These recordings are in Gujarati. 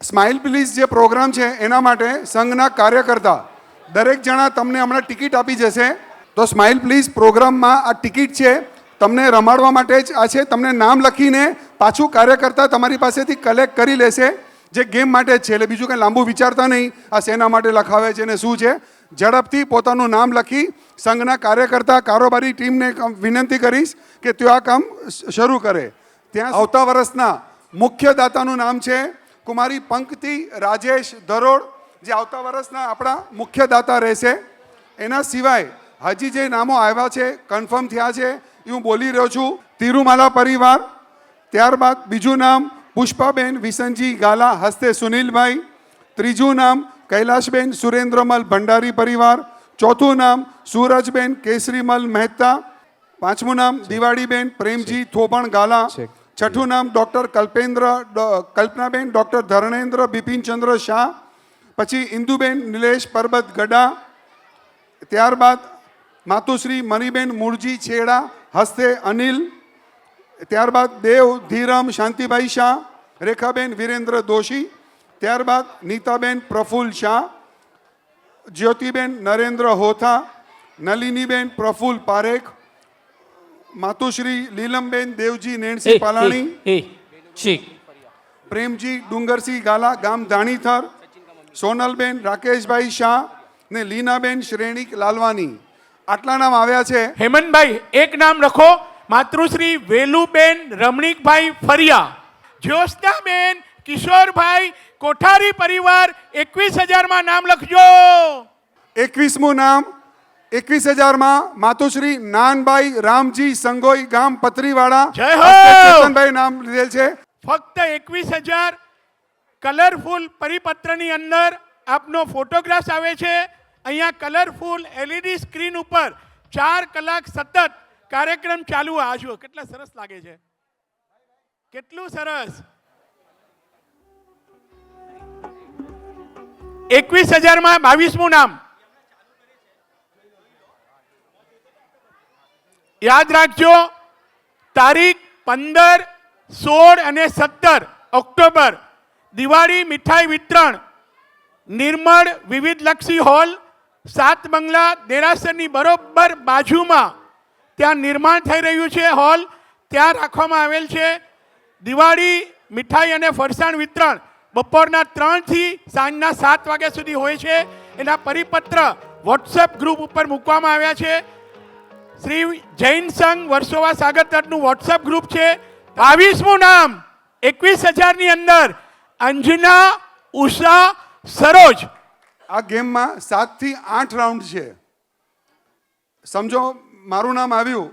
સ્માઇલ પ્લીઝ જે પ્રોગ્રામ છે એના માટે સંઘના કાર્યકર્તા દરેક જણા તમને હમણાં ટિકિટ આપી જશે. તો સ્માઇલ પ્લીઝ પ્રોગ્રામમાં આ ટિકિટ છે, તમને રમાડવા માટે જ આ છે. તમને નામ લખીને પાછું કાર્યકર્તા તમારી પાસેથી કલેક્ટ કરી લેશે, જે ગેમ માટે જ છે. એટલે બીજું કંઈ લાંબુ વિચારતા નહીં આ શેના માટે લખાવે છે ને શું છે. ઝડપથી પોતાનું નામ લખી સંઘના કાર્યકર્તા કારોબારી ટીમને વિનંતી કરીશ કે તેઓ આ કામ શરૂ કરે. ત્યાં આવતા વર્ષના મુખ્ય દાતાનું નામ છે કુમારી પંક્તિ રાજેશ ધરોડ, જે આવતા વર્ષના આપણા મુખ્ય દાતા રહેશે. એના સિવાય હજી જે નામો આવ્યા છે કન્ફર્મ થયા છે એ હું બોલી રહ્યો છું. તિરુમાલા પરિવાર, ત્યારબાદ બીજું નામ પુષ્પાબેન વિસનજી ગાલા હસ્તે સુનિલભાઈ, ત્રીજું નામ કૈલાશબેન સુરેન્દ્રમલ ભંડારી પરિવાર, ચોથું નામ સૂરજબેન કેસરીમલ મહેતા, પાંચમું નામ દિવાળીબેન પ્રેમજી થોબણ ગાલા, છઠ્ઠું નામ ડૉક્ટર કલ્પનાબેન ડૉક્ટર ધર્મેન્દ્ર બિપિનચંદ્ર શાહ, પછી ઇન્દુબેન નિલેશ પરબત ગડા, ત્યારબાદ માતુશ્રી મનીબેન મૂળજી છેડા હસ્તે અનિલ, ત્યારબાદ દેવ ધીરમ શાંતિભાઈ શાહ, રેખાબેન વિરેન્દ્ર દોશી, ત્યારબાદ નીતાબેન પ્રફુલ્લ શાહ, જ્યોતિબેન નરેન્દ્ર હોથા, નલિનીબેન પ્રફુલ્લ પારેખ, માતુશ્રી લીલમબેન દેવજી નેણસી પાલાણી, પ્રેમજી ડુંગરસિંહ ગાલા ગામ ધાણીથર, સોનલબેન રાકેશભાઈ શાહ ને લીનાબેન શ્રેણીક લાલવાની. આટલા નામ આવ્યા છે. હેમંતભાઈ એક નામ લખો, માતૃશ્રી વેલુબેન રમણીકભાઈ ફરિયા, જ્યોત્સનાબેન કિશોરભાઈ કોઠારી પરિવાર 21,000 નામ લખજો. 21મું નામ 21,000 માતુશ્રી નાનભાઈ રામજી સંગોઈ ગામ પતરીવાડા, જય હો. ચેતનભાઈ નામ લીધેલ છે. ફક્ત 21,000 કલરફુલ પરિપત્રની અંદર આપનો ફોટોગ્રાફ્સ આવે છે. અહીંયા કલરફુલ એલઈડી સ્ક્રીન ઉપર 4 કલાક સતત કાર્યક્રમ ચાલુ. આ જુઓ કેટલા સરસ લાગે છે, કેટલું સરસ. 21,000 22મું નામ યાદ રાખજો. તારીખ 15, 16 અને 17 ઓક્ટોબર દિવાળી મીઠાઈ વિતરણ નિર્મળ વિવિધલક્ષી હોલ, 7 બંગલા દેરાસરની બરોબર બાજુમાં ત્યાં નિર્માણ થઈ રહ્યું છે. હોલ ત્યાં રાખવામાં આવેલ છે. દિવાળી મીઠાઈ અને ફરસાણ વિતરણ બપોરના 3 થી સાંજના 7 વાગ્યા સુધી હોય છે. એના પરિપત્ર વોટ્સએપ ગ્રુપ ઉપર મૂકવામાં આવ્યા છે. શ્રી જૈન સંઘ વર્સોવા સાગર તટનું વોટ્સએપ ગ્રુપ છે. 22મું નામ 21,000ની અંદર અંજના ઉષા સરોજ. આ ગેમમાં 7 થી 8 રાઉન્ડ છે. સમજો મારું નામ આવ્યું,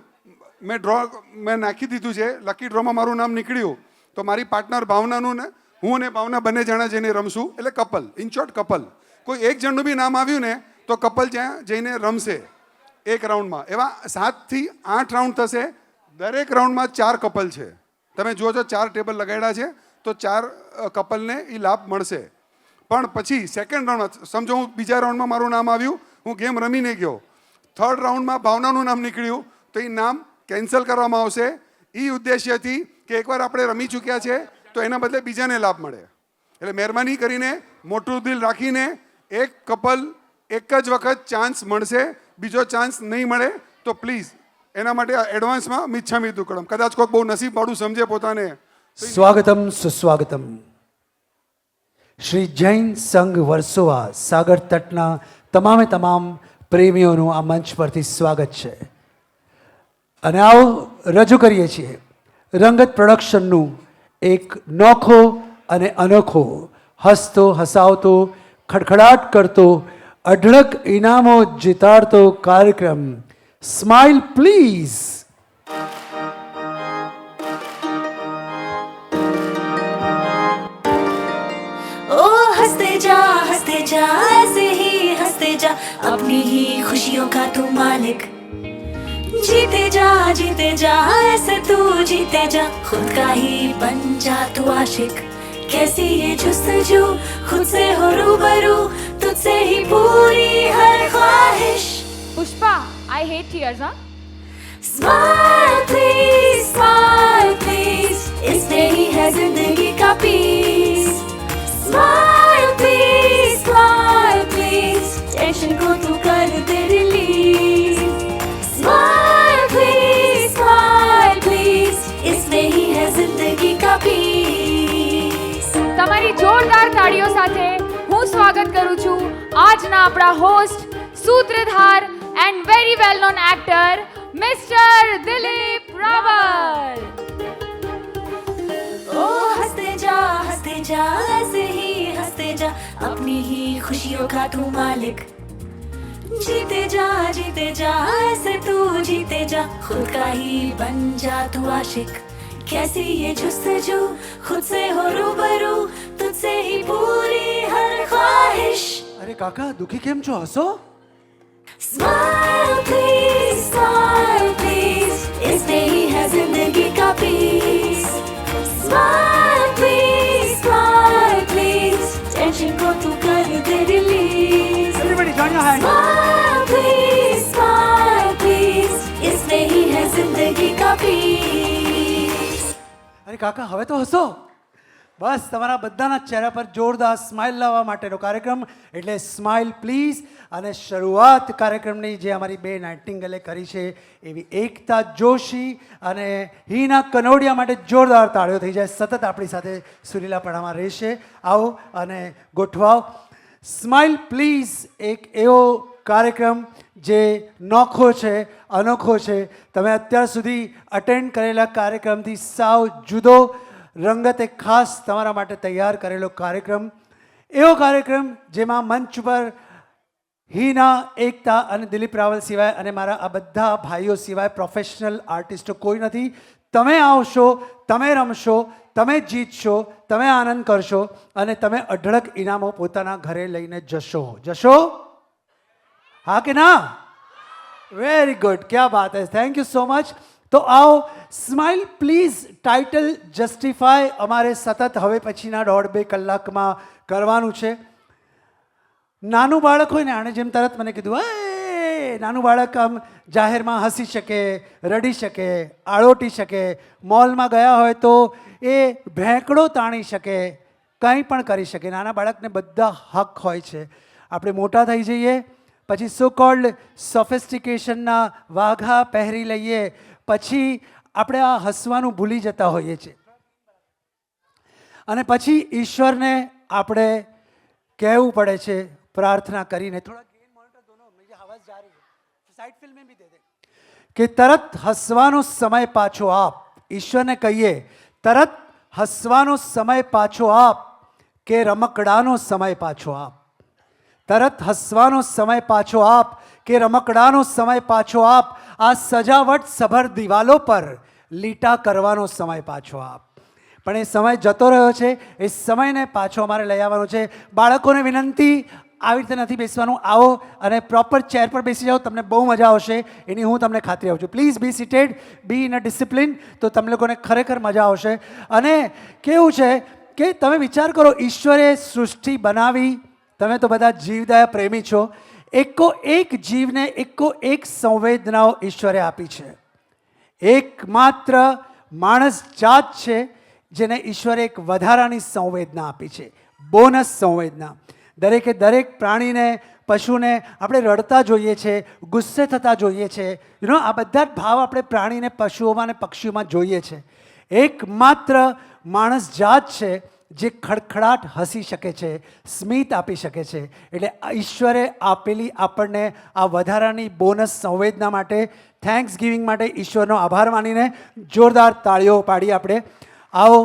મેં નાખી દીધું છે, લકી ડ્રોમાં મારું નામ નીકળ્યું, તો મારી પાર્ટનર ભાવનાનું ને હું અને ભાવના બંને જણા જઈને રમશું. એટલે કપલ, ઇન શોર્ટ કપલ. કોઈ એક જણનું બી નામ આવ્યું ને તો કપલ ત્યાં જઈને રમશે એક રાઉન્ડમાં. એવા 7 થી 8 રાઉન્ડ થશે. દરેક રાઉન્ડમાં 4 કપલ છે. તમે જુઓ છો 4 ટેબલ લગાડ્યા છે, તો 4 કપલને એ લાભ મળશે. પણ પછી સેકન્ડ રાઉન્ડમાં સમજો હું બીજા રાઉન્ડમાં મારું નામ આવ્યું, હું ગેમ રમીને ગયો, થર્ડ રાઉન્ડમાં ભાવનાનું નામ નીકળ્યું, તો એ નામ કેન્સલ કરવામાં આવશે. એ ઉદ્દેશ્યથી કે એકવાર આપણે રમી ચૂક્યા છે તો એના બદલે બીજાને લાભ મળે. એટલે મહેરબાની કરીને મોટું દિલ રાખીને એક કપલ એક જ વખત ચાન્સ મળશે, બીજો ચાન્સ નહીં મળે તો પ્લીઝ એના માટે એડવાન્સમાં મિચ્છામી દુક્કડમ. કદાચ કોઈક બહુ નસીબવાળું સમજે પોતાને. સ્વાગતમ સુસ્વાગતમ. શ્રી જૈન સંઘ વર્સોવા સાગર તટના તમામ પ્રેમીઓનું આ મંચ પરથી સ્વાગત છે. અને આવો રજૂ કરીએ છીએ રંગત પ્રોડક્શનનું એક નોખો અને અનોખો હસતો હસાવતો ખડખડાટ કરતો અઢળક ઇનામો જીતાડતો કાર્યક્રમ સ્માઇલ પ્લીઝ. हंसते जा ऐसे ही हंसते जा, अपनी ही खुशियों का तू मालिक. जीते जा ऐसे तू जीते जा, खुद का ही बन जा तू आशिक. कैसी ये जुस्तजू खुद से हो रूबरू, तुझसे ही पूरी हर ख्वाहिश. Pushpa, I hate tears, huh? Smile please, इसमें ही है जिंदगी का पीस. તમારી જોરદાર તાળીઓ સાથે હું સ્વાગત કરું છું આજના આપણા હોસ્ટ, સૂત્રધાર and very well known actor mister Dilip Rawal. ओ हंसते जा ऐसे ही हंसते जा अपनी ही खुशियों का तू मालिक जीते जा ऐसे तू जीते जा खुद का ही बन जा तू आशिक कैसी ये जुस्तजू खुद से हो रूबरू तुझसे ही पूरी हर ख्वाहिश અરે કાકા દુઃખી કેમ છો? હસો. स्माइल प्लीज इसमें ही है जिंदगी का पीस स्माइल प्लीज टेंशन को तू कर they release everybody join your hand. Smile please इसमें ही है जिंदगी का पीस અરે કાકા હવે તો હસો. બસ તમારા બધાના ચહેરા પર જોરદાર સ્માઇલ લાવવા માટેનો કાર્યક્રમ એટલે સ્માઇલ પ્લીઝ. અને શરૂઆત કાર્યક્રમની જે અમારી બે નાઇટિંગેલે કરી છે એવી એકતા જોશી અને હિના કનોડિયા માટે જોરદાર તાળીઓ થઈ જાય. સતત આપણી સાથે સુરીલાપણામાં રહેશે. આવો અને ગોઠવાઓ. સ્માઇલ પ્લીઝ એક એવો કાર્યક્રમ જે નોખો છે, અનોખો છે. તમે અત્યાર સુધી અટેન્ડ કરેલા કાર્યક્રમથી સાવ જુદો રંગતે ખાસ તમારા માટે તૈયાર કરેલો કાર્યક્રમ. એવો કાર્યક્રમ જેમાં મંચ પર હિના, એકતા અને દિલીપ રાવલ સિવાય અને મારા આ બધા ભાઈઓ સિવાય પ્રોફેશનલ આર્ટિસ્ટો કોઈ નથી. તમે આવશો, તમે રમશો, તમે જીતશો, તમે આનંદ કરશો અને તમે અઢળક ઇનામો પોતાના ઘરે લઈને જશો. હા કે ના? વેરી ગુડ, ક્યા બાત હૈ. Thank you so much. તો આવો સ્માઇલ પ્લીઝ ટાઇટલ જસ્ટિફાય અમારે સતત હવે પછીના 1.5-2 કલાકમાં કરવાનું છે. નાનું બાળક હોય ને, આણે જેમ તરત મને કીધું, એ નાનું બાળક આમ જાહેરમાં હસી શકે, રડી શકે, આળોટી શકે, મોલમાં ગયા હોય તો એ ભેંકડો તાણી શકે, કંઈ પણ કરી શકે. નાના બાળકને બધા હક હોય છે. આપણે મોટા થઈ જઈએ પછી સો કોલ્ડ સોફિસ્ટિકેશનના વાઘા પહેરી લઈએ પછી આપણે આ હસવાનું ભૂલી જતા હોઈએ છીએ અને પછી ઈશ્વરને આપણે કહેવું પડે છે પ્રાર્થના કરીને, થોડા ગેન મોનિટર દોનો મુझे आवाज जा रही है साइड फिल्म में भी दे दे કે તરત હસવાનો સમય પાછો આપ. ઈશ્વરને કહીએ તરત હસવાનો સમય પાછો આપ કે રમકડાનો સમય પાછો આપ. તરત હસવાનો સમય પાછો આપ કે રમકડાનો સમય પાછો આપ. આ સજાવટ સભર દિવાલો પર લીટા કરવાનો સમય પાછો આપ. પણ એ સમય જતો રહ્યો છે, એ સમયને પાછો અમારે લઈ આવવાનો છે. બાળકોને વિનંતી, આવી રીતે નથી બેસવાનું. આવો અને પ્રોપર ચેર પર બેસી જાઓ, તમને બહુ મજા આવશે એની હું તમને ખાતરી આપું છું. Please be seated, be in a discipline, તો તમને લોકોને ખરેખર મજા આવશે. અને કેવું છે કે તમે વિચાર કરો, ઈશ્વરે સૃષ્ટિ બનાવી, તમે તો બધા જીવદયા પ્રેમી છો, એકો એક જીવને એકો એક સંવેદનાઓ ઈશ્વરે આપી છે. એકમાત્ર માણસ જાત છે જેને ઈશ્વરે એક વધારાની સંવેદના આપી છે, બોનસ સંવેદના. દરેકે દરેક પ્રાણીને, પશુને આપણે રડતા જોઈએ છે, ગુસ્સે થતા જોઈએ છે. આ બધા જ ભાવ આપણે પ્રાણીને, પશુઓમાં અને પક્ષીઓમાં જોઈએ છે. એકમાત્ર માણસ જાત છે જે ખડખડાટ હસી શકે છે, સ્મિત આપી શકે છે. એટલે ઈશ્વરે આપેલી આપણને આ વધારાની બોનસ સંવેદના માટે, થેન્ક્સ ગિવિંગ માટે ઈશ્વરનો આભાર માનીને જોરદાર તાળીઓ પાડી આપણે આવો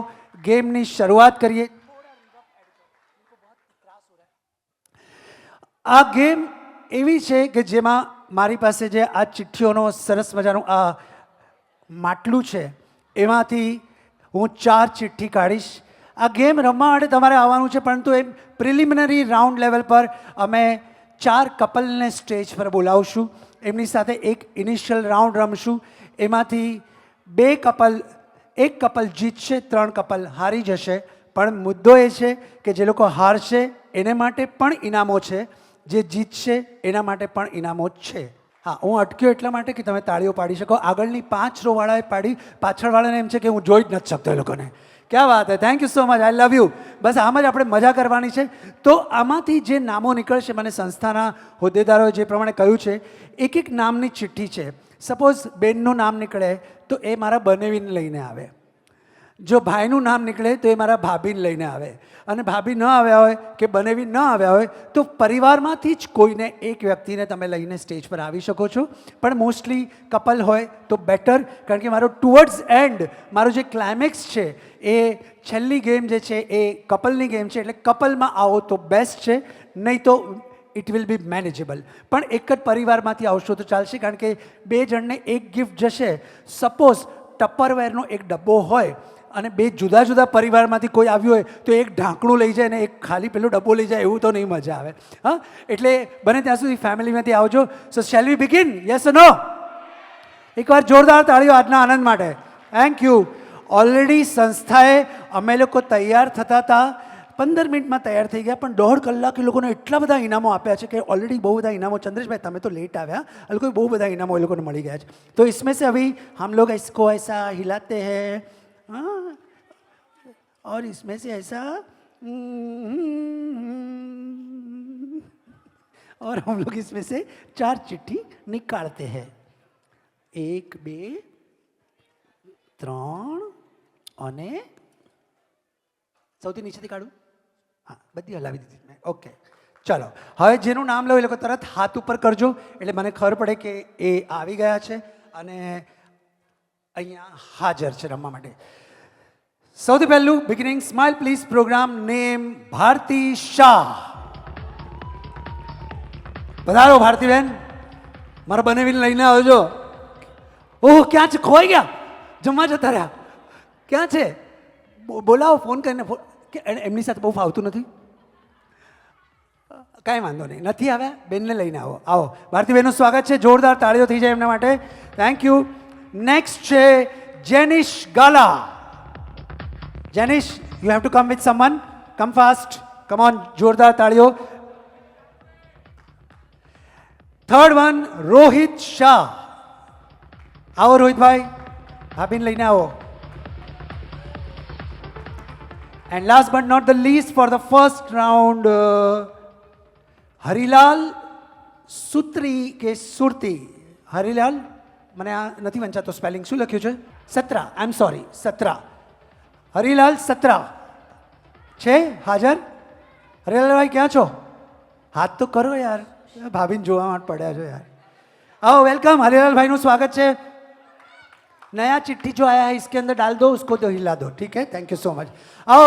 ગેમની શરૂઆત કરીએ. આ ગેમ એવી છે કે જેમાં મારી પાસે જે આ ચિઠ્ઠીઓનો સરસ મજાનું આ માટલું છે એમાંથી હું 4 ચિઠ્ઠી કાઢીશ. આ ગેમ રમવા માટે તમારે આવવાનું છે, પરંતુ એ પ્રિલિમિનરી રાઉન્ડ લેવલ પર અમે 4 કપલને સ્ટેજ પર બોલાવશું. એમની સાથે એક ઇનિશિયલ રાઉન્ડ રમશું. એમાંથી 2 કપલ, એક કપલ જીતશે, 3 કપલ હારી જશે. પણ મુદ્દો એ છે કે જે લોકો હારશે એને માટે પણ ઇનામો છે, જે જીતશે એના માટે પણ ઇનામો જ છે. હા, હું અટક્યો એટલા માટે કે તમે તાળીઓ પાડી શકો. આગળની 5 રોવાળાએ પાડી, પાછળવાળાને એમ છે કે હું જોઈ જ નથી શકતો એ લોકોને. ક્યાં વાત હે, thank you so much, I love you. બસ આમ જ આપણે મજા કરવાની છે. તો આમાંથી જે નામો નીકળશે, મને સંસ્થાના હોદ્દેદારોએ જે પ્રમાણે કહ્યું છે, એક એક નામની ચિઠ્ઠી છે. સપોઝ બેનનું નામ નીકળે તો એ મારા બનેવીને લઈને આવે. જો ભાઈનું નામ નીકળે તો એ મારા ભાભીને લઈને આવે, અને ભાભી ન આવ્યા હોય કે બનેવી ન આવ્યા હોય તો પરિવારમાંથી જ કોઈને એક વ્યક્તિને તમે લઈને સ્ટેજ પર આવી શકો છો. પણ મોસ્ટલી કપલ હોય તો બેટર, કારણ કે મારો ટુવર્ડ્સ એન્ડ મારો જે ક્લાઇમેક્સ છે એ છેલ્લી ગેમ જે છે એ કપલની ગેમ છે, એટલે કપલમાં આવો તો બેસ્ટ છે, નહીં તો ઇટ વિલ બી મેનેજેબલ. પણ એક જ પરિવારમાંથી આવશો તો ચાલશે, કારણ કે 2 જણને એક ગિફ્ટ જશે. સપોઝ ટપરવેરનો એક ડબ્બો હોય અને 2 જુદા જુદા પરિવારમાંથી કોઈ આવ્યું હોય તો એક ઢાંકણું લઈ જાય અને એક ખાલી પેલો ડબ્બો લઈ જાય, એવું તો નહીં મજા આવે. હા, એટલે બને ત્યાં સુધી ફેમિલીમાંથી આવજો. So shall we begin? Yes or no? એકવાર જોરદાર તાળીઓ આજના આનંદ માટે. Thank you. ઓલરેડી સંસ્થાએ અમે લોકો તૈયાર થતા હતા, 15 મિનિટમાં તૈયાર થઈ ગયા, પણ 1.5 કલાક એ લોકોને એટલા બધા ઇનામો આપ્યા છે કે ઓલરેડી બહુ બધા ઇનામો. ચંદ્રેશભાઈ તમે તો લેટ આવ્યા, એ લોકોએ બહુ બધા ઇનામો એ લોકોને મળી ગયા છે. તો इसमें से अभी हम लोग इसको ऐसा हिलाते हैं, हाँ, और इसमें से ऐसा और हम लोग इसमें से 4 चिट्ठी निकालते हैं. 1 2 3 અને સૌથી નીચેથી કાઢું. હા, બધી હલાવી દીધી મેં. ઓકે, ચાલો. હવે જેનું નામ લો એ લોકો તરત હાથ ઉપર કરજો, એટલે મને ખબર પડે કે એ આવી ગયા છે અને અહીંયા હાજર છે રમવા માટે. સૌથી પહેલું beginning smile please program name Bharti Shah. પધારો ભારતીબેન, મારા બનેવીને લઈને આવજો. ઓહ, ક્યાં છે? ખોવાઈ ગયા, જમવા જતા રહ્યા. ક્યાં છે? બોલાવો ફોન કરીને. એમની સાથે બહુ ફાવતું નથી. કાંઈ વાંધો નહીં, નથી આવ્યા, બેનને લઈને આવો. આવો ભારતીબેનનું સ્વાગત છે, જોરદાર તાળીઓ થઈ જાય એમના માટે. Thank you. નેક્સ્ટ છે Jenish Gala. Jenish, you have to come with someone. Come fast, come on. જોરદાર તાળીઓ. Third one Rohit Shah. આવો રોહિતભાઈ, ભાભીને લઈને આવો. And last but not the least for the first round, Harilal સુત્રી કે સુરતી. હરિલાલ, મને આ નથી વંચાતો સ્પેલિંગ. શું લખ્યું છે? સત્રા. આઈ એમ સોરી, સત્રા. હરિલાલ સત્રા છે હાજર? હરિલાલભાઈ ક્યાં છો? હાથ તો કરો યાર, ભાભીને જોવા માટે પડ્યા છો યાર. आओ, वेलकम. हरिलाल भाई નું સ્વાગત છે. नया चिट्ठी जो आया है इसके अंदर डाल दो, उसको तो हिला दो. ठीक है, थैंक यू सो मच. आओ,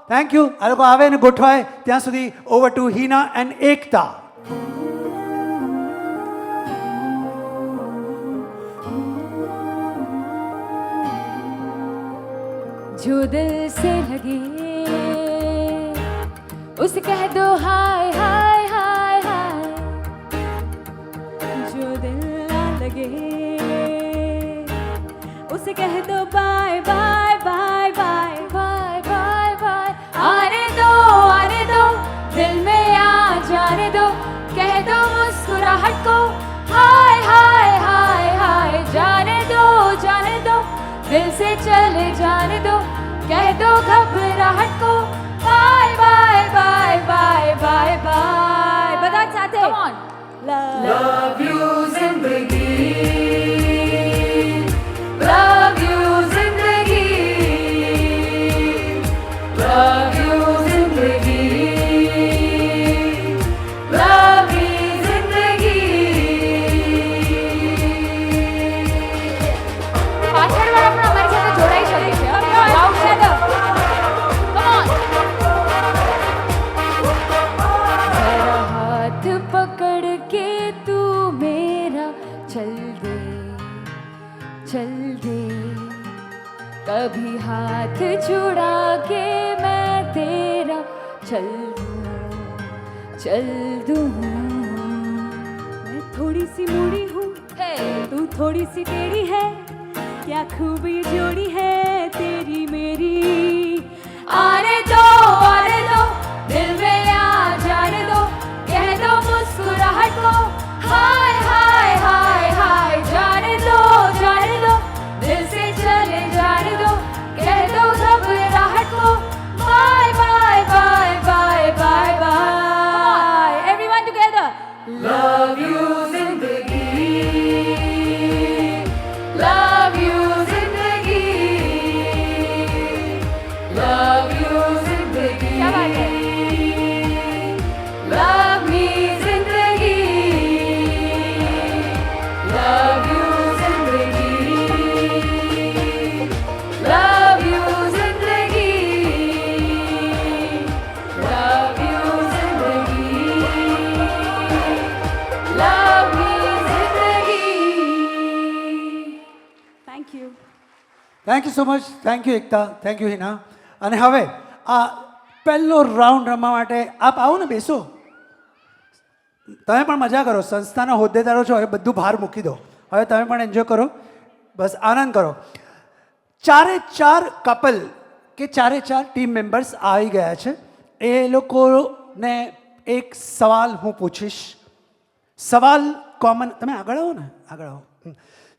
थैंक यू. आ लोग आवे ने गोठवाए ત્યાં સુધી ઓવર ટુ હિના એન્ડ એકતા. जो दिल से लगे उसे कह दो हाय हाय हाय हाय, जो दिल ना लगे उसे कह दो bye bye bye bye bye bye bye. आने दो दिल में आ जाने दो, कह दो मुस्कुराहट को हाय हाय हाय हाय. जाने दो दिल से चले जाने दो, कह दो घबराहट को bye bye bye bye bye bye. બધા સાથે કમ ઓન. લવ યુ જિંદગી, love you zindagi, love you zindagi, love me zindagi. પાછળવાળા પણ અમારી સાથે જોડાઈ શકે છે. લાઉડ છે તો કમ ઓન. જરા હાથ પકડ કે તું મેરા ચલ દે चल दे, कभी हाथ छुड़ा के मैं तेरा चल दूं. मैं थोड़ी सी मूड़ी हूँ, तू थोड़ी सी टेढ़ी है, क्या खूब ये जोड़ी है तेरी मेरी. आने दो दिल में आ जाने दो, कह दो मुस्कुराहट को हाय हाय हाय हाय. जाने दो दिल से चले जाने दो, कह दो घबराहट को bye bye bye bye bye bye. Everyone together. Love you zindagi, love you zindagi, thank you so much, thank you Ekta, thank you Hina. અને હવે આ પહેલો રાઉન્ડ રમવા માટે આપ આવો ને, બેસો. તમે પણ મજા કરો, સંસ્થાના હોદ્દેદારો છો, હવે બધું ભાર મૂકી દો. હવે તમે પણ એન્જોય કરો, બસ આનંદ કરો. ચારે ચાર કપલ કે ચારે ચાર ટીમ મેમ્બર્સ આવી ગયા છે. એ લોકોને એક સવાલ હું પૂછીશ. સવાલ કોમન, તમે આગળ આવો ને, આગળ આવો.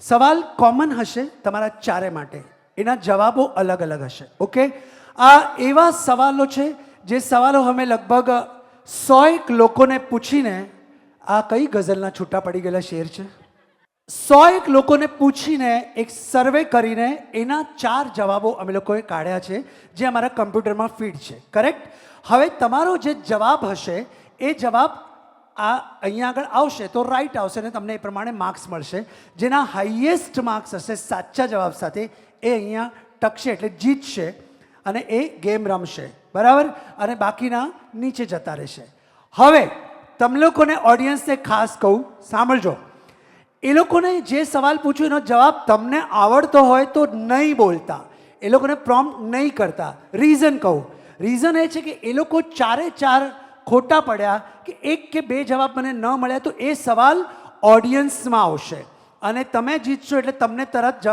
સવાલ કોમન હશે તમારા ચારે માટે, એના જવાબો અલગ અલગ હશે. ઓકે, આ એવા સવાલો છે જે સવાલો અમે લગભગ 100 લોકોને પૂછીને, આ કઈ ગઝલના છૂટા પડી ગયેલા શેર છે, 100 લોકોને પૂછીને એક સર્વે કરીને એના 4 જવાબો અમે લોકોએ કાઢ્યા છે, જે અમારા કમ્પ્યુટરમાં ફીડ છે. કરેક્ટ? હવે તમારો જે જવાબ હશે એ જવાબ આ અહીંયા આગળ આવશે તો રાઈટ આવશે અને તમને એ પ્રમાણે માર્ક્સ મળશે. જેના હાઈએસ્ટ માર્ક્સ હશે સાચા જવાબ સાથે એ અહીંયા ટકશે, એટલે જીતશે અને એ ગેમ રમશે. બરાબર? અને બાકીના નીચે જતા રહેશે. હવે તમે લોકોને ઓડિયન્સને ખાસ કહું, સાંભળજો. એ લોકોને જે સવાલ પૂછ્યો એનો જવાબ તમને આવડતો હોય તો નહીં બોલતા, એ લોકોને પ્રોમ્પ્ટ નહીં કરતા. રીઝન કહું, રીઝન એ છે કે એ લોકો ચારે ચાર ખોટા પડ્યા કે 1 કે 2 જવાબ મને ન મળ્યા તો એ સવાલ ઓડિયન્સમાં આવશે અને તમે જીતશો એટલે તમને તરત જ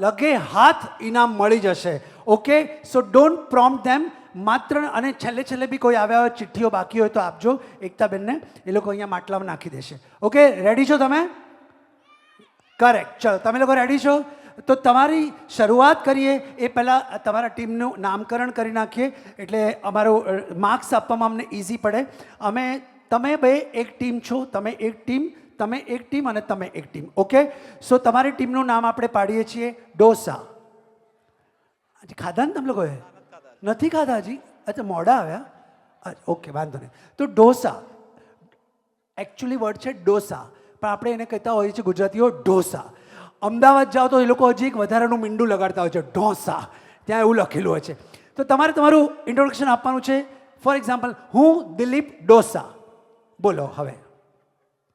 લગે હાથ ઇનામ મળી જશે. ઓકે, સો ડોન્ટ પ્રોમ્પ્ટ ધેમ. માત્ર અને છેલ્લે બી કોઈ આવ્યા હોય, ચિઠ્ઠીઓ બાકી હોય તો આપજો એકતાબેનને, એ લોકો અહીંયા માટલામાં નાખી દેશે. ઓકે, રેડી છો તમે? કરેક્ટ. ચલો, તમે લોકો રેડી છો? તો તમારી શરૂઆત કરીએ એ પહેલાં તમારા ટીમનું નામકરણ કરી નાખીએ, એટલે અમારું માર્ક્સ આપવામાં અમને ઇઝી પડે. તમે બે એક ટીમ છો, તમે એક ટીમ, તમે એક ટીમ અને તમે એક ટીમ. ઓકે, સો તમારી ટીમનું નામ આપણે પાડીએ છીએ ડોસા. હજી ખાધા ને તમે લોકોએ? નથી ખાધા હજી? અચ્છા, મોડા આવ્યા. ઓકે, વાંધો નહીં. તો ડોસા એકચ્યુઅલી વર્ડ છે ડોસા, પણ આપણે એને કહેતા હોઈએ છીએ ગુજરાતીઓ ઢોસા. અમદાવાદ જાઓ તો એ લોકો હજી એક વધારાનું મીંડું લગાડતા હોય છે, ઢોસા. ત્યાં એવું લખેલું હોય છે. તો તમારે તમારું ઇન્ટ્રોડક્શન આપવાનું છે. ફોર એક્ઝામ્પલ, હું દિલીપ ડોસા. બોલો હવે.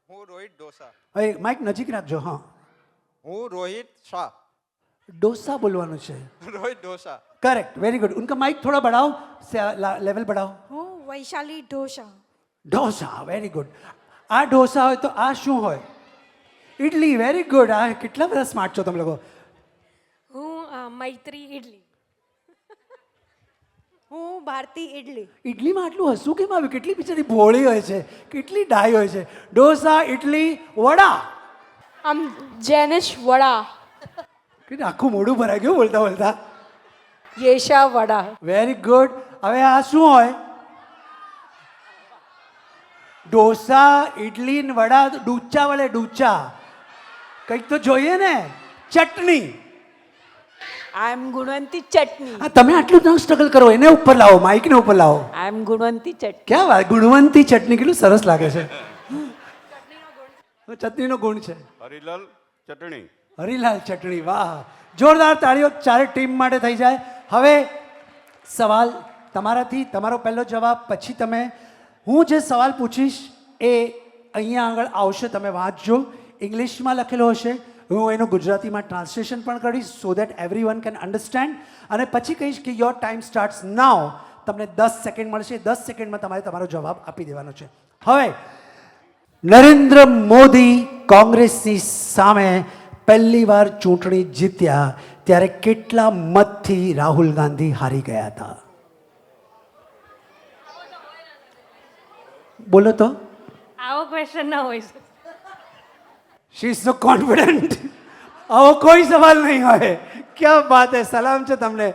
હું રોહિત ડોસા. હવે માઇક નજીક રાખજો. હા, હું રોહિત શાહ. डोसा बोलवानो છે. Rohit dosa. Correct, very good. उनका माइक थोड़ा बढ़ाओ, लेवल बढ़ाओ. હું વૈશાલી ઢોસા. Dosa, very good. આ ઢોસા હોય તો આ શું હોય? ઇડલી. Very good. આ કેટલા બધા સ્માર્ટ છો તમે લોકો. હું મૈત્રી ઇડલી. હું ભારતી ઇડલી. ઇડલીમાં આટલું હસવું કેમ આવ્યું? કેટલી બિચારી ભોળી હોય છે, કેટલી ડાય હોય છે. ઢોસા, ઇડલી, વડા. આમ જેનિશ વડા. કે આખું મોઢું ભરાઈ ગયું બોલતા બોલતા. યેશા વડા. Very good. હવે આ શું હોય? ઢોસા, ઇડલી ને વડા. ડૂચા વળે, ડૂચા. કંઈક તો જોઈએ ને. ચટણી. આઈ એમ ગુણવંતી ચટણી. હા, તમે આટલું ન સ્ટ્રગલ કરો, એને ઉપર લાવો, માઇકને ઉપર લાવો. આઈ એમ ગુણવંતી ચટણી. ક્યાં વાત, ગુણવંતી ચટણી કેટલું સરસ લાગે છે. ચટણીનો ગુણ છે. હરિલાલ ચટણી. હરિલાલ ચટણી. વાહ, જોરદાર તાળીઓ ચારે ટીમ માટે થઈ જાય. હવે સવાલ તમારાથી, તમારો પહેલો જવાબ, પછી તમે. હું જે સવાલ પૂછીશ એ અહીંયા આગળ આવશે, તમે વાંચજો. ઇંગ્લિશમાં લખેલો હશે, હું એનું ગુજરાતીમાં ટ્રાન્સલેશન પણ કરીશ so that everyone can understand. અને પછી કહીશ કે યોર ટાઈમ સ્ટાર્ટ્સ નાઉ. તમને 10 સેકન્ડ મળશે. 10 સેકન્ડમાં તમારે તમારો જવાબ આપી દેવાનો છે. હવે નરેન્દ્ર મોદી કોંગ્રેસની સામે પહેલી વાર ચૂંટણી જીત્યા ત્યારે કેટલા મતથી રાહુલ ગાંધી હારી ગયા હતા? બોલો તો. આવો ક્વેશ્ચન ના હોય શકે. She is so confident. આવો કોઈ સવાલ નહીં હોય. ક્યાં બાત હે, સલામ છે તમને.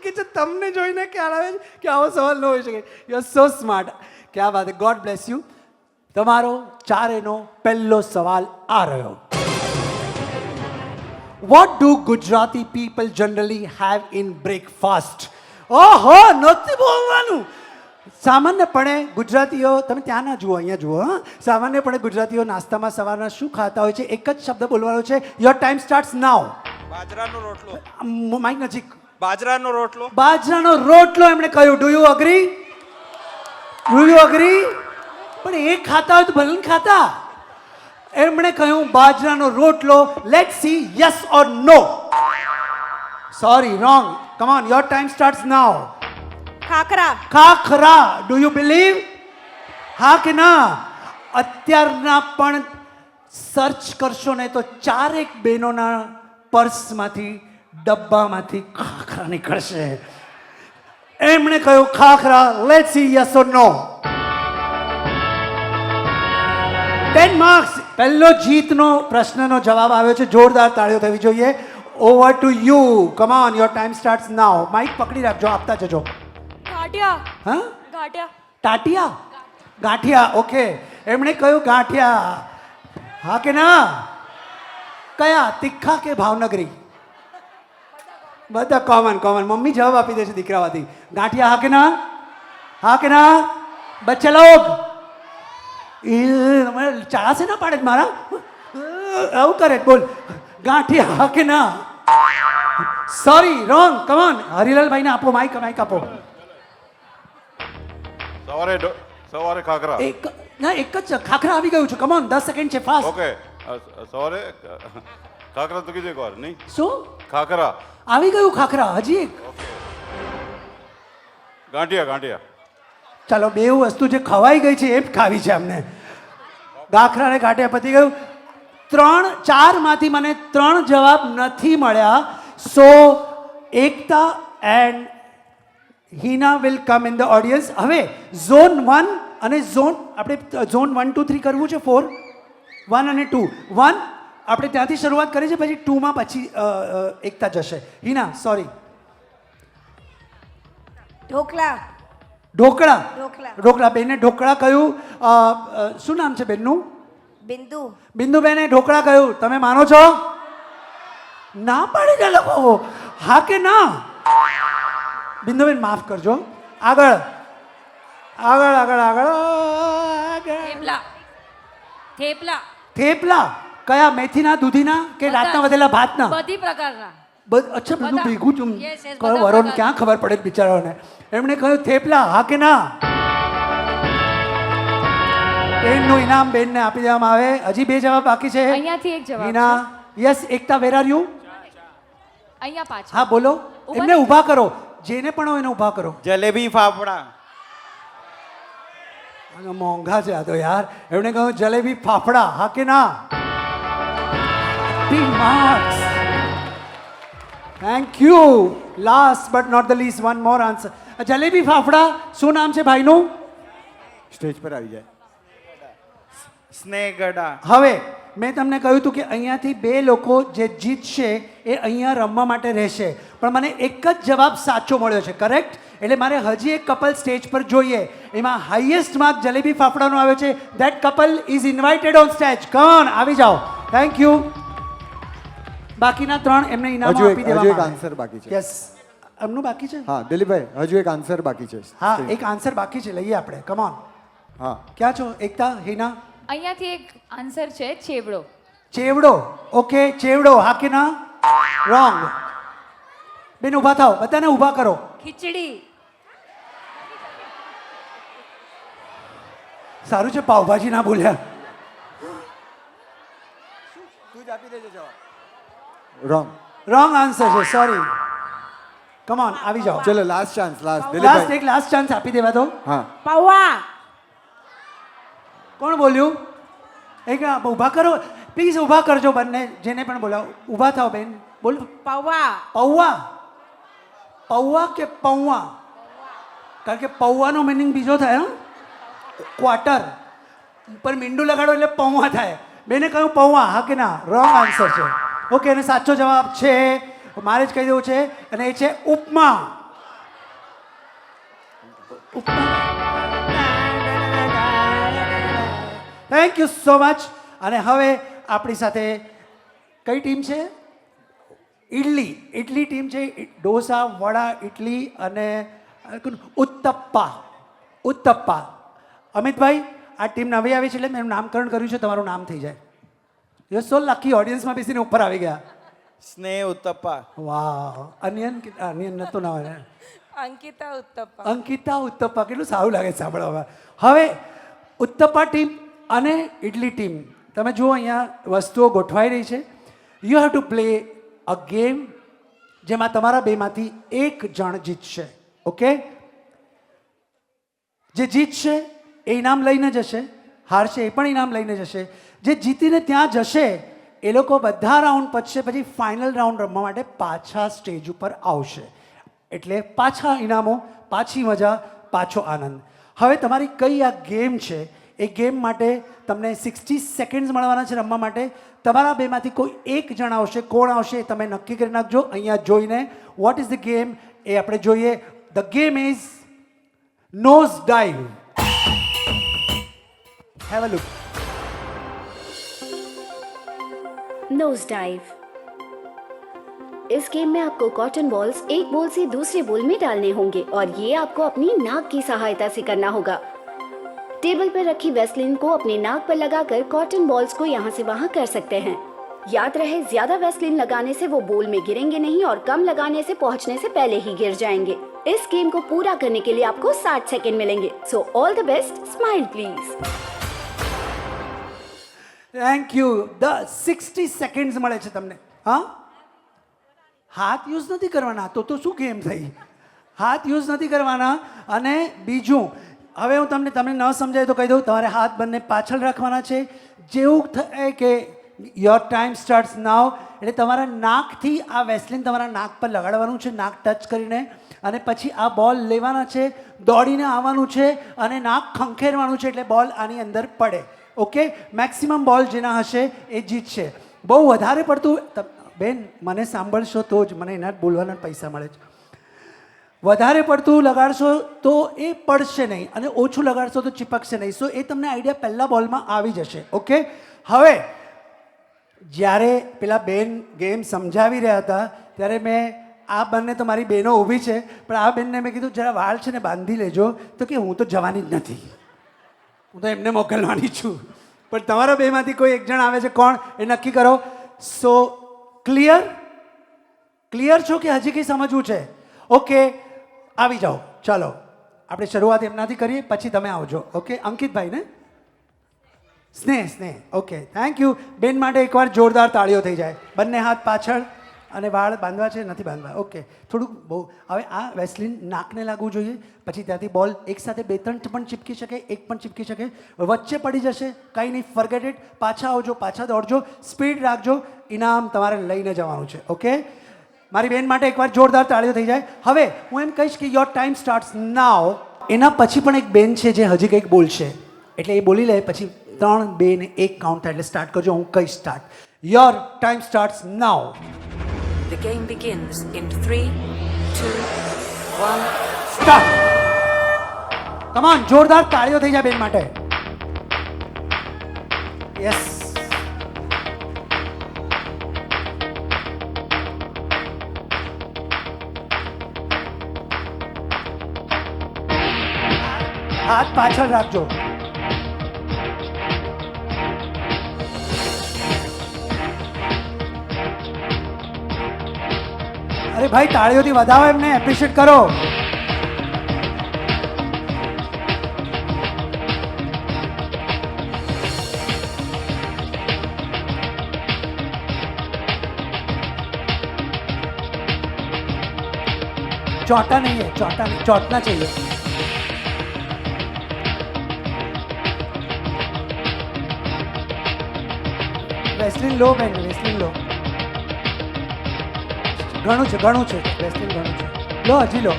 કે છે તમને જોઈને ખ્યાલ આવે છે કે આવો સવાલ ન હોઈ શકે. You are so smart. ક્યાં બાત હે. God bless you. તમારો ચારેનો પહેલો સવાલ આ રહ્યો. What do Gujarati people generally have in breakfast? ઓહો, નથી બોલવાનું. સામાન્યપણે ગુજરાતીઓ, તમે ત્યાં ના જુઓ, અહીંયા જુઓ. હા, સામાન્યપણે ગુજરાતીઓ નાસ્તામાં સવારના શું ખાતા હોય છે? એક જ શબ્દ બોલવાનો છે. યોર ટાઈમ સ્ટાર્ટ્સ નાઉ. બાજરાનો રોટલો. માઇક નજીક. બાજરાનો રોટલો. બાજરાનો રોટલો એમણે કહ્યું. Do you agree? Do you agree? પણ એ ખાતા હોય તો ભલે ખાતા. એમણે કહ્યું બાજરાનો રોટલો. Let see yes or no. Sorry, wrong. Come on, your time starts now. Khakhra. Khakhra. Do you believe? હા કે ના? અત્યારના પણ સર્ચ કરશો ને તો ચારેક બહેનોના પર્સમાંથી ડબ્બામાંથી ખાખરા નીકળશે. એમણે કહ્યું khakhra. Let see yes or no. 10 marks. પહેલો જીતનો પ્રશ્નનો જવાબ આવ્યો છે. જોરદાર તાળીઓ થવી જોઈએ. Over to you. Come on, your time starts now. Mic પકડી રાખજો, આપતા જજો. ગાંઠિયા હા, ગાંઠિયા ટાટિયા. ગાંઠિયા. ઓકે, એમણે કહ્યું ગાંઠિયા. હા કે ના? કયા, તીખા કે ભાવનગરી? બધા કોમન કોમન. મમ્મી જવાબ આપી દે છે દીકરાવાથી. ગાંઠિયા. હા કે ના? હા કે ના? બચ્ચા લોગ એ તમે ચાળાશે ના પાડે જ મારા. આવું કરે જ. બોલ ગાંઠિયા. હા કે ના? Sorry, wrong. કમોન, હરિલાલભાઈને આપો માઇક. માઇક આપો. સવારે ખાખરા. એક ના, એક જ ખાખરા આવી ગયું છે. કમોન, 10 સેકન્ડ છે, ફાસ્ટ. ઓકે, સવારે ખાખરા તો કીધું એક વાર નહીં. શું ખાખરા. આવી ગયું ખાખરા? હજી એક. ગાંઠિયા. ચાલો, બે વસ્તુ જે ખવાઈ ગઈ છે એ જ ખાવી છે અમને. ગાખરા અને ગાંઠિયા પતી ગયું. 4માંથી મને 3 જવાબ નથી મળ્યા. So Ekta and Hina will come in the audience. હવે ઝોન 1 અને આપણે ઝોન 1 2 3 કરવું છે. 4 1 અને 2. 1 આપણે ત્યાંથી શરૂઆત કરી છે, પછી 2માં પછી એકતા જશે. હિના, સોરી. ઢોકળા. ઢોકળા. ઢોકળા. ઢોકળા. બેને ઢોકળા કહ્યું. શું નામ છે બેનનું? બિંદુ. બિંદુબેને ઢોકળા કહ્યું. તમે માનો છો? ના પાડી દે લોકો. હા કે ના? બિંદુબેન માફ કરજો. આગળ આગળ આગળ આગળ આગળ. થેપલા થેપલા થેપલા. કયા, મેથીના, દૂધીના કે રાતના વધેલા ભાતના? બધી પ્રકારના. અચ્છા, બધું બધા. ભેગું ચુમ. Yes, yes, કયો બધા વરોને પ્રકાર. ક્યાં ખબર પડે છે બિચારાઓને. એમણે કહ્યું થેપલા. હા કે ના? બેનનું ઇનામ બેનને આપી દેવામાં આવે. હજી 2 જવાબ બાકી છે. અહીંયાથી એક જવાબ Hina. Yes. Ekta, where are you? અહીંયા પાછળ. હા, બોલો. ઊભા એમને રહી ઊભા કરો. જેને પણ હોય એને ઊભા કરો. જલેબી ફાફડા. અને મોંઘા છે આ તો યાર. એમણે કહ્યું જલેબી ફાફડા. હા કે ના? 3 marks. Thank you. Last but not the least, one more answer. Jalebi fafda. શું નામ છે ભાઈનું? સ્ટેજ પર આવી જાય. સ્નેહ ગડા. હવે મેં તમને કહ્યું હતું કે અહીંયાથી 2 લોકો જે જીતશે એ અહીંયા રમવા માટે રહેશે, પણ મને એક જ જવાબ સાચો મળ્યો છે. કરેક્ટ? એટલે મારે હજી એક કપલ સ્ટેજ પર જોઈએ. એમાં હાઈએસ્ટ માર્ક જલેબી ફાફડાનો આવ્યો છે. That couple is invited on stage. કોણ? આવી જાઓ. Thank you. બાકીના 3 એમને ઇનામ આપી દેવામાં આવે. આન્સર બાકી છે. યસ, એમનું બાકી છે. હા દિલીપભાઈ, હજુ એક આન્સર બાકી છે. હા, એક આન્સર બાકી છે. લઈએ આપણે. Come on. હા, ક્યાં છો એકતા, હિના? અહીંયાથી એક આન્સર છે ચેવડો. ચેવડો. ઓકે, ચેવડો. હા કે ના? રોંગ. બેન ઊભા થાઓ. બધાને ઊભા કરો. ખીચડી. સારું છે પાવભાજી ના બોલ્યા. રોંગ. રોંગ આન્સર છે. સોરી. કમ ઓન, આવી જાઓ. ચલો લાસ્ટ ચાન્સ. લાસ્ટ દિલીપભાઈ. એક લાસ્ટ ચાન્સ આપી દેવા દો. હા, પૌવા. કોણ બોલ્યું? એક ઊભા કરો પ્લીઝ. ઊભા કરજો બંને, જેને પણ બોલાવો. ઊભા થાઓ બેન. બોલ. પૌવા. પૌવા. પૌવા કે પૌવા? કારણ કે પૌવાનો મિનિંગ બીજો થાય. ક્વાર્ટર ઉપર મીંડું લગાડો એટલે પૌવા થાય. બેને કહ્યું પૌવા. હા કે ના? રોંગ આન્સર છે. ઓકે, અને સાચો જવાબ છે, મારે જ કહી દેવું છે, અને એ છે upma. Thank you so much. અને હવે આપણી સાથે કઈ ટીમ છે? ઇડલી. ઇડલી ટીમ છે. ઢોસા, વડા, ઇડલી અને ઉત્તપ્પા. ઉત્તપ્પા. અમિતભાઈ, આ ટીમ નવી આવી છે એટલે મેં નામકરણ કર્યું છે. તમારું નામ થઈ જાય. You so lucky. ઓડિયન્સમાં બેસીને ઉપર આવી ગયા. સ્નેહ ઉત્તપ્પા. વાહ. અનિયન અનિયન નતું ના હોય. અંકિતા ઉત્તપ્પા. અંકિતા ઉત્તપ્પા. કેટલું સારું લાગે સાંભળવામાં. હવે ઉત્તપ્પા ટીમ અને ઇડલી ટીમ તમે જુઓ અહીંયા વસ્તુઓ ગોઠવાઈ રહી છે. You have to play a game જેમાં તમારા બેમાંથી એક જણ જીતશે. ઓકે, જે જીતશે એ ઇનામ લઈને જશે, હારશે એ પણ ઇનામ લઈને જશે. જે જીતીને ત્યાં જશે એ લોકો બધા રાઉન્ડ પતશે પછી ફાઇનલ રાઉન્ડ રમવા માટે પાછા સ્ટેજ ઉપર આવશે. એટલે પાછા ઇનામો, પાછી મજા, પાછો આનંદ. હવે તમારી કઈ આ ગેમ છે એ ગેમ માટે તમને 60 સેકન્ડ્સ મળવાના છે રમવા માટે. તમારા બેમાંથી કોઈ એક જણ આવશે, કોણ આવશે એ તમે નક્કી કરી નાખજો અહીંયા જોઈને. વોટ ઇઝ ધ ગેમ એ આપણે જોઈએ. The game is nose dive. Have a look. Nose dive. इस गेम में आपको कॉटन बॉल्स एक बोल से दूसरे बोल में डालने होंगे और ये आपको अपनी नाक की सहायता से करना होगा. टेबल पर रखी वेस्लिन को अपने नाक पर लगाकर कॉटन बॉल्स को यहाँ से वहाँ कर सकते हैं. याद रहे, ज्यादा वेस्लिन लगाने से वो बोल में गिरेंगे नहीं और कम लगाने से पहुँचने से पहले ही गिर जाएंगे. इस गेम को पूरा करने के लिए आपको 60 सेकंड मिलेंगे. So all the best. Smile please. Thank you. The 60 seconds મળે છે તમને. હા, હાથ યુઝ નથી કરવાના. તો શું ગેમ થઈ? હાથ યુઝ નથી કરવાના. અને બીજું, હવે હું તમને ન સમજાય તો કહી દઉં, તમારે હાથ બંને પાછળ રાખવાના છે. જેવું થાય કે યોર ટાઈમ સ્ટાર્ટ્સ નાવ એટલે તમારા નાકથી આ વેસ્લિન તમારા નાક પર લગાડવાનું છે, નાક ટચ કરીને. અને પછી આ બોલ લેવાના છે, દોડીને આવવાનું છે અને નાક ખંખેરવાનું છે એટલે બોલ આની અંદર પડે. ઓકે, મેક્સિમમ બોલ જેના હશે એ જીતશે. બહુ વધારે પડતું બેન મને સાંભળશો તો જ મને એના બોલવાના પૈસા મળે છે. વધારે પડતું લગાડશો તો એ પડશે નહીં અને ઓછું લગાડશો તો ચીપકશે નહીં. સો એ તમને આઈડિયા પહેલા બોલમાં આવી જશે. ઓકે, હવે જ્યારે પેલા બેન ગેમ સમજાવી રહ્યા હતા ત્યારે મેં આ બંને તો મારી બહેનો ઊભી છે પણ આ બેનને મેં કીધું જરા વાળ છે ને બાંધી લેજો. તો કે હું તો જવાની જ નથી, હું તો એમને મોકલવાની છું. પણ તમારા બેમાંથી કોઈ એક જણ આવે છે, કોણ એ નક્કી કરો. સો ક્લિયર છો કે હજી કંઈ સમજવું છે? ઓકે, આવી જાઓ. ચાલો આપણે શરૂઆત એમનાથી કરીએ, પછી તમે આવજો. ઓકે, અંકિતભાઈ ને સ્નેહ. Okay, thank you. બેન માટે એકવાર જોરદાર તાળીઓ થઈ જાય. બંને હાથ પાછળ અને વાળ બાંધવા છે, નથી બાંધવા. ઓકે, થોડુંક બહુ. હવે આ વેસ્લિન નાકને લાગવું જોઈએ, પછી ત્યાંથી બોલ એકસાથે 2-3 પણ ચીપકી શકે, એક પણ ચીપકી શકે. વચ્ચે પડી જશે, કંઈ નહીં, ફોરગેટ ઇટ. પાછા આવજો, પાછા દોડજો, સ્પીડ રાખજો. ઇનામ તમારે લઈને જવાનું છે. ઓકે, મારી બેન માટે એકવાર જોરદાર તાળીઓ થઈ જાય. હવે હું એમ કહીશ કે યોર ટાઈમ સ્ટાર્ટ્સ નાવ. એના પછી પણ એક બેન છે જે હજી કંઈક બોલશે, એટલે એ બોલી લે પછી 3, 2 ને 1 કાઉન્ટ થાય એટલે સ્ટાર્ટ કરજો. હું કહીશ start. Your time starts now. The game begins in 3, 2, 1. Start. Come on, જોરદાર તાળીઓ થઈ જાય બેન માટે. યસ. હાથ પાછળ રાખજો. અરે ભાઈ, તાળીઓથી વધાવો, એમને એપ્રિશિએટ કરો. चौटा नहीं है, चौटना चाहिए. वेस्लिन लो બેન, વેસ્લિન લો. ઘણું છે વેસ્લિન, ઘણું છે. લો, હજી લો.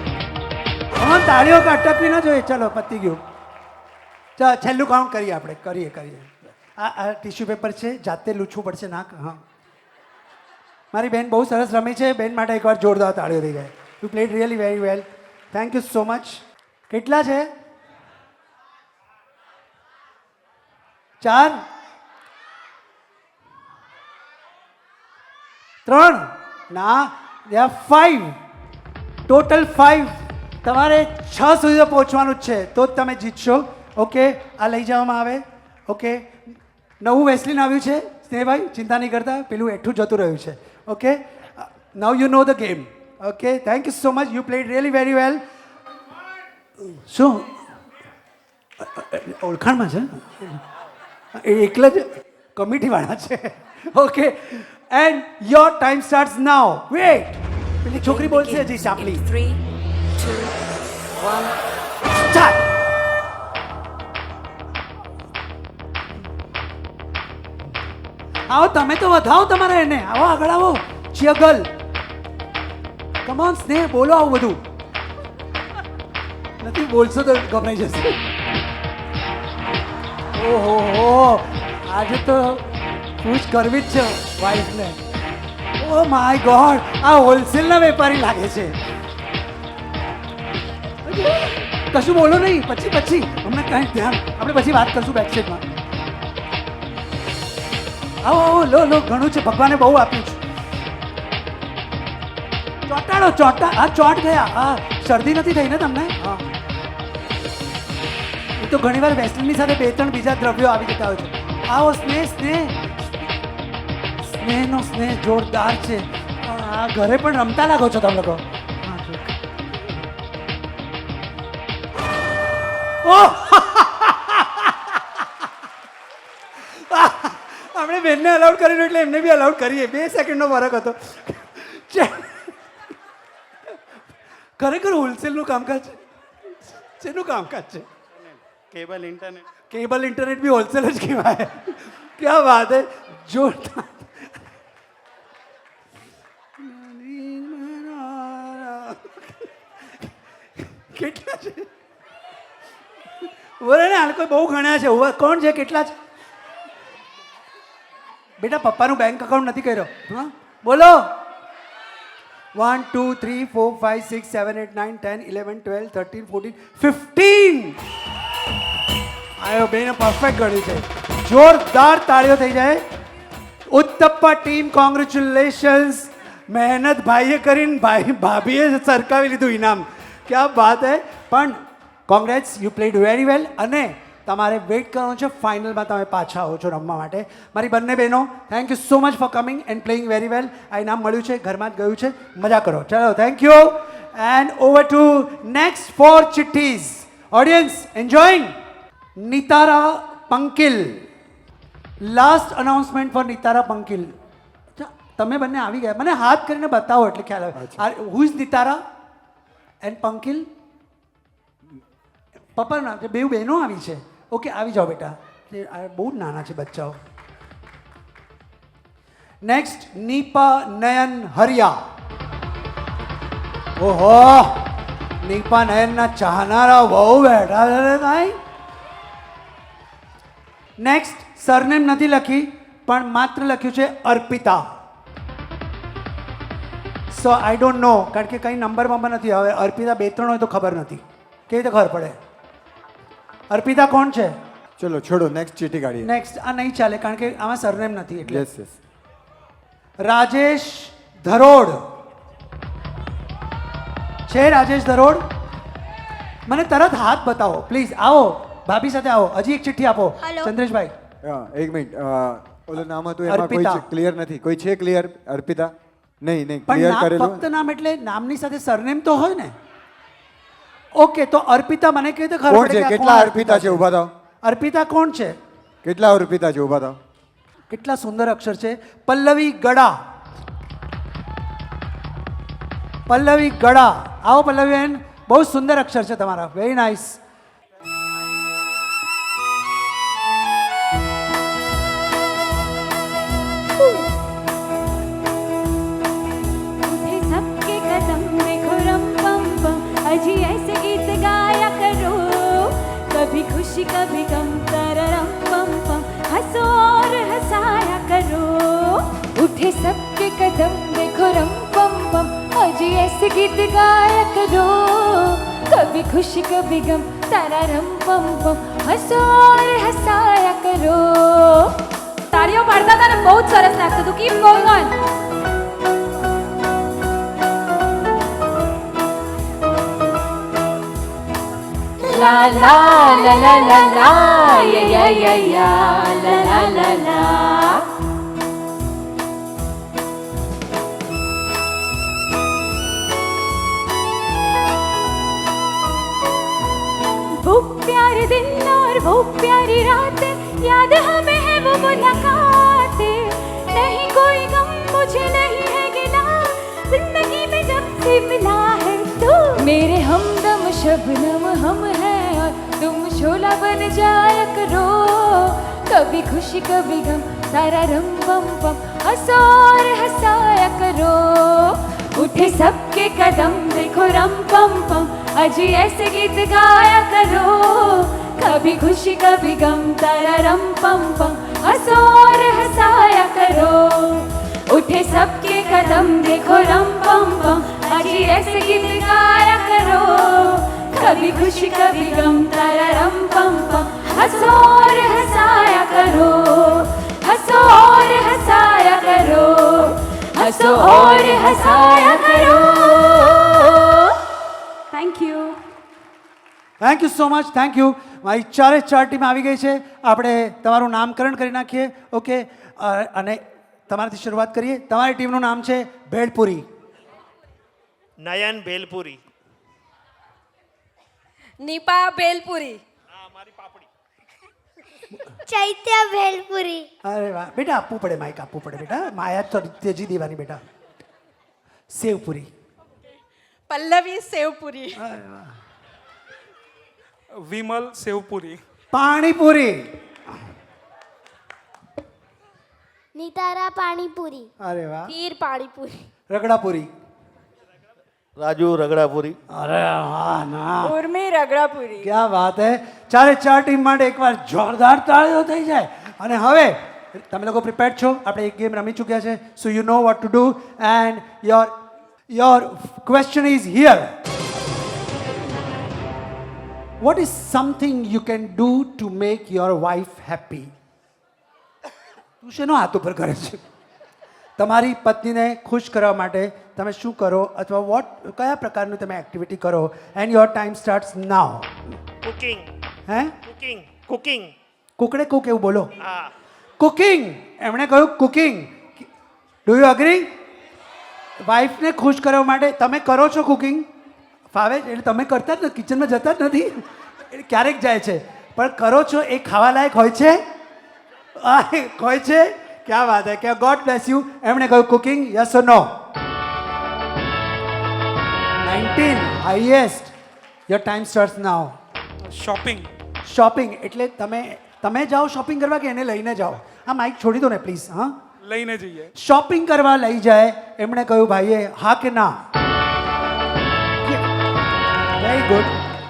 હા, તાળીઓ અટકવી ન જોઈએ. ચલો, પતી ગયું. ચાલ, છેલ્લું કાઉન્ટ કરીએ આપણે. કરીએ. આ ટિશ્યુ પેપર છે, જાતે લૂછવું પડશે નાક. હા, મારી બેન બહુ સરસ રમી છે. બેન માટે એકવાર જોરદાર તાળીઓ થઈ જાય. You played really very well. Thank you so much. કેટલા છે? 4, 3 ના, 5. ટોટલ 5. તમારે 6 સુધી તો પહોંચવાનું જ છે, તો જ તમે જીતશો. ઓકે, આ લઈ જવામાં આવે. ઓકે, નવું વેસ્લિન આવ્યું છે સ્નેહભાઈ, ચિંતા નહીં કરતા, પેલું એઠું જતું રહ્યું છે. Okay, now you know the game. Okay, thank you so much. You played really very well. શું ઓળખાણમાં છે? એકલા જ કમિટીવાળા છે. Okay and your time starts now. Wait, પેલી છોકરી બોલશે હજી ચાપલી. 3, 2, 1. ચાલ. આવો તમે તો વધાવો તમારે એને. આવો આગળ આવો. ચિયગલ કમ ઓન સ્નેહ, બોલો આવું બધું. નથી બોલશો તો ગભરાઈ જશે. ઓહો હો, આજે તો ખુશ કરવી જ છે વાઈફને. ઓ માય ગોડ, આ હોલસેલના વેપારી લાગે છે. કશું બોલો નહીં, પછી હમણાં કાંઈ ધ્યાન, આપણે પછી વાત કરશું બેકસ્ટેજમાં. આવો આવો, લો લો, ઘણું છે, ભગવાને બહુ આપ્યું છે. ચોટાડો, આ ચોટ ગયા. હા, શરદી નથી થઈ ને તમને? હા, એ તો ઘણીવાર વેસ્ટર્નની સાથે 2-3 બીજા દ્રવ્યો આવી જતા હોય છે. આવો સ્નેહ, સ્નેહનો સ્નેહ જોરદાર છે. આ ઘરે પણ રમતા લાગો છો તમે લોકો. આપણે બેનને અલાઉડ કર્યું એટલે એમને બી અલાઉડ કરીએ. 2 સેકન્ડનો ફરક હતો. ખરેખર હોલસેલનું કામકાજ છે. શેનું કામકાજ છે? Cable internet. કેબલ ઇન્ટરનેટ બી હોલસેલ જ કહેવાય. ક્યાં વાત હે, જોરદાર. કેટલા છે? બોલે ને, હાલ કોઈ બહુ ગણ્યા છે. કોણ છે? કેટલા છે? બેટા, પપ્પાનું બેંક અકાઉન્ટ નથી કર્યો. હા, બોલો. 1 2 3 4 5 6 7 8 9 10 11 12 13 14 15. આયો બેને પરફેક્ટ ગણ્યું છે. જોરદાર તાળીઓ થઈ જાય. ઉત્તપ્પા ટીમ, કોંગ્રેચ્યુલેશન્સ. મહેનત ભાઈએ કરીને ભાભીએ સરકાવી લીધું ઇનામ. ક્યાં વાત હે. પણ કોંગ્રેટ્સ, યુ પ્લેડ વેરી વેલ. અને તમારે વેઇટ કરવાનું છે ફાઇનલમાં. તમે પાછા આવો છો રમવા માટે. મારી બંને બહેનો, thank you so much for coming and playing very well. આ ઇનામ મળ્યું છે, ઘરમાં જ ગયું છે. મજા કરો. ચલો, thank you. And over to next 4 ચિઠ્ઠીઝ. Audience enjoying. Nitara Pankil. Last announcement for Nitara Pankil. તમે બંને આવી ગયા, મને હાથ કરીને બતાવો એટલે ખ્યાલ આવે. Who is Nitara and Pankil? પપ્પાનું નામ છે. બે બહેનો આવી છે. ઓકે, આવી જાઓ બેટા. બહુ નાના છે બચ્ચાઓ. નેક્સ્ટ નીપા નયન હરિયા. ઓહો, નીપા નયનના ચાહનારા બહુ બેઠા છે કાંઈ. નેક્સ્ટ સરનેમ નથી લખી, પણ માત્ર લખ્યું છે અર્પિતા. સો આઈ ડોન્ટ નો, કારણ કે કંઈ નંબરમાં નથી. હવે અર્પિતા 2-3 હોય તો ખબર નથી. કેવી રીતે ખબર પડે? અર્પિતા કોણ છે? ચલો છોડો, નેક્સ્ટ ચીઠી કાઢીએ. નેક્સ્ટ આ નહીં ચાલે, કારણ કે આમાં સરનેમ નથી એટલે. Yes yes. રાજેશ ધરોડ છે. રાજેશ ધરોડ, મને તરત હાથ બતાવો પ્લીઝ. આવો, ભાભી સાથે આવો. હજી એક ચિઠ્ઠી આપો. Hello. ચંદ્રેશભાઈ. હા, એક મિનિટ. ઓલું નામ હતું એમાં કોઈ અર્પિતા. ક્લિયર નથી. કોઈ છે ક્લિયર? અર્પિતા? નહીં પણ ક્લિયર નામ, કરેલું. ફક્ત નામ એટલે નામની સાથે સરનેમ તો હોય ને. ઓકે, તો અર્પિતા મને કહી દે ખબર કોણ પડે છે? કે આ કેટલા કોણ અર્પિતા છે? ઊભા થાવ. અર્પિતા કોણ છે? કેટલા અર્પિતા છે? ઊભા થાવ. કેટલા સુંદર અક્ષર છે. પલ્લવી ગડા. પલ્લવી ગડા, આવો પલ્લવી બેન. બહુ સુંદર અક્ષર છે તમારા. Very nice. उठे सबके कदम देखो रम पम पम, अजी ऐसे गीत गाया करो, कभी खुशी कभी गम तररम पम पम, हंसो और हंसाया करो. उठे सबके कदम देखो रम पम पम, अजी ऐसे गीत गाया करो, कभी खुशी कभी गम तररम पम पम, हंसो और हंसाया करो. તાળીઓ પાડતા હતા ને, બહુ જ સરસ લાગતું હતું. Keep going on. La la la la la la, yeah yeah yeah yeah, la la la la. वो प्यारे दिन और वो प्यारी रातें, याद हमें है वो मुलाकात. से मिला है तू मेरे हमदम शबनम हम हैं और तुम शोला बन जाया करो कभी खुशी कभी गम तारा रम बम बम हंसो और हंसाया करो उठे सबके कदम देखो रम पम पम अजी ऐसे गीत गाया करो कभी खुशी कभी गम तारा रम पम पम हंसो और हंसाया करो उठे सबके कदम देखो रम पम पम अजी ऐसे गीत गाया करो कभी खुशी कभी गम तारा रम पम पम हंसो और हंसाया करो हंसो और हंसाया करो हंसो और हंसाया करो thank you thank you so much thank you મારી ચારે ચાર ટીમ આવી ગઈ છે આપણે તમારું નામકરણ કરી નાખીએ ઓકે અને તમારાથી શરૂઆત કરીએ તમારી ટીમનું નામ છે ભેળપુરી નયન ભેલપુરી. નીપા ભેલપુરી. ચૈત્ય ભેલપુરી. અરે વાહ બેટા આપવું પડે માઇક આપવું પડે બેટા માયા તો તેજી દેવાની બેટા સેવપુરી પલ્લવી સેવપુરી. વિમલ સેવપુરી. પાણીપુરી નિતારા પાણીપુરી. અરે વાહ ખીર પાણીપુરી. રગડાપુરી राजू रगड़ापुरी. અરે વાહ ના ઉર્મી રગડાપુરી. ક્યાં વાત હે ચારે ચાર ટીમ માટે એકવાર જોરદાર તાળીઓ થઈ જાય અને હવે તમે લોકો પ્રિપેર્ડ છો આપણે એક ગેમ રમી ચૂક્યા છે so you know what to do and your question is here what is something you can do to make your wife happy તું શેનો હાથ ઉપર કરે છે તમારી પત્નીને ખુશ કરવા માટે તમે શું કરો અથવા કયા પ્રકારનું તમે એક્ટિવિટી કરો and your time starts now cooking. હે કુકિંગ. કુકિંગ. કુકડે કુક એવું બોલો હા. કુકિંગ એમણે કહ્યું કુકિંગ ડુ યુ અગ્રી વાઈફને ખુશ કરવા માટે તમે કરો છો કુકિંગ ફાવે છે? એટલે તમે કરતા જ નથી કિચનમાં જતા જ નથી એટલે ક્યારેક જાય છે પણ કરો છો એ ખાવા લાયક હોય છે હોય છે ક્યાં વાત હે કે ગોડ બ્લેસ યુ એમણે કહ્યું cooking yes or no 19 highest your time starts now shopping. Shopping એટલે તમે જાઓ શોપિંગ કરવા કે એને લઈને જાઓ હા માઇક છોડી દો ને પ્લીઝ હા લઈને જઈએ. શોપિંગ કરવા લઈ જાય એમણે કહ્યું ભાઈએ હા કે ના વેરી ગુડ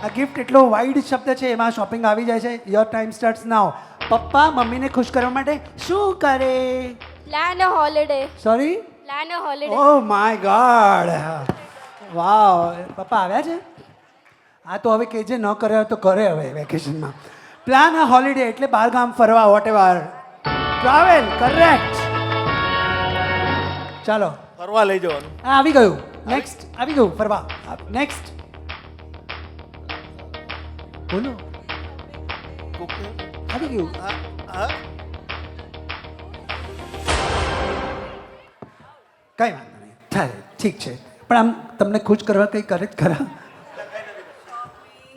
આ ગિફ્ટ એટલો વાઇડ શબ્દ છે એમાં શોપિંગ આવી જાય છે યોર ટાઈમ સ્ટાર્ટ્સ નાઉ પપ્પા મમ્મીને ખુશ કરવા માટે શું કરે plan a holiday. Sorry plan a holiday. Oh my god wow પપ્પા આવ્યા છે આ તો હવે કે જે ન કરે તો કરે હવે વેકેશનમાં પ્લાન અ હોલિડે એટલે બહાર ગામ ફરવા વોટ એવર ટ્રાવેલ કરેક્ટ ચાલો ફરવા લઈ જવાનું. આ આવી ગયું નેક્સ્ટ આવી ગયું ફરવા નેક્સ્ટ બોલો આવી ગયું કઈ વાંધો નહીં થાય ઠીક છે પણ આમ તમને ખુશ કરવા કંઈ કરે જ ખરા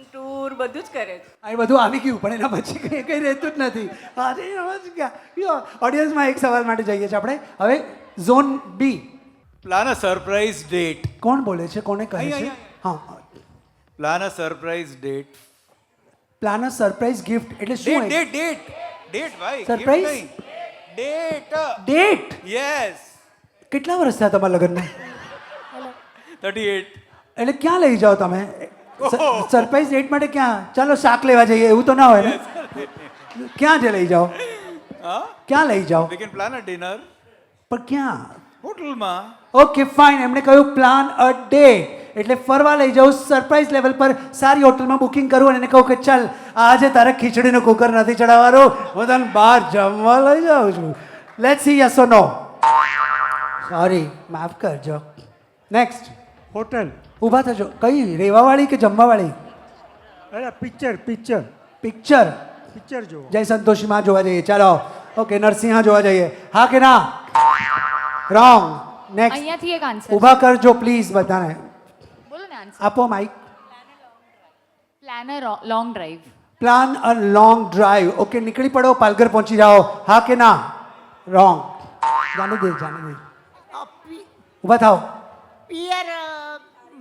ટૂર બધું જ કરે છે. આ એ બધું આવી ગયું પણ એના પછી કંઈ રહેતું જ નથી અરે સમજ ગયા ઓડિયન્સમાં એક સવાલ માટે જઈએ છીએ આપણે હવે zone B plan a surprise date. કોણ બોલે છે કોને કહે છે હા plan a surprise date. Plan a surprise gift એટલે શું ડેટ ડેટ ડેટ ભાઈ. Surprise? ડેટ. Date yes. કેટલા વર્ષ થયા તમારા લગ્નને 38. એટલે ક્યાં લઈ જાઓ તમે સરપ્રાઈઝ ડેટ માટે ક્યાં ચાલો શાક લેવા જઈએ એવું તો ના હોય ને ક્યાં જે લઈ જાઓ ક્યાં લઈ જાઓ we can plan a dinner. પણ ક્યાં હોટલમાં. ઓકે ફાઇન એમણે કહ્યું પ્લાન અ ડે એટલે ફરવા લઈ જાઉં સરપ્રાઈઝ લેવલ પર સારી હોટલમાં બુકિંગ કરું અને એને કહું કે ચાલ આજે તારે ખીચડીનો કુકર નથી ચડાવવાનો હું તને બહાર જમવા લઈ જાઉં છું let's see yes or no sorry માફ કરજો નેક્સ્ટ હોટલ ઊભા થજો કઈ રેવાવાળી કે જમવાવાળી અરે પિક્ચર પિક્ચર પિક્ચર પિક્ચર જો જય સંતોષીમાં જોવા જઈએ ચાલો ઓકે નરસિંહા જોવા જઈએ હા કે ના રોંગ નેક્સ્ટ અહીંયાથી એક આન્સર ઊભા કરજો પ્લીઝ બધાને બોલો ને આન્સર આપો mike plan a long drive plan a long drive okay નીકળી પડો પાલઘર પહોંચી જાઓ હા કે ના રોંગ જાને દે ઊભા થાઓ પિયર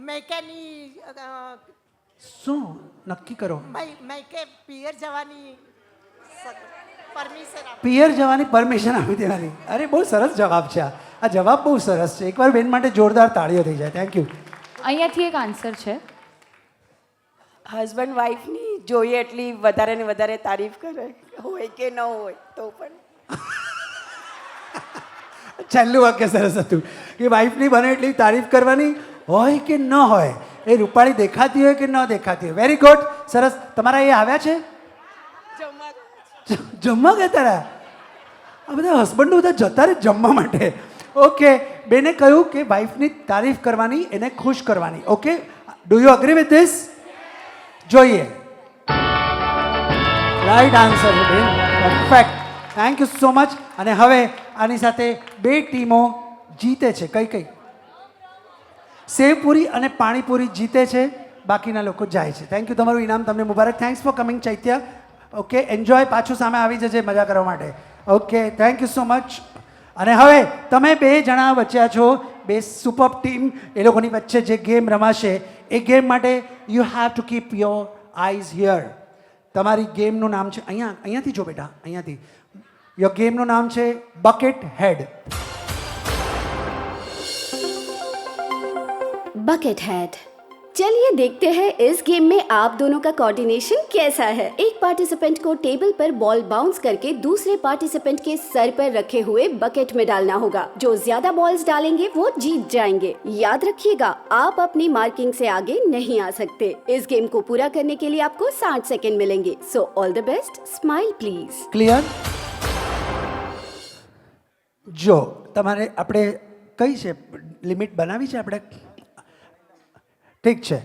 મેકેની શું નક્કી કરો? મેકે પિયર જવાની પરમિશન પિયર જવાની પરમિશન આપી દેવાની. અરે બહુ સરસ જવાબ છે આ જવાબ બહુ સરસ છે. એકવાર બેન માટે જોરદાર તાળીઓ થઈ જાય. Thank you. અહીંયાથી એક આન્સર છે. હસબન્ડ વાઈફની જોઈએ એટલી વધારે ને વધારે તારીફ કરે, હોય કે ન હોય તો પણ. છેલ્લું વાક્ય સરસ હતું કે વાઈફની બને એટલી તારીફ કરવાની, હોય કે ન હોય, એ રૂપાળી દેખાતી હોય કે ન દેખાતી હોય. વેરી ગુડ, સરસ. તમારા એ આવ્યા છે જમવા ગયા તારા? આ બધા હસબન્ડો બધા જતા રહે જમવા માટે. ઓકે, બેને કહ્યું કે વાઈફની તારીફ કરવાની, એને ખુશ કરવાની. Okay, do you agree with this? જોઈએ. રાઈટ આન્સર છે બેન, perfect. Thank you so much. અને હવે આની સાથે બે ટીમો જીતે છે. કઈ કઈ? સેવપુરી અને પાણીપુરી જીતે છે, બાકીના લોકો જાય છે. Thank you. તમારું ઇનામ તમને મુબારક. Thanks for coming Chaitya. Okay, enjoy. પાછું સામે આવી જજે મજા કરવા માટે. Okay, thank you so much. અને હવે તમે બે જણા બચ્યા છો, બે સુપર ટીમ. એ લોકોની વચ્ચે જે ગેમ રમાશે એ ગેમ માટે you have to keep your eyes here. તમારી ગેમનું નામ છે, અહીંયાથી જો બેટા, અહીંયાથી. યોર ગેમનું નામ છે બકેટ હેડ. Bucket head. चलिए देखते हैं इस गेम में आप दोनों का कोऑर्डिनेशन कैसा है. एक पार्टिसिपेंट को टेबल पर बॉल बाउंस करके दूसरे पार्टिसिपेंट के सर पर रखे हुए बकेट में डालना होगा. जो ज्यादा बॉल्स डालेंगे वो जीत जाएंगे. याद रखिएगा, आप अपनी मार्किंग से आगे नहीं आ सकते. इस गेम को पूरा करने के लिए आपको 60 सेकंड मिलेंगे. So all the best. Smile please. Clear? જો તમારે આપણે કઈ છે લિમિટ બનાવી છે આપણે? ઠીક છે,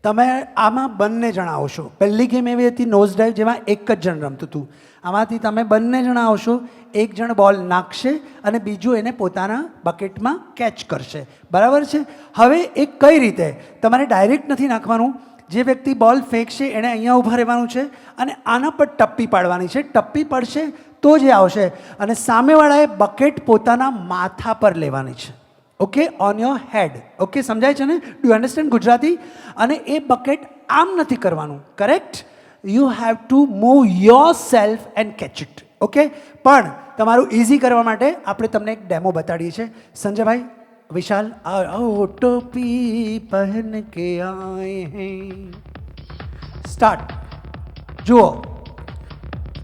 તમે આમાં બંને જણા આવશો. પહેલી ગેમ એવી હતી નોઝ ડાઈવ, જેમાં એક જ જણ રમતું હતું. આમાંથી તમે બંને જણા આવશો, એક જણ બોલ નાખશે અને બીજું એને પોતાના બકેટમાં કેચ કરશે. બરાબર છે? હવે એ કઈ રીતે? તમારે ડાયરેક્ટ નથી નાખવાનું. જે વ્યક્તિ બોલ ફેંકશે એણે અહીંયા ઊભા રહેવાનું છે અને આના પર ટપ્પી પાડવાની છે. ટપ્પી પડશે તો જે આવશે, અને સામેવાળાએ બકેટ પોતાના માથા પર લેવાની છે. Okay, on your head. Okay, સમજાય છે ને? Do you understand Gujarati? અને એ બકેટ આમ નથી કરવાનું. Correct? You have to move yourself and catch it. Okay, પણ તમારું ઇઝી કરવા માટે આપણે તમને એક ડેમો બતાડીએ છીએ. સંજયભાઈ, વિશાલ, आओ टोपी पहन के आए हैं. स्टार्ट. જુઓ,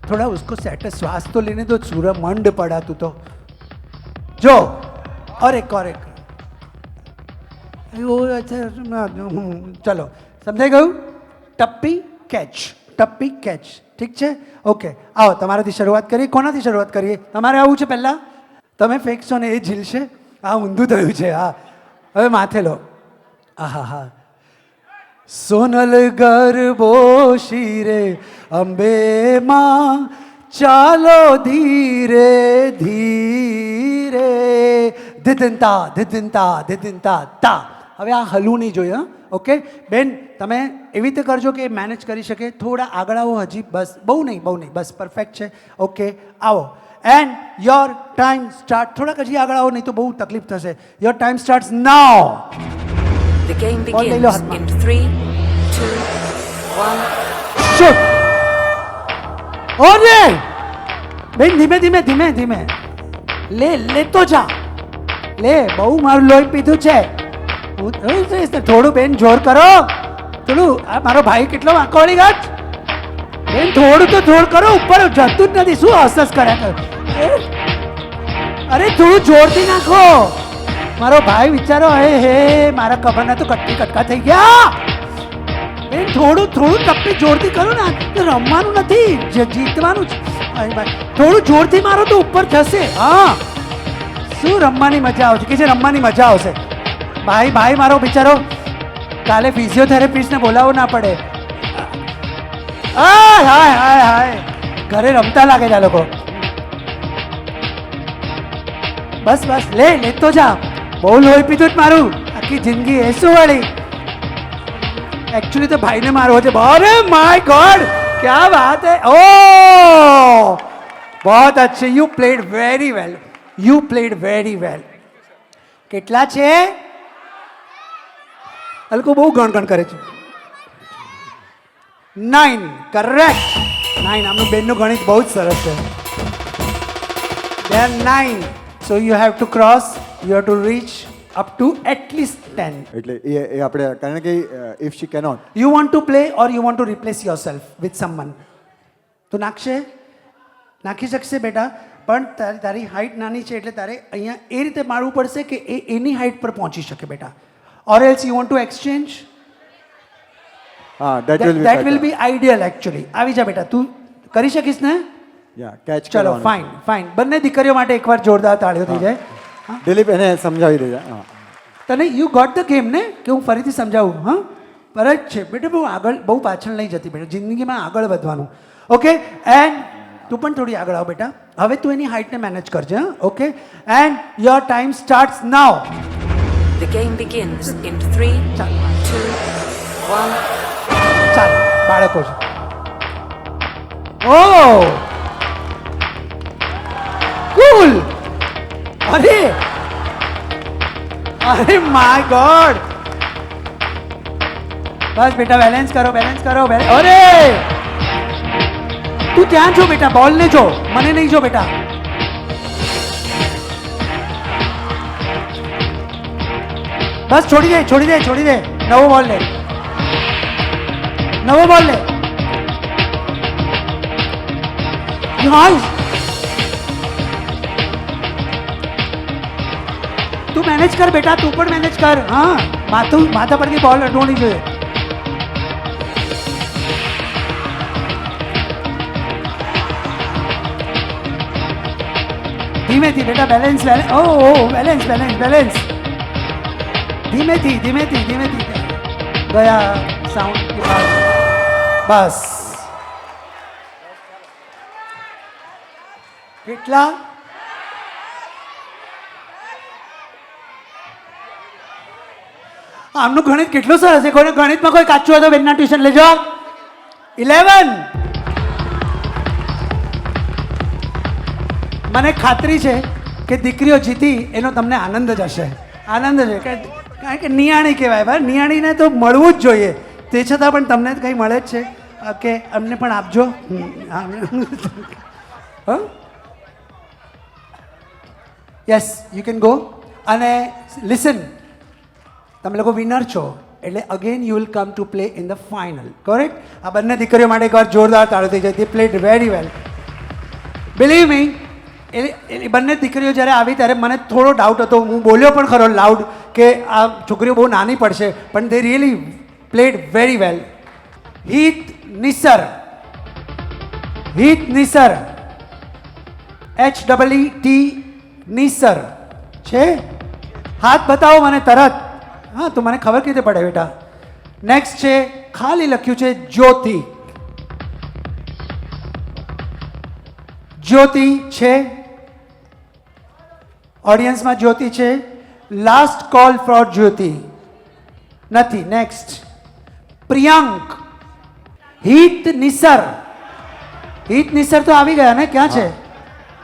थोड़ा उसको सेट श्वास तो लेने दो, सूरज मंड पड़ा तू तो. जो और एक ચલો, સમજાઈ ગયું? ટપ્પી કેચ, ટપ્પી કેચ. ઠીક છે? ઓકે, આવો તમારાથી શરૂઆત કરીએ. કોનાથી શરૂઆત કરીએ? તમારે આવું છે પહેલાં? તમે ફેંકશો ને એ ઝીલશે. આ ઊંધું થયું છે. હા, હવે માથે લો. આહા હા. સોનલ ગરબો શિરે અંબે માં, ચાલો ધીરે ધીરે, ધીધંતા ધીધંતા ધીધંતા તા. હવે આ હલવું નહીં જોઈએ. ઓકે બેન, તમે એવી રીતે કરજો કે મેનેજ કરી શકે. થોડા આગળ આવો હજી, બસ. બહુ નહીં, બહુ નહીં, બસ. પરફેક્ટ છે. ઓકે, આવો. And your time start. થોડાક હજી આગળ આવો, નહીં તો બહુ તકલીફ થશે. Your time starts now. The game Ball લઈ લો begins હાથમાં. in 3, 2, 1. શૂટ. ઓરે બેન, ધીમે ધીમે ધીમે ધીમે લેતો જા. લે, બહુ મારું લોહી પીધું છે. થોડું બેન જોર કરો. થોડું, આ મારો ભાઈ કેટલો વાંકોળી ગાચ. બેન થોડું તો જોર કરો. ઉપર જતું જ નથી. શું હસસ કર્યા કરો? અરે થોડું જોરથી નાખો. મારો ભાઈ વિચારો, હે મારા કબરના તો કટકી કટકા થઈ ગયા. બેન થોડું ટપ્પી જોરથી કરો ને. રમવાનું નથી, જીતવાનું છે. થોડું જોરથી મારો તો ઉપર જશે. હા, શું રમવાની મજા આવશે? કે છે રમવાની મજા આવશે. ભાઈ મારો બિચારો કાલે ફિઝિયોથેરાપિસ્ટને બોલાવવું ના પડે. હાય હાય હાય હાય, ઘરે રમતા લાગે છે આ લોકો. બસ બસ, લેતો જા. બહુ લોહી પીધું જ મારું આખી જિંદગી. એ શું વાળી? एक्चुअली तो भाई ने मारो है. अरे माय गॉड, क्या बात है. ओ, बहुत अच्छे. You played very well. You played very well. કેટલા છે? અલકો બહુ ગણગણ કરે છે. 9 કરેક્ટ. 9 આમનું બેનનું ગણિત બહુ જ સરસ છે. There 9. So you have to cross, you have to reach up to at least 10. એટલે એ આપણે કારણ કે if she cannot You want to play or you want to replace yourself with someone? તું નાખી શકશે બેટા, પણ તારી હાઇટ નાની છે એટલે તારે અહીંયા એ રીતે મારવું પડશે કે એ એની હાઇટ પર પહોંચી શકે બેટા. Or else you want to exchange? હા that will be ideal actually. આવી જા બેટા, તું કરી શકીશ ને? યા કેચ ચલો ફાઇન. બંને દીકરીઓ માટે એકવાર જોરદાર તાળીઓ થઈ જાય. દિલીપ એને સમજાવી દેજો. હા તને યુ ગોટ ધ ગેમ ને, કે હું ફરીથી સમજાવું? હા પર જ છે બેટા, બહુ આગળ બહુ પાછળ નહીં જતી બેટા, જિંદગીમાં આગળ વધવાનું. ઓકે, એન્ડ તું પણ થોડી આગળ આવ બેટા. હવે તું એની હાઇટને મેનેજ કરજે. હા okay, and your time starts now. The game begins in 3, 2, 1. ચાલ બાળકો છે. ઓ કુલ. અરે માય ગોડ. બસ બેટા બેલેન્સ કરો. અરે તું ત્યાં જો બેટા, બોલને જો, મને નહીં જો બેટા. બસ છોડી દે. નવો બોલ લે. નાઈસ. તું મેનેજ કર બેટા, તું પણ મેનેજ કર. હા માથા પરથી બોલ અડવાની જોઈએ. ધીમેથી બેટા, બેલેન્સ. બેલેન્સ. ધીમેથી ગયા સાઉન્ડ કે પાસ. બસ. કેટલા? આમનું ગણિત કેટલું સરસ છે. કોઈને ગણિતમાં કોઈ કાચું હોય તો બેનના ટ્યુશન લેજો. 11. મને ખાતરી છે કે દીકરીઓ જીતી એનો તમને આનંદ જ હશે. કારણ કે નિયાણી કહેવાય ભાઈ, નિયાણીને તો મળવું જ જોઈએ. તે છતાં પણ તમને કંઈ મળે જ છે. ઓકે, અમને પણ આપજો. Yes, you can go. અને લિસન, તમે લોકો વિનર છો એટલે again you will come to play in the final. Correct? આ બંને દીકરીઓ માટે એકવાર જોરદાર તાળીઓ થઈ જાય. They played very well. Believe me, એ બંને દીકરીઓ જ્યારે આવી ત્યારે મને થોડો ડાઉટ હતો. હું બોલ્યો પણ ખરો લાઉડ કે આ છોકરીઓ બહુ નાની પડશે, પણ દે રિયલી પ્લેડ વેરી વેલ. હિત નિસર HEET નિસર છે. હાથ બતાવો મને તરત. હા તો મને ખબર કેવી રીતે પડે બેટા. નેક્સ્ટ છે, ખાલી લખ્યું છે જ્યોતિ છે. ઓડિયન્સમાં જ્યોતિ છે. લાસ્ટ કોલ ફોર જ્યોતિ નથી. નેક્સ્ટ પ્રિયાંક. હિત નિસર તો આવી ગયા ને? ક્યાં છે?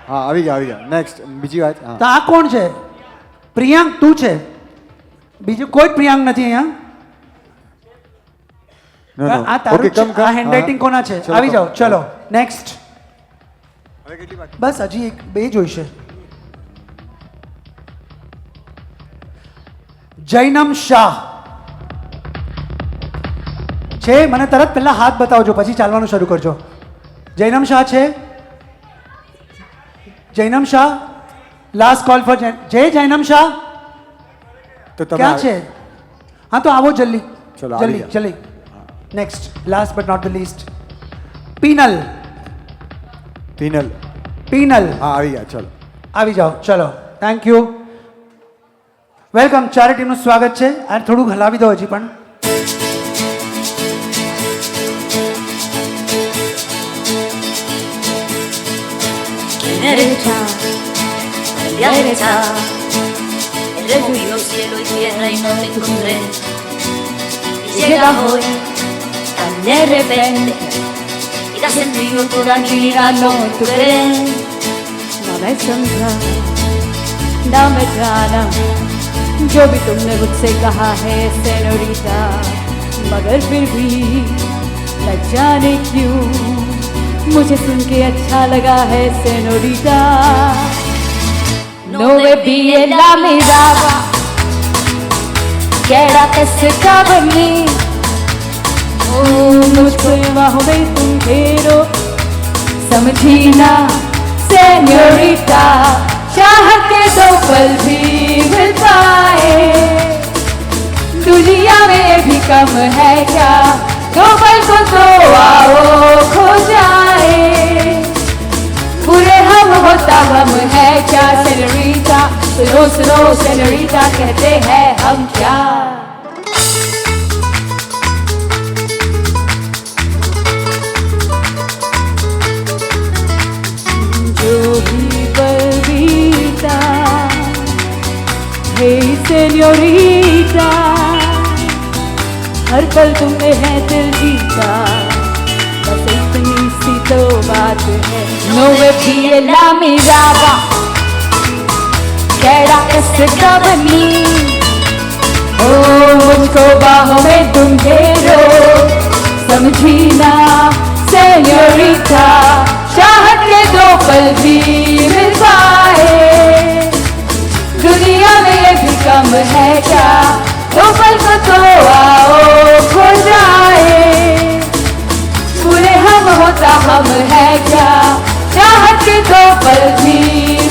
હા આવી ગયા. નેક્સ્ટ બીજી વાત. તો આ કોણ છે? પ્રિયાંક તું છે, બીજું કોઈ પ્રિયાંક નથી અહીંયા. આ તારું આ હેન્ડરાઇટિંગ કોના છે? આવી જાઓ. ચલો નેક્સ્ટ. બસ હજી એક બે જોઈશે. જૈનમ શાહ છે. મને તરત પહેલા હાથ બતાવજો, પછી ચાલવાનું શરૂ કરજો. જૈનમ શાહ છે. Last call for Jainam Shah. ક્યાં છે? હા તો આવો જલ્દી. Next, last but not the least, Pinal. હા આવી ગયા. ચલો આવી જાઓ. ચલો થેન્ક યુ, વેલકમ. ચારે ટીમનું સ્વાગત છે. આ થોડુંક હલાવી દો હજી પણ. El removido cielo y tierra y no te encontré. Y llega hoy tan de repente y te has sentido toda mi vida no tu querer. ना मैं समझा ना मैं जाना, जो भी तुमने मुझसे कहा है सेनोरिटा, मगर फिर भी न जाने क्यों मुझे सुन के अच्छा लगा है senorita. Dove viene la mirada che era che se cavani, मुझको बाहों में तुम घेरो, समझी ना सेनोरिटा, चाहत के दो पल भी मिल पाए दुनिया में भी कम है क्या, दो पल को तो आओ खो जाए, पूरे हम होता हम है क्या सेनोरिटा, सुनो सुनो सेनोरिटा कहते हैं हम क्या. जो भी पल बीता हे सेनोरिटा, हर पल तुमने है दिल जीता, बस इतनी सी तो बात है. Dove viene la mirada che era ऐसा बनी, मुझको बाहों में तुम घेरो, समझी ना सेनोरिटा, चाहत के दो पल भी मिल पाए दुनिया में ये भी कम है क्या, दो पल को तो आओ खो जाए, पूरे हम होता हम है क्या, चाहत के दो पल भी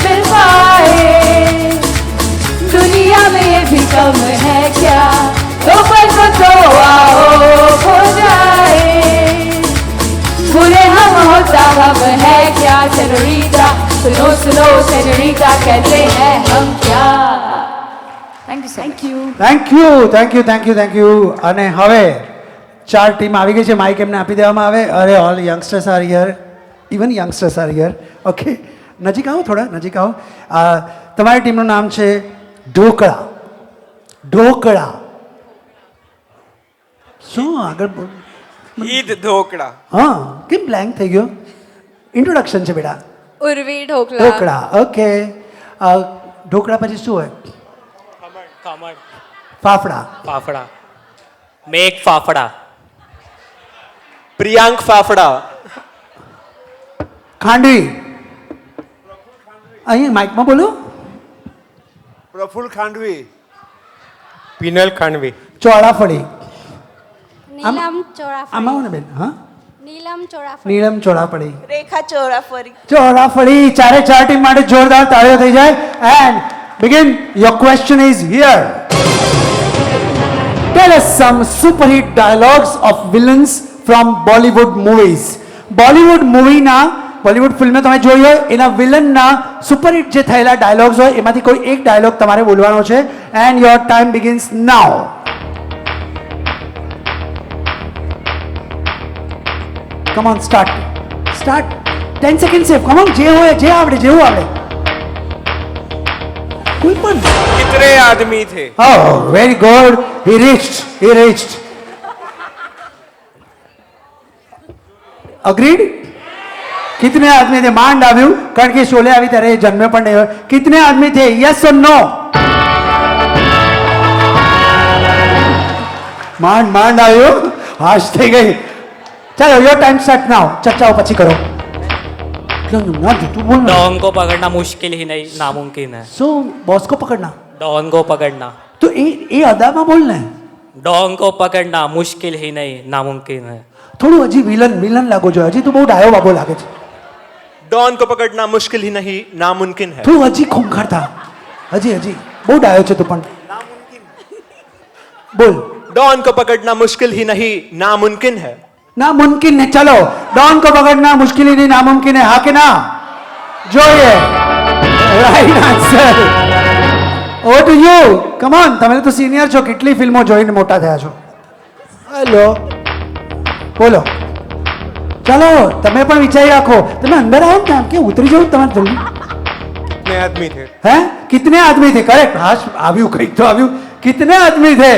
मिल पाए दुनिया में ये भी कम है क्या, दो पल को तो आओ खो जाए, पूरे हम होता हम है क्या सेनोरिटा, सुनो सुनो सेनोरिटा कहते हैं हम क्या. Thank you thank you thank you. અને હવે 4 ટીમ આવી ગઈ છે, માઇક એમને આપી દેવામાં આવે. અરે all youngsters R here, even youngsters R here. Okay, નજીક આવો, થોડા નજીક આવો. તમારી ટીમનું નામ છે ઢોકળા. ઢોકળા શું આગળ બોલ? ઈદ ઢોકળા. હા, કેમ બ્લેન્ક થઈ ગયો? ઇન્ટ્રોડક્શન છે બેટા. ઉર્વી ઢોકળા. ઢોકળા, ઓકે. ઢોકળા પછી શું હોય? ખમણ. ફાફડા. ફાફડા. મેઘ ફાફડા. પ્રિયાંક ફાફડા. ખાંડવી. અહીં માઇકમાં બોલો. પ્રફુલ ખાંડવી. પિનલ ખાંડવી. ચોળાફળી. નીલમ ચોરાફળી. આમાં આવો ને બેન. હા, નીલમ ચોરાફળી. નીલમ ચોળાફળી. રેખા ચોરાફરી. ચોળાફળી. 4 ટીમ માટે જોરદાર તાળીઓ થઈ જાય. And begin. Your question is here. Tell us some super hit dialogues of villains from Bollywood movies. Bollywood movie ના, બોલિવૂડ ફિલ્મ તમે જોઈ હોય એના વિલનના સુપર હિટ જે થયેલા ડાયલોગ્સ હોય એમાંથી કોઈ એક ડાયલોગ તમારે બોલવાનો છે. And your time begins now. Come on, start. 10 second safe. Come on, જે હોય, જે આવડે, જેવું આવડે. કોઈ પણ. कितने आदमी थे? Oh, very good. He reached. Agreed? कितने आदमी थे? માંડ આવ્યું, કારણ કે શોલે આવી ત્યારે એ જન્મે પણ નહીં હોય. कितने आदमी थे? Yes or no? માંડ આવ્યું, હાશ થઈ ગઈ. ચાલો, યોર ટાઈમ સ્ટાર્ટ નાઉ. ચર્ચાઓ પછી કરો. તું બોલ. डॉन को पकड़ना मुश्किल ही नहीं नामुमकिन है. શું? બોસ को पकड़ना? डॉन को पकड़ना. તો એ અદામાં બોલ ને. डॉन को पकड़ना मुश्किल ही नहीं नामुमकिन है. થોડું હજી વિલન લાગો છો. હજી તો બહુ ડાયો બાબો લાગે છે. डॉन को पकड़ना मुश्किल ही नहीं नामुमकिन है. થોડું હજી ખૂંખાર થા. હજી બહુ ડાયો છે તું પણ. બોલ. डॉन को पकड़ना मुश्किल ही नहीं नामुमकिन है. नामुमकिन है. चलो, डॉन को पकड़ना मुश्किल ही नहीं नामुमकिन है. हाँ के ना? જોઈએ. Right answer. Oh to you. Come on, તમે તો સિનિયર છો, કેટલી ફિલ્મો જોઈને મોટા થયા છો. હેલો, બોલો. ચાલો, તમે પણ વિચારી રાખો. તમે અંદર આવો ને, કે ઉતરી જાઓ તમારે જલ્દી. कितने आदमी थे? हैं? कितने आदमी थे? करेक्ट. हाँ, આવ્યું, કંઈક તો આવ્યું. कितने आदमी थे?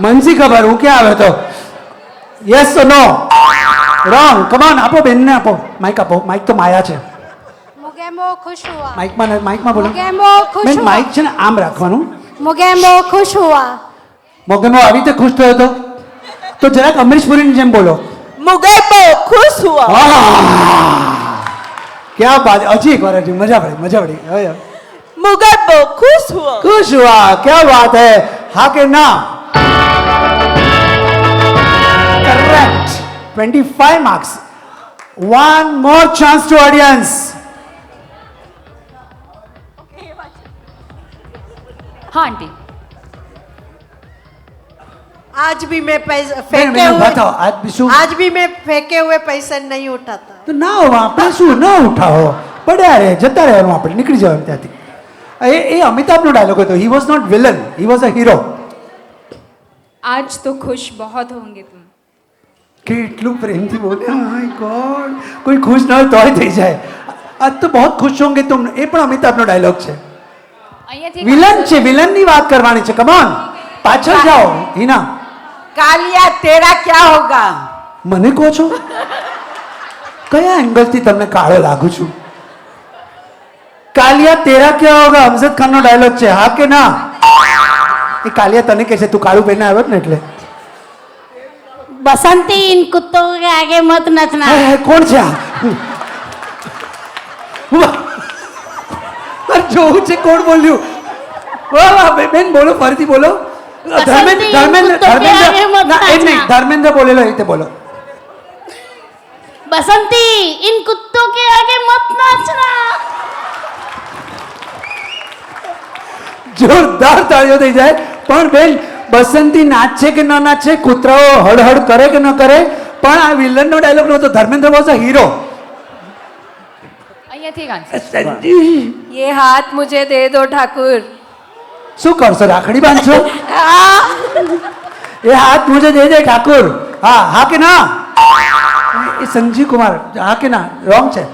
મનસી ખબર, હું ક્યાં આવ્યો તો. યસ ઓ નો? રોંગ. કમાન, આપો બેનને, આપો માઇક, આપો માઇક. તો માયા છે. મુગેમો ખુશ હુઆ. માઇકમાં બોલો મુગેમો ખુશ બેન. હુઆ. માઇક છે ને આમ રાખવાનું, मुगेम्बो खुश हुआ મોગેમ્બો આવી રીતે ખુશ થયો હતો તો જરાક અમરીશ પુરીની જેમ બોલો. मुगेम्बो खुश हुआ क्या बात है. હજી એક વાર હજી મજા પડી હવે मुगेम्बो खुश हुआ खुश हुआ. क्या बात है. हाँ के ना. Correct. 25 marks. One more chance to audience. हाँ आंटी आज भी मैं पैसे बताओ आज भी શું आज भी मैं फेंके हुए पैसे नहीं उठाता તો ના આપણે શું ના ઉઠાવો પડ્યા રે જતા રહેવાનું આપણે નીકળી જવાનું ત્યાંથી. એ અમિતાભનો ડાયલોગ હતો. He was not villain, he was a hero. आज तो खुश बहुत होंगे तुम કેટલું પ્રેમથી બોલે. My god. કોઈ ખુશ ન હોય તોય થઈ જાય. આજ તો બહુ ખુશ હોંગે તુમ. એ પણ અમિતાભનો ડાયલોગ છે. અહીંયાથી વિલન છે, વિલનની વાત કરવાની છે. કમોન પાછળ જાઓ હિના. कालिया तेरा क्या होगा મને કહો છો કયા એંગલથી તમને કાળો લાગુ છું? કાલિયા તેરા ક્યાં હોગા અમજદ ખાનનો ડાયલોગ છે. હા કે ના? એ કાલિયા તને કહે છે તું કાળું પહેરીને આવ્યો ને એટલે. बसंती इन कुत्तों के आगे मत नचना કોણ છે આ? જોવું છે કોણ બોલ્યું. વાહ વાહ બેન બોલો ફરીથી બોલો. ધર્મેન્દ્ર બોલેલો એ રીતે બોલો. बसंती इन कुत्तों के आगे मत नाचना જોરદાર તાળીઓ થઈ જાય. પણ બેન બસંતી નાચે કે ન નાચે, કૂતરાઓ હળહળ કરે કે ન કરે, પણ આ વિલનનો ડાયલોગ નહોતો. Dharmendra was a hero. અહીંયાથી એક આન્સર ये हाथ मुझे दे दो ठाकुर શું કરશો? રાખડી બાંધશો? એ હાથ મુજે દે દે ઠાकुर. હા હા કે ના? એ સંજીવ કુમાર. હા કે ના? રોંગ છે.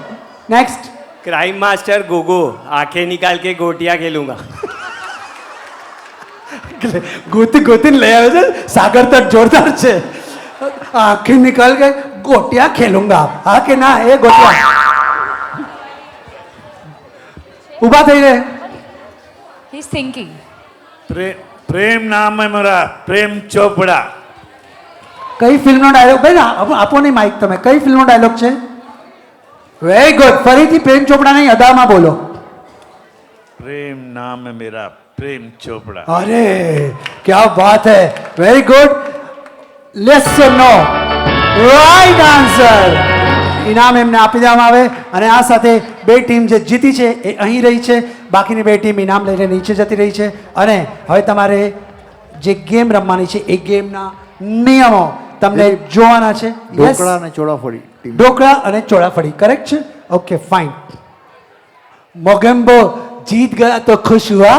નેક્સ્ટ. क्राइम मास्टर गोगो आंखें निकाल के गोटियां खेलूंगा ગોતીને લઈ આવે છે. સાગર તટ જોરદાર છે. આંખી નિકાલ કે ગોટિયા ખેલુંગા. હા કે ના? એ ગોટિયા ઊભા થઈ રહે. ही इज थिंकिंग प्रेम नाम है मेरा प्रेम चोपड़ा કઈ ફિલ્મનો ડાયલોગ? ભાઈ આપો નહીં માઇક તમે. કઈ ફિલ્મનો ડાયલોગ છે? Very good. ફરીથી પ્રેમ ચોપડા નહીં, અદામાં બોલો. प्रेम नाम है मेरा प्रेम चोपड़ा અરે क्या बात है. Very good. Let's know right answer. ઇનામ એમને આપી દેવામાં આવે. અને આ સાથે બે ટીમ જે જીતી છે એ અહીં રહી છે, બાકીની બે ટીમ ઇનામ લઈને નીચે જતી રહી છે. અને હવે તમારે જે ગેમ રમવાની છે એ ગેમના નિયમો તમને જોવાના છે. ઢોકળા અને ચોળાફળી ટીમ. ઢોકળા અને ચોળાફળી કરેક્ટ છે? Okay fine. મોગેમ્બો जीत गया तो खुश हुआ?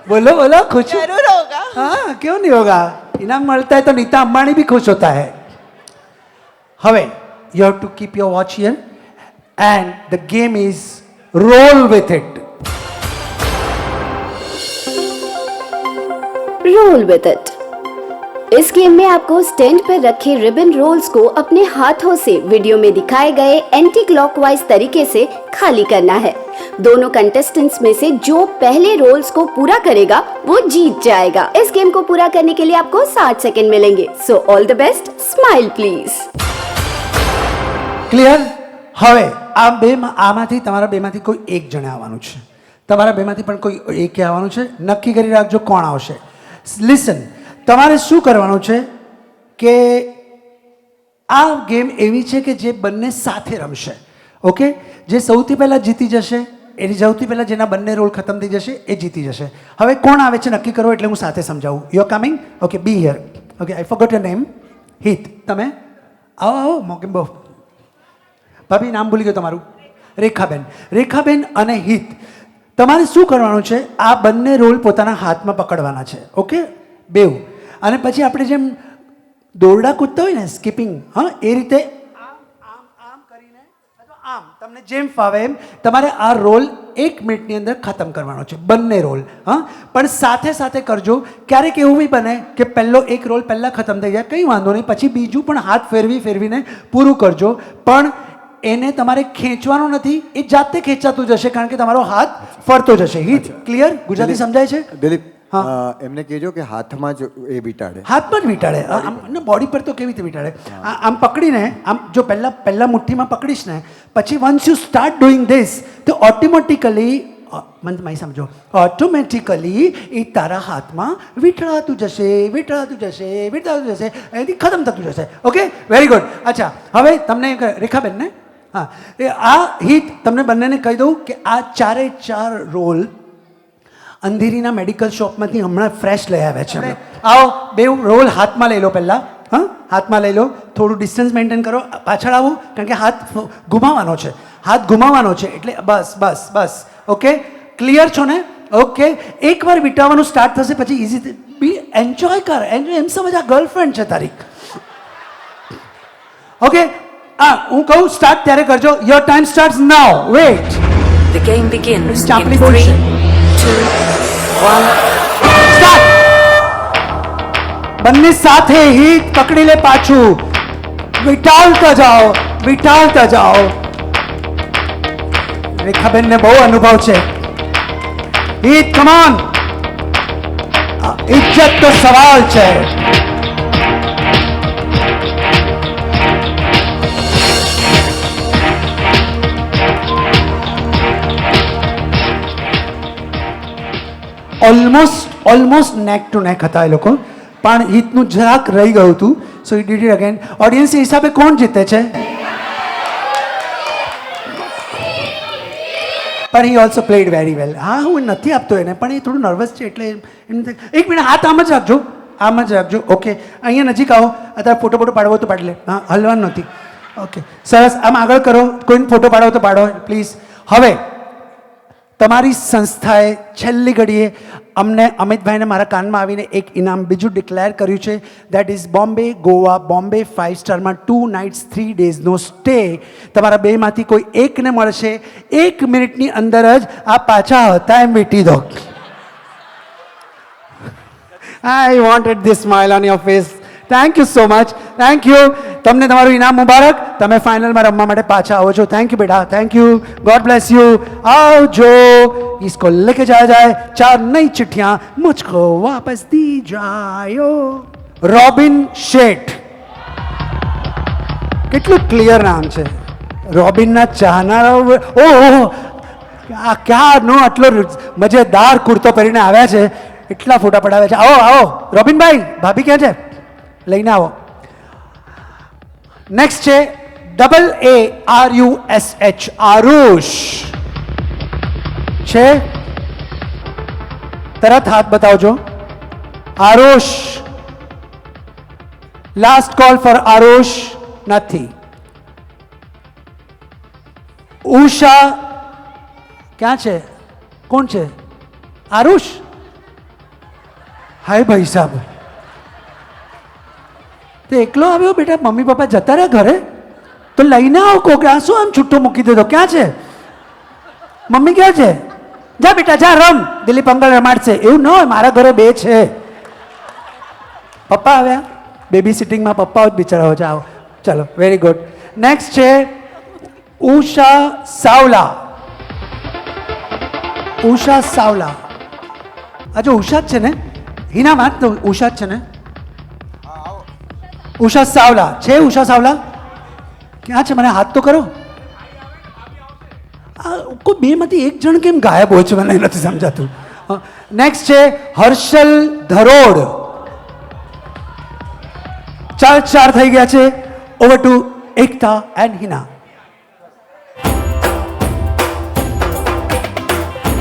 बोलो बोलो खुश. जरूर होगा हाँ क्यों नहीं होगा. इनाम मिलता है तो नीता अंबानी भी खुश होता है. हवे you have to keep your watch here and the game is roll with it. Roll with it. इस गेम में आपको स्टैंड पर रखे रिबन रोल्स को अपने हाथों से वीडियो में दिखाए गए एंटी क्लॉकवाइज तरीके से खाली करना है. दोनों कंटेस्टेंट्स में से जो पहले रोल्स को पूरा करेगा वो जीत जाएगा. इस गेम को पूरा करने के लिए आपको 60 सेकंड मिलेंगे. So all the best. Smile please. Clear? હવે આ આમાંથી તમારા બેમાંથી કોઈ એક જણે આવવાનું છે. તમારા બેમાંથી પણ કોઈ એકે આવવાનું છે. નક્કી કરી રાખજો કોણ આવશે. લિસન, તમારે શું કરવાનું છે કે આ ગેમ એવી છે કે જે બંને સાથે રમશે. ઓકે? જે સૌથી પહેલાં જીતી જશે, એની સૌથી પહેલાં જેના બંને રોલ ખતમ થઈ જશે એ જીતી જશે. હવે કોણ આવે છે નક્કી કરો એટલે હું સાથે સમજાવું. You are coming? Okay be here. Okay I forgot your name. Hit. તમે આવો આવો મોગેમ્બો. ભાભી નામ ભૂલી ગયો તમારું. રેખાબેન. રેખાબેન અને હિત તમારે શું કરવાનું છે? આ બંને રોલ પોતાના હાથમાં પકડવાના છે. ઓકે બેવ. અને પછી આપણે જેમ દોરડા કૂદતા હોય ને સ્કીપિંગ, હા એ રીતે આમ કરીને અથવા આમ તમને જેમ ફાવે એમ તમારે આ રોલ 1 મિનિટની અંદર ખતમ કરવાનો છે. બંને રોલ. હા પણ સાથે સાથે કરજો. ક્યારેક એવું બી બને કે પહેલો એક રોલ પહેલાં ખતમ થઈ જાય, કંઈ વાંધો નહીં, પછી બીજું પણ હાથ ફેરવીને પૂરું કરજો. પણ એને તમારે ખેંચવાનો નથી, એ જાતે ખેંચાતું જશે કારણ કે તમારો હાથ ફરતો જશે. હિત ક્લિયર? ગુજરાતી સમજાય છે? દિલીપ હા. એમને કહેજો કે હાથમાં જ એ વીંટાળે. હાથમાં જ વીંટાળે. આમ બોડી પર તો કેવી રીતે વીંટાળે? આમ પકડીને આમ જો પહેલા મુઠ્ઠીમાં પકડીશ ને પછી once you start doing this તો ઓટોમેટિકલી મારી સમજો ઓટોમેટિકલી એ તારા હાથમાં વીંટળાતું જશે એથી ખતમ થતું જશે. Okay, very good. અચ્છા, હવે તમને રેખાબેન ને હા આ હિટ તમને બંનેને કહી દઉં કે આ 4 રોલ અંધેરીના મેડિકલ શોપમાંથી હમણાં ફ્રેશ લઈ આવ્યા છે. આવો બે રોલ હાથમાં લઈ લો પહેલાં. હા, હાથમાં લઈ લો, થોડું ડિસ્ટન્સ મેન્ટેન કરો, પાછળ આવો કારણ કે હાથ ઘુમાવવાનો છે એટલે બસ. ઓકે, ક્લિયર છો ને? ઓકે, એકવાર વિટાવાનું સ્ટાર્ટ થશે પછી ઇઝી બી એન્જોય કર. એમ સમજ આ ગર્લફ્રેન્ડ છે તારી. ઓકે, હું કહું સ્ટાર્ટ ત્યારે કરજો. Your time starts now. Wait. The game begins in ચાપલી 3, બોલશે. 2, 1. સ્ટાર્ટ. બંને સાથે હિટ પકડી લે, પાછું વિટાળતા જાઓ. રેખાબેનને બહુ અનુભવ છે. Hit come on. ઇજ્જત તો સવાલ છે. ઓલમોસ્ટ નેક ટુ નેક હતા એ લોકો, પણ હિતનું જરાક રહી ગયું હતું. So he did it again. Audience હિસાબે કોણ જીતે છે? પણ he also played very well. હા, હું નથી આપતો એને, પણ એ થોડું નર્વસ છે એટલે એક મિનિટ હાથ આમ જ રાખજો. ઓકે, અહીંયા નજીક આવો. અત્યારે ફોટો પાડવો તો પાડી લે. હા, હલવાનું નથી. ઓકે, સરસ. આમ આગળ કરો. કોઈને ફોટો પાડવો તો પાડો પ્લીઝ. હવે તમારી સંસ્થાએ છેલ્લી ઘડીએ અમને અમિતભાઈને મારા કાનમાં આવીને એક ઇનામ બીજું ડિક્લેર કર્યું છે. દેટ ઇઝ બોમ્બે 5 સ્ટારમાં 2 નાઇટ્સ 3 ડેઝનો સ્ટે. તમારા બેમાંથી કોઈ એકને મળશે. 1 મિનિટની અંદર જ આ પાછા હતા એમ વીટી દો. I wanted this smile on your face. Thank you so much. Thank you. તમને તમારું ઇનામ મુબારક. તમે ફાઇનલમાં રમવા માટે પાછા આવો છો. થેન્ક યુ બેટા. Thank you. God bless you. આવજો. इसको लेके जाया जाए. 4 नई चिट्ठियां मुझको वापस दी जायो. રોબિન શેઠ. કેટલું ક્લિયર નામ છે. રોબિનના ચાહનારાઓ. ઓહો, આ ક્યાંનો આટલો મજેદાર કુર્તો પહેરીને આવ્યા છે. એટલા ફોટા પડાવ્યા છે. આવો રોબિનભાઈ. ભાભી ક્યાં છે? લઈને આવો. નેક્સ્ટ છે AARUSH. આરુષ છે? તરત હાથ બતાવજો. Aarush. Last call four Aarush. નથી. ઉષા ક્યાં છે? કોણ છે? આરુષ. હાય ભાઈ સાહેબ, તે એકલો આવ્યો બેટા? મમ્મી પપ્પા જતા રહ્યા ઘરે? તો લઈને આવો કોક. આ શું આમ છૂટો મૂકી દીધો? ક્યાં છે મમ્મી? ક્યાં છે? જા બેટા જા, રમ. દિલીપ અંકલ રમાડશે. એવું ન હોય, મારા ઘરે 2 છે. પપ્પા આવ્યા બેબી સિટિંગમાં. પપ્પાઓ જ બિચારાઓ છે. આવો ચલો. Very good. નેક્સ્ટ છે ઉષા સાવલા. હજુ ઉષા જ છે ને? હિનામાં તો ઉષા જ છે ને? ઉષા સાવલા છે. ઉષા સાવલા ક્યાં છે? મને હાથ તો કરો. કોઈ બેમાંથી એક જણ કેમ ગાયબ હોય છે મને નથી સમજાતું. નેક્સ્ટ છે હર્ષલ ધરોડ. 4 થઈ ગયા છે. Over to Ekta and Hina.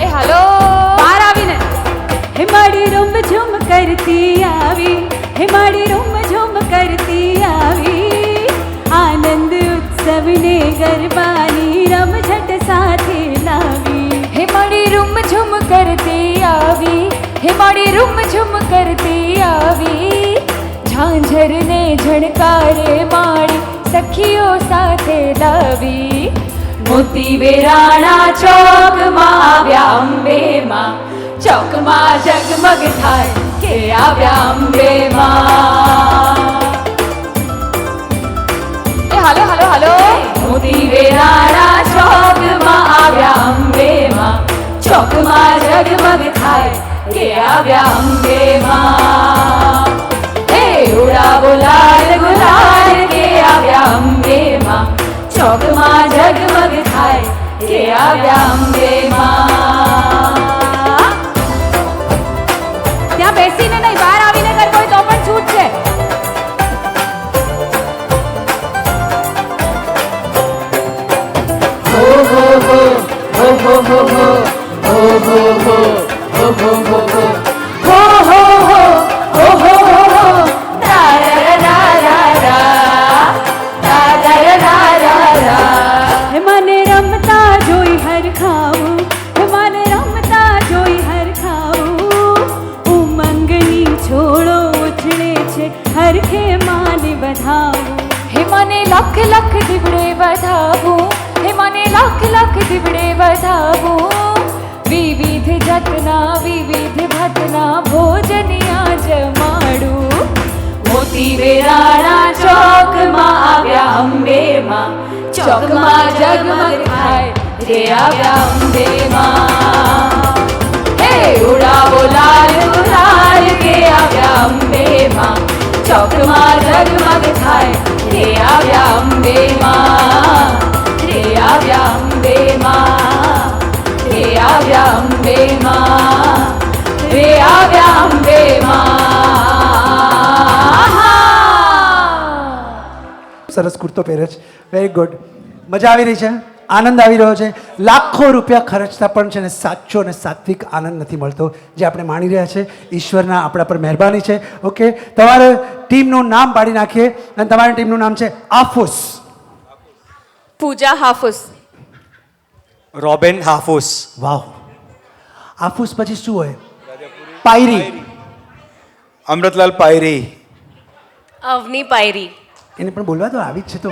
એ હાલો બહાર આવીને. હે માડી રૂમ ઝુમ કરતી આવી, હે માડી રૂમ ઝુમ કરતી આવી. આનંદ ઉત્સવને ગરબાની રમઝટ સાથે લાવી. હે માડી રૂમ ઝુમ કરતી આવી, હે માડી રૂમ ઝુમ કરતી આવી. ઝાંઝરને ઝણકારે માણી સખીઓ સાથે લાવી. મોતી વેરાણા ચોકમાં આવ્યા અંબેમાં, ચોકમાં જગમગ થાય કે આવ્યા અંબેમાં. એ હાલો હાલો હાલો. મોતી મોતી વેરાણા ચોકમાં આવ્યા અંબે માં, ચોકમાં જગમગ થાય કે આવ્યા અંબે માં. હે ઉડાવો લાલ ગુલાલ કે આવ્યા અંબે માં, ચોકમાં જગમગ થાય કે આવ્યા અંબે માં. ત્યાં બેસીને નહીં, બહાર આવીને કરવો હોય તો પણ છૂટ છે. મને રમતા જોઈ હર ખાવું, મને રમતા જોઈ હર ખાવું. ઉમંગની છોડો ઉછળે છે હરખે માને વધાવું. હે મને લખ લખ દીવડે વધાવું, હે મને લખ લખ દીવડે વધાવું. વિવિધ જાતના વિવિધ ભાતના ભોજનિયા જમાડું. મોતી વેરાણા ચોકમાં આવ્યા અંબે માં, ચોકમાં જગમગ થાય રે આવ્યા અંબે માં. હે ઉડાવો લાલ ગુલાલ કે આવ્યા અંબે માં, ચોકમાં જગમગ થાય રે આવ્યા અંબે માં, રે આવ્યા અંબે માં, રે આવ્યા અંબે માં, રે આવ્યા અંબે માં. સરસ કુર્તો પહેરે છે, વેરી ગુડ. મજા આવી રહી છે, આનંદ આવી રહ્યો છે. લાખો રૂપિયા ખર્ચતા પણ છે ને સાચો અને સાત્વિક આનંદ નથી મળતો જે આપણે માણી રહ્યા છે. ઈશ્વરના આપણા પર મહેરબાની છે. ઓકે, તમારે ટીમનું નામ પાડી નાખીએ અને તમારી ટીમનું નામ છે આફૂસ. પૂજા હાફૂસ. रॉबिन हाफूस. વાવ. આફૂસ પછી શું હોય? પાયરી. अमृतलाल पायरी. અવની પાયરી. એને પણ બોલવા તો આવી જ છે તો.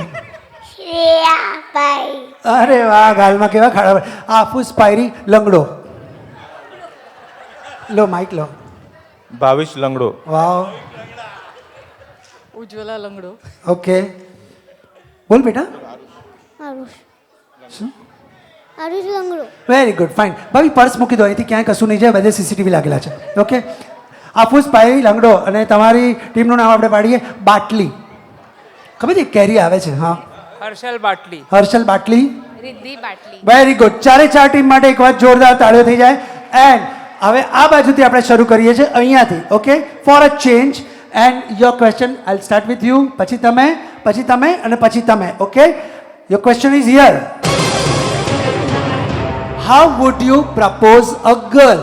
અરે વાહ, ગાલમાં કેવા ખાડા. આફૂસ પાયરી લંગડો. લો માઇક લો. ભાવિશ લંગડો. વાવ. ઉજ્જવલા લંગડો. ઓકે, બોલ બેટા. શું? Very good, fine. ભાઈ પર્સ મૂકી દો, અહીંથી ક્યાંય કશું નહીં જાય, બધે સીસીટીવી લાગેલા છે. ઓકે, આફૂસ પાયરી લંગડો. અને તમારી ટીમનું નામ આપણે પાડીએ બાટલી. ખબર છે કેરી આવે છે? હા, હર્ષલ બાટલી. હર્ષલ બાટલી. રિદ્ધિ બાટલી. Very good. ચારે ચાર ટીમ માટે એક વાર જોરદાર તાળીઓ થઈ જાય. એન્ડ હવે આ બાજુથી આપણે શરૂ કરીએ છીએ, અહીંયાથી. Okay, for a change. And your question I start with you, પછી તમે, પછી તમે અને પછી તમે. Okay, your question is here. How would you propose a girl?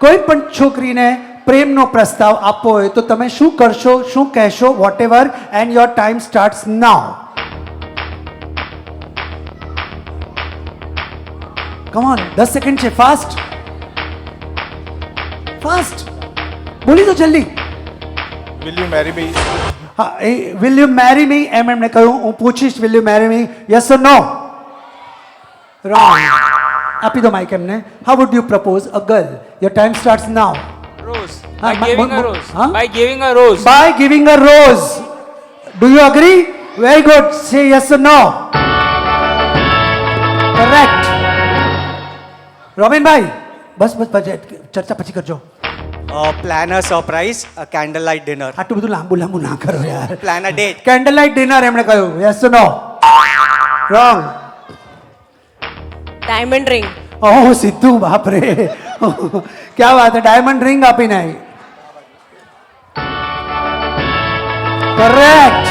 કોઈ પણ છોકરીને પ્રેમનો પ્રસ્તાવ આપવો હોય તો તમે શું કરશો, શું કહેશો? Whatever, and your time starts now. Come on, 10 second છે. ફાસ્ટ ફાસ્ટ બોલી દો જલ્દી. Will you marry me? હા, એ વિલ યુ મેરી મી એમ એમણે કહ્યું. હું પૂછીશ will you marry me, yes or no? Wrong. આપી દો માઇક એમને. How would you propose a girl? Your time starts now. Rose. By giving a rose. Huh? By giving a rose. By giving a rose. Do you agree? Very good. Say yes or no. Correct. Robin ભાઈ, બસ બસ બસ, ચર્ચા પછી કરજો. Plan a surprise, a candle light dinner. આટલું બધું લાંબુ લાંબુ ના કરો યાર. Plan a date. Candle light dinner એમણે કહ્યું. Yes or no? Wrong. Diamond ring. Oh Sidhu, બાપ રે, क्या बात है. ડાયમંડ રિંગ આપીને આવી. करेक्ट,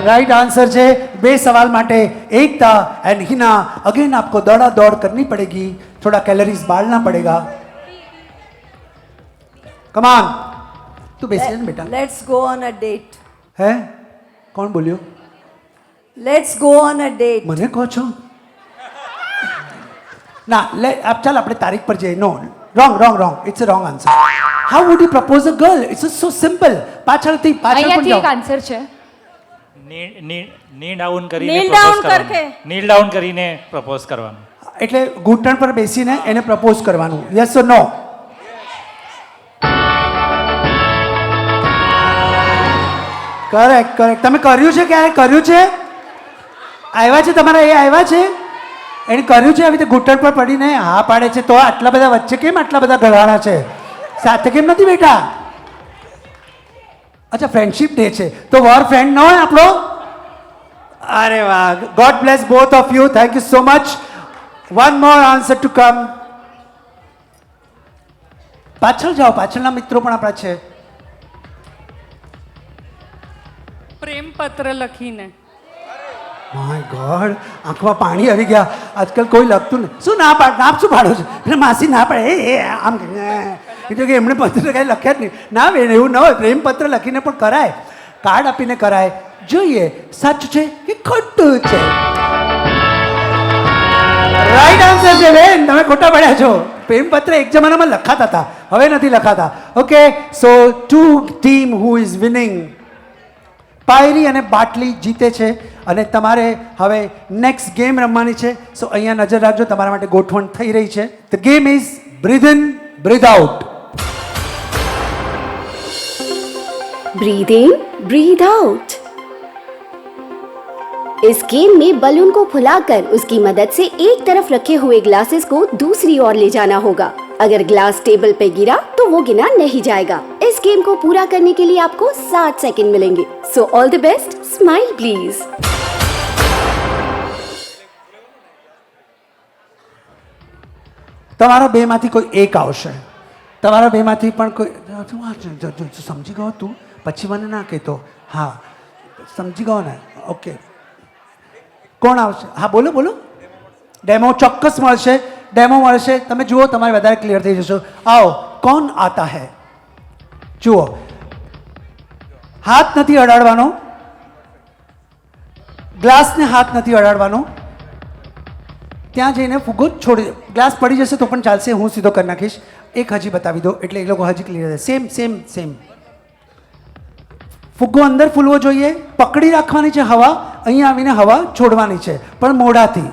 राइट आंसर છે. બે સવાલ માટે એકતા एंड हिना. अगेन आपको दौड़ा दौड़ करनी पड़ेगी, थोड़ा कैलोरीज बालना पड़ेगा. Come on. तू बेसिए ना बेटा. Let's go on a date. है कौन बोलियो? Let's go on a date. મને કહો છો ના લે આપ ચાલ આપણે તારીખ પર જઈએ. No, wrong wrong wrong, it's a wrong answer. How would you propose a girl? It's so simple. પાછળથી પણ અહીંયાથી એક જાઓ. આન્સર છે. नी डाउन કરીને Kneel propose down કરવાનું. કરકે. Kneel down કરીને પ્રપોઝ કરવાનું. એટલે ઘૂંટણ પર બેસીને એને પ્રપોઝ કરવાનું. Yes or no? Correct correct. તમે કર્યું છે? ક્યારે કર્યું છે? આવ્યા છે તમારા, એ આવ્યા છે, એને કર્યું છે આવી રીતે ઘૂંટણ પર પડીને હા પાડે છે, તો આટલા બધા વચ્ચે કેમ આટલા બધા ગળાણા છે, સાથે કેમ નથી બેઠા? અચ્છા ફ્રેન્ડશિપ ડે છે તો વોર ફ્રેન્ડ ન હોય આપણો? અરે વાહ, god bless both of you, thank you so much. One more answer to come. પાછળ જાઓ, પાછળના મિત્રો પણ આપણા છે. પ્રેમ પત્ર લખીને. માય ગોડ, આંખમાં પાણી આવી ગયા. આજકાલ કોઈ લખતું નહીં. શું ના પાડ, નાપ શું પાડો છો? એટલે માસી ના પાડે એ આમ એટલે કે એમણે પત્ર કાંઈ લખ્યા જ નહીં. ના બેન, એવું ન હોય. પ્રેમ પત્ર લખીને પણ કરાય, કાર્ડ આપીને કરાય. જોઈએ સાચું છે કે ખોટું છે. રાઈટ આન્સર છે બેન, તમે ખોટા પડ્યા છો. પ્રેમ પત્ર એક જમાનામાં લખાતા હતા, હવે નથી લખાતા. Okay, so two team who is winning. પાયરી અને બાટલી જીતે છે અને તમારે હવે નેક્સ્ટ ગેમ રમવાની છે. સો અહીંયા નજર રાખજો, તમારા માટે ગોઠવણ થઈ રહી છે. The game is breath in breath out. Breath in breath out. इस गेम में बलून को फुलाकर उसकी मदद से एक तरफ रखे हुए ग्लासेस को दूसरी ओर ले जाना होगा. अगर ग्लास टेबल पे गिरा तो वो गिना नहीं जाएगा. इस गेम को पूरा करने के लिए आपको 60 सेकंड मिलेंगे. So all the best. Smile please. તમારા બેમાંથી કોઈ એક આવશે. તમારા બેમાંથી પણ કોઈ સમજી ગયો તું, પછી મને ના કહેતો. હા સમજી ગયો ને? ઓકે, કોણ આવશે? હા બોલો બોલો. ડેમો ચોક્કસ મળશે, ડેમો મળશે. તમે જુઓ, તમારે વધારે ક્લિયર થઈ જશો. આવો, કોણ આતા હૈ? જુઓ, હાથ નથી અડાડવાનો, ગ્લાસને હાથ નથી અડાડવાનો. ત્યાં જઈને ફુગ્ગો છોડી, ગ્લાસ પડી જશે તો પણ ચાલશે, હું સીધો કરી નાખીશ. એક હજી બતાવી દો એટલે એ લોકો હજી ક્લિયર થાય. Same same same. ફુગ્ગો અંદર ફૂલવો જોઈએ, પકડી રાખવાની છે હવા, અહીંયા આવીને હવા છોડવાની છે પણ મોઢાથી.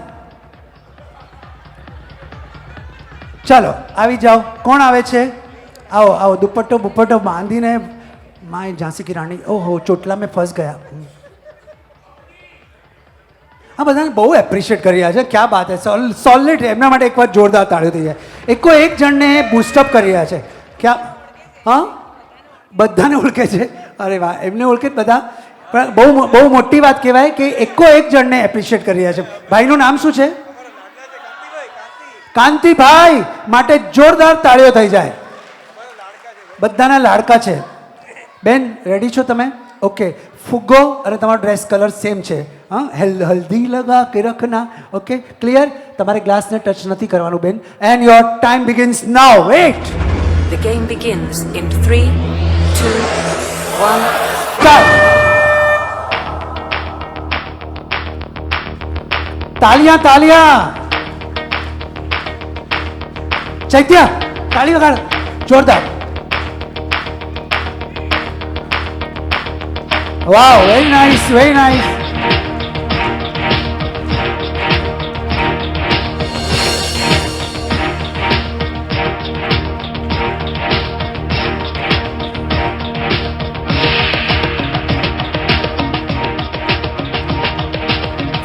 ચાલો આવી જાઓ. કોણ આવે છે? આવો આવો, દુપટ્ટો બુપટ્ટો બાંધીને. માય ઝાંસી કી રાણી. ઓહો, ચોટલા મેં ફસ ગયા. આ બધાને બહુ એપ્રિશિએટ કરી રહ્યા છે. ક્યાં બાત હે, સોલિડ. એમના માટે એક વાર જોરદાર તાળીઓ થઈ જાય. એકો એક જણને બૂસ્ટઅપ કરી રહ્યા છે. ક્યાં? હા, બધાને ઓળખે છે. અરે વાહ, એમને ઓળખે જ બધા. પણ બહુ બહુ મોટી વાત કહેવાય કે એકો એક જણને એપ્રિશિએટ કરી રહ્યા છે. ભાઈનું નામ શું છે? કાંતિભાઈ. માટે જોરદાર તાળીઓ થઈ જાય. બધાના લાડકા છે. બેન રેડી છો તમે? ઓકે, ફુગ્ગો અને તમારો ડ્રેસ કલર સેમ છે. હા, હલ્દી લગા કે રખના. Okay, clear. તમારે ગ્લાસને ટચ નથી કરવાનું બેન. And your time begins now. Wait. The game begins in 3, 2, 1. Start. તાલિયા તાલિયા. ચૈત્ય તાળી વગાડ જોરદાર. Wow, very nice, very nice.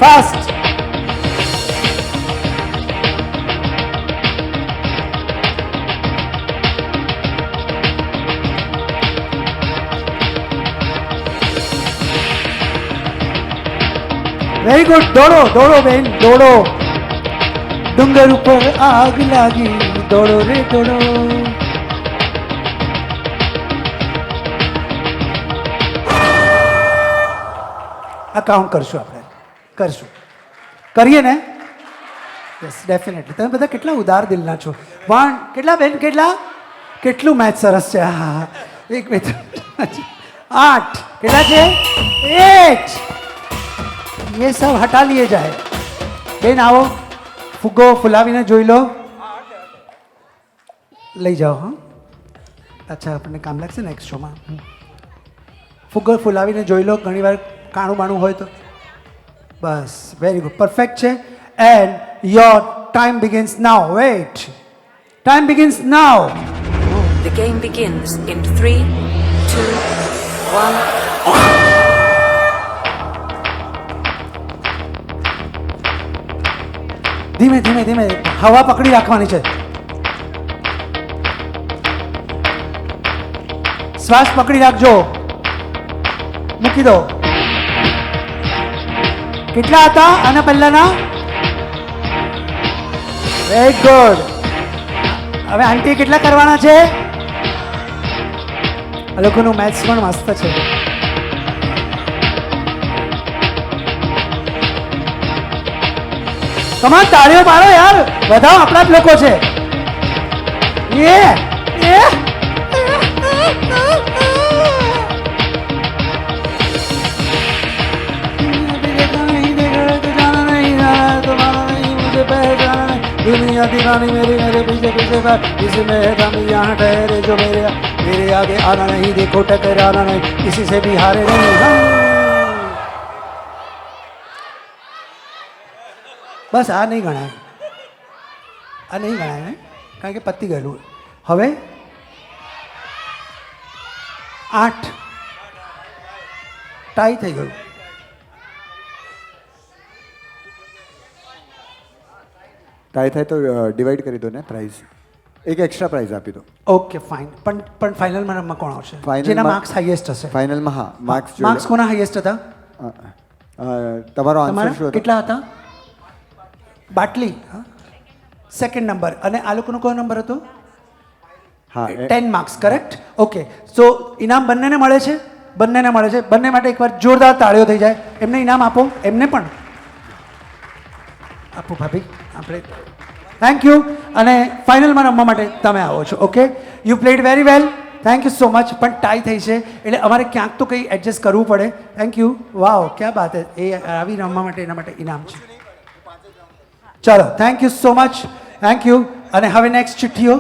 Fast. Very good. દોડો દોડો બેન, દોડો. ડુંગર ઉપર આગ લાગી, દોડો રે દોડો. આ કાઉન્ટ કરશું આપણે, કરશું, કરીએ ને? Yes, definitely. તમે બધા કેટલા ઉદાર દિલના છો. વન, કેટલા બેન, કેટલા? કેટલું મેચ સરસ છે. હા હા, 1 2 3 8. કેટલા છે? 8. ये सब हटा लिए जाए. बेन आओ, फुग्गो फुलावीने જોઈ લો. લઈ જાઓ. હા, અચ્છા, આપણને કામ લાગશે નેક્સ્ટ શોમાં. ફુગ્ગો ફુલાવીને જોઈ લો. ઘણીવાર કાણું બાણું હોય તો. બસ, વેરી ગુડ, પરફેક્ટ છે. And your time begins now. Wait. Time begins now. The game begins in 3, 2, 1. ધીમે ધીમે ધીમે હવા પકડી રાખવાની છે. શ્વાસ પકડી રાખજો. મૂકી દો. કેટલા હતા આના પહેલાના? Very good. હવે આંટી કેટલા કરવાના છે? આ લોકોનું મેથ્સ પણ મસ્ત છે. તમારે તાળીઓ પાડો યાર, બધા આપણા જ લોકો છે. दुनिया दीवानी मेरी मेरे पीछे पीछे इसमें दम यहाँ ठहरे जो मेरे आगे आना नहीं, देखो टकराना नहीं, किसी से भी हारे नहीं. બસ આ નહીં ગણાય, આ નહીં ગણાય કારણ કે પતી ગયેલું. હવે 8 ટાઈ થઈ ગયું. ટાઈ થાય તો ડિવાઈડ કરી દો ને પ્રાઇઝ, એક એક્સ્ટ્રા પ્રાઇઝ આપી દો. Okay fine. પણ ફાઇનલમાં રમવા કોણ આવશે? Final જેના માં- માર્ક્સ હાઈએસ્ટ હશે. ફાઇનલમાં હા માર્ક્સ માર્ક્સ કોના હાઈએસ્ટ હતા? તમારો આન્સર તમારા શું હતો? કેટલા હતા? બાટલી સેકન્ડ નંબર. અને આ લોકોનો કયો નંબર હતો? હા 10 માર્ક્સ. કરેક્ટ. ઓકે. સો ઇનામ બંનેને મળે છે, બંનેને મળે છે. બંને માટે એકવાર જોરદાર તાળીઓ થઈ જાય. એમને ઇનામ આપો, એમને પણ આપો ભાભી. આપણે થેન્ક યુ. અને ફાઇનલમાં રમવા માટે તમે આવો છો. Okay, you played very well. Thank you so much. પણ ટાઈ થઈ છે એટલે અમારે ક્યાંક તો કંઈ એડજસ્ટ કરવું પડે. Thank you. વાવ, ક્યાં બાત હે. એ આવી રમવા માટે એના માટે ઇનામ છે. ચાલો, thank you so much. Thank you. અને હવે નેક્સ્ટ ચિઠ્ઠીઓ.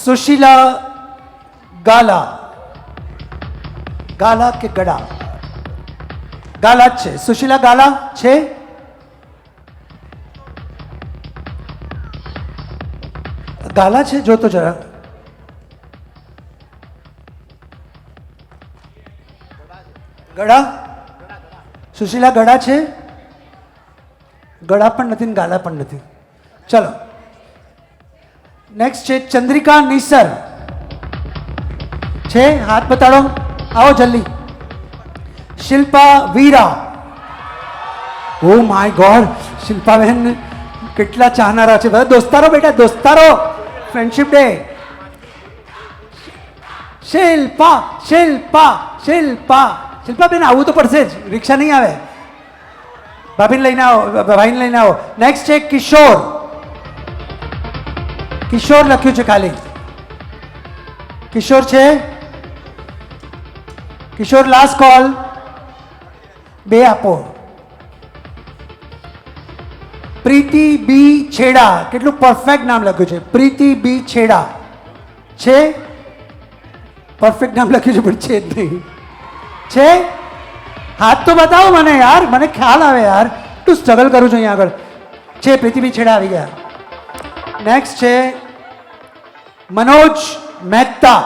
સુશીલા ગાલા. ગાલા કે ગડા? ગાલા જ છે. સુશીલા ગાલા છે? ગાલા છે? જોતો જરા. ગડા? સુશીલા ગડા છે? ગળા પણ નથી ને ગાલા પણ નથી. ચલો નેક્સ્ટ છે ચંદ્રિકા નિસર. છે? હાથ બતાડો. આવો જલ્દી. Shilpa Veera. Oh my god, શિલ્પાબેન કેટલા ચાહનારા છે. બધા દોસ્તારો બેટા, દોસ્તારો. Friendship day. શિલ્પા શિલ્પા શિલ્પા શિલ્પાબેન આવવું તો પડશે જ, રિક્ષા નહીં આવે. ભાભીને લઈને આવો, ભાઈને લઈને આવો. નેક્સ્ટ છે કિશોર. કિશોર લખ્યું છે ખાલી. કિશોર છે? કિશોર લાસ્ટ કોલ. 2 આપો. પ્રીતિ બી છેડા. કેટલું પરફેક્ટ નામ લખ્યું છે. પ્રીતિ બી છેડા છે? પરફેક્ટ નામ લખ્યું છે પણ છે જ નહીં. છે? હાથ તો બતાવો મને યાર, મને ખ્યાલ આવે યાર. તું સ્ટ્રગલ કરું છું અહીંયા આગળ. છે? પ્રીતિબી છેડા આવી ગયા. નેક્સ્ટ છે મનોજ મહેતા.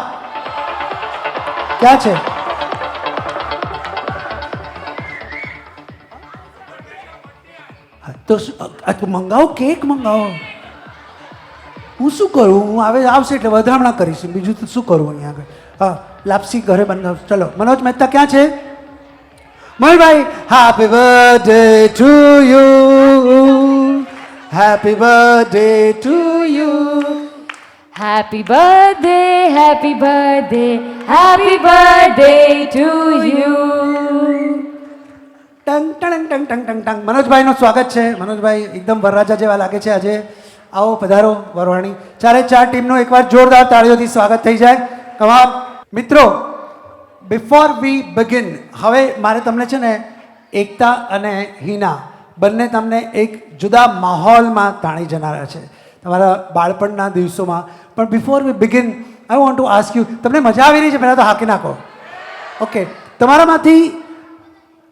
ક્યાં છે? તો મંગાવો, કેક મંગાવો. હું શું કરું? હું આવશે એટલે વધામણા કરીશ, બીજું તો શું કરું અહીંયા આગળ. હા, લાપસી ઘરે બનાવ. ચલો, મનોજ મહેતા ક્યાં છે? મયુરભાઈ, happy birthday to you. Happy birthday to you. Happy birthday, happy birthday, happy birthday to you. ટંગ ટંગ ટંગ ટંગ ટંગ ટંગ. મનોજભાઈનું સ્વાગત છે. મનોજભાઈ એકદમ વરરાજા જેવા લાગે છે આજે. આવો, પધારો વરવાણી. 4 ટીમનું એકવાર જોરદાર તાળીઓથી સ્વાગત થઈ જાય. તમામ મિત્રો, બિફોર વી બિગિન, હવે મારે તમને છે ને એકતા અને હિના બંને તમને એક જુદા માહોલમાં તાણી જનારા છે તમારા બાળપણના દિવસોમાં. પણ before we begin I want to ask you, તમને મજા આવી રહી છે? પહેલાં તો હાકી નાખો. ઓકે, તમારામાંથી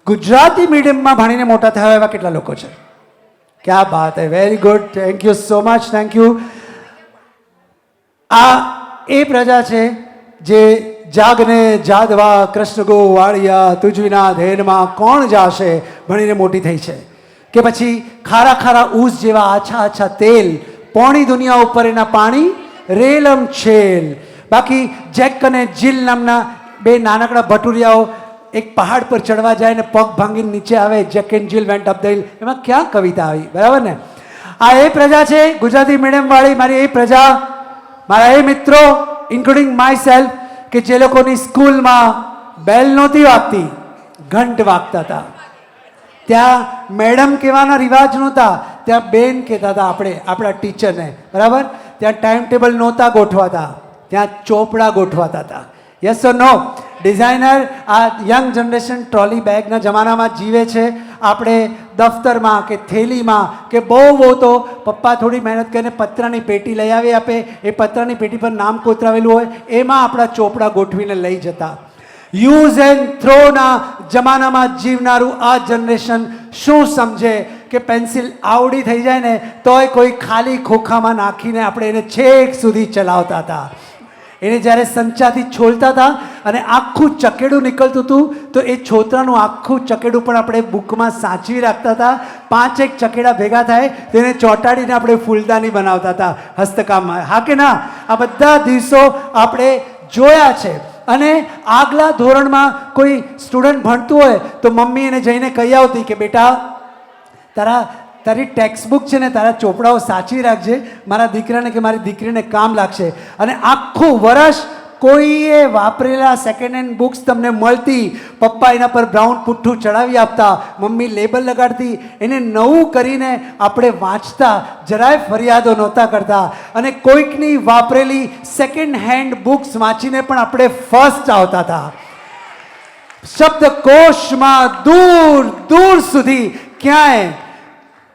ગુજરાતી મીડિયમમાં ભણીને મોટા થયા એવા કેટલા લોકો છે? ક્યાં બાત હે, very good. Thank you so much. Thank you. આ એ પ્રજા છે જે જાગને જાદવા કૃષ્ણ ગો વાળિયા તુજ વિના ધેનમાં કોણ જાશે ભણીને મોટી થઈ છે. કે પછી ખારા ખારા ઊસ જેવા આછા આછા તેલ, પોણી દુનિયા ઉપર એના પાણી રેલમ છેલ. બાકી જેક અને જીલ નામના બે નાનકડા ભટુરિયાઓ એક પહાડ પર ચડવા જાય ને પગ ભાંગીને નીચે આવે. Jack and Jill went up the hill. એમાં ક્યાં કવિતા આવી? બરાબર ને? આ એ પ્રજા છે ગુજરાતી મીડિયમ વાળી, મારી એ પ્રજા, મારા એ મિત્રો ઇન્ક્લુડિંગ માય સેલ્ફ, કે જે લોકોની સ્કૂલમાં બેલ નહોતી વાગતી, ઘંટ વાગતા હતા. ત્યાં મેડમ કહેવાના રિવાજ નહોતા, ત્યાં બેન કહેતા હતા આપણે આપણા ટીચરને. બરાબર? ત્યાં ટાઈમ ટેબલ નહોતા ગોઠવાતા, ત્યાં ચોપડા ગોઠવાતા હતા. Yes or no? ડિઝાઇનર આ યંગ જનરેશન ટ્રોલી બેગના જમાનામાં જીવે છે. આપણે દફતરમાં કે થેલીમાં કે બહુ તો પપ્પા થોડી મહેનત કરીને પતરાની પેટી લઈ આવી આપે, એ પતરાની પેટી પર નામ કોતરાવેલું હોય એમાં આપણા ચોપડા ગોઠવીને લઈ જતા. યુઝ એન્ડ થ્રોના જમાનામાં જીવનારું આ જનરેશન શું સમજે કે પેન્સિલ આવડી થઈ જાય ને તોય કોઈ ખાલી ખોખામાં નાખીને આપણે એને છેક સુધી ચલાવતા હતા. એને જ્યારે સંચાથી છોલતા હતા અને આખું ચકેડું નીકળતું હતું તો એ છોતરાનું આખું ચકેડું પણ આપણે બુકમાં સાચવી રાખતા હતા. 5 ચકેડા ભેગા થાય તેને ચોંટાડીને આપણે ફૂલદાની બનાવતા હતા હસ્તકામમાં. હા કે ના? આ બધા દિવસો આપણે જોયા છે. અને આગલા ધોરણમાં કોઈ સ્ટુડન્ટ ભણતું હોય તો મમ્મી એને જઈને કહી આવતી કે બેટા તારી ટેક્સ્ટ બુક છે ને તારા ચોપડાઓ સાચવી રાખજે, મારા દીકરાને કે મારી દીકરીને કામ લાગશે. અને આખું વર્ષ કોઈએ વાપરેલા સેકન્ડ હેન્ડ બુક્સ તમને મળતી, પપ્પા એના પર બ્રાઉન પુઠ્ઠું ચડાવી આપતા, મમ્મી લેબલ લગાડતી, એને નવું કરીને આપણે વાંચતા, જરાય ફરિયાદો નહોતા કરતા. અને કોઈકની વાપરેલી સેકન્ડ હેન્ડ બુક્સ વાંચીને પણ આપણે ફર્સ્ટ આવતા હતા. શબ્દકોશમાં દૂર દૂર સુધી ક્યાંય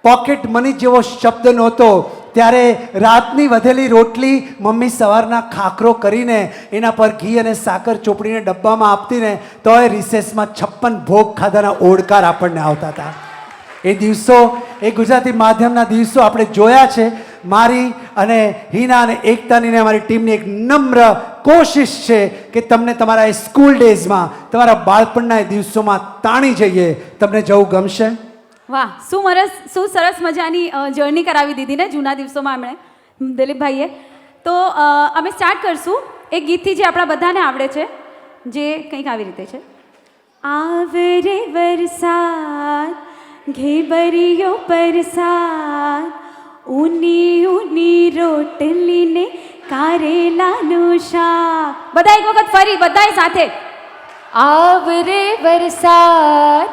પોકેટ મની જેવો શબ્દ નહોતો. ત્યારે રાતની વધેલી રોટલી મમ્મી સવારના ખાખરો કરીને એના પર ઘી અને સાકર ચોપડીને ડબ્બામાં આપતી ને તોય રિસેસમાં 56 ભોગ ખાધાના ઓડકાર આપણને આવતા હતા. એ દિવસો, એ ગુજરાતી માધ્યમના દિવસો આપણે જોયા છે. મારી અને હિના અને એકતાની ને અમારી ટીમની એક નમ્ર કોશિશ છે કે તમને તમારા એ સ્કૂલ ડેઝમાં, તમારા બાળપણના એ દિવસોમાં તાણી જઈએ. તમને જવું ગમશે? વાહ, શું સરસ મજાની જર્ની કરાવી દીધી ને જૂના દિવસોમાં એમણે, દિલીપભાઈએ. તો અમે સ્ટાર્ટ કરશું એક ગીતથી જે આપણા બધાને આવડે છે, જે કંઈક આવી રીતે છે. આવરે વરસાદ ઘેબરિયો પરસાદ, ઊની ઊની રોટલીને કારેલાનું શાક. બધા એક વખત ફરી, બધાય સાથે. આવરે વરસાદ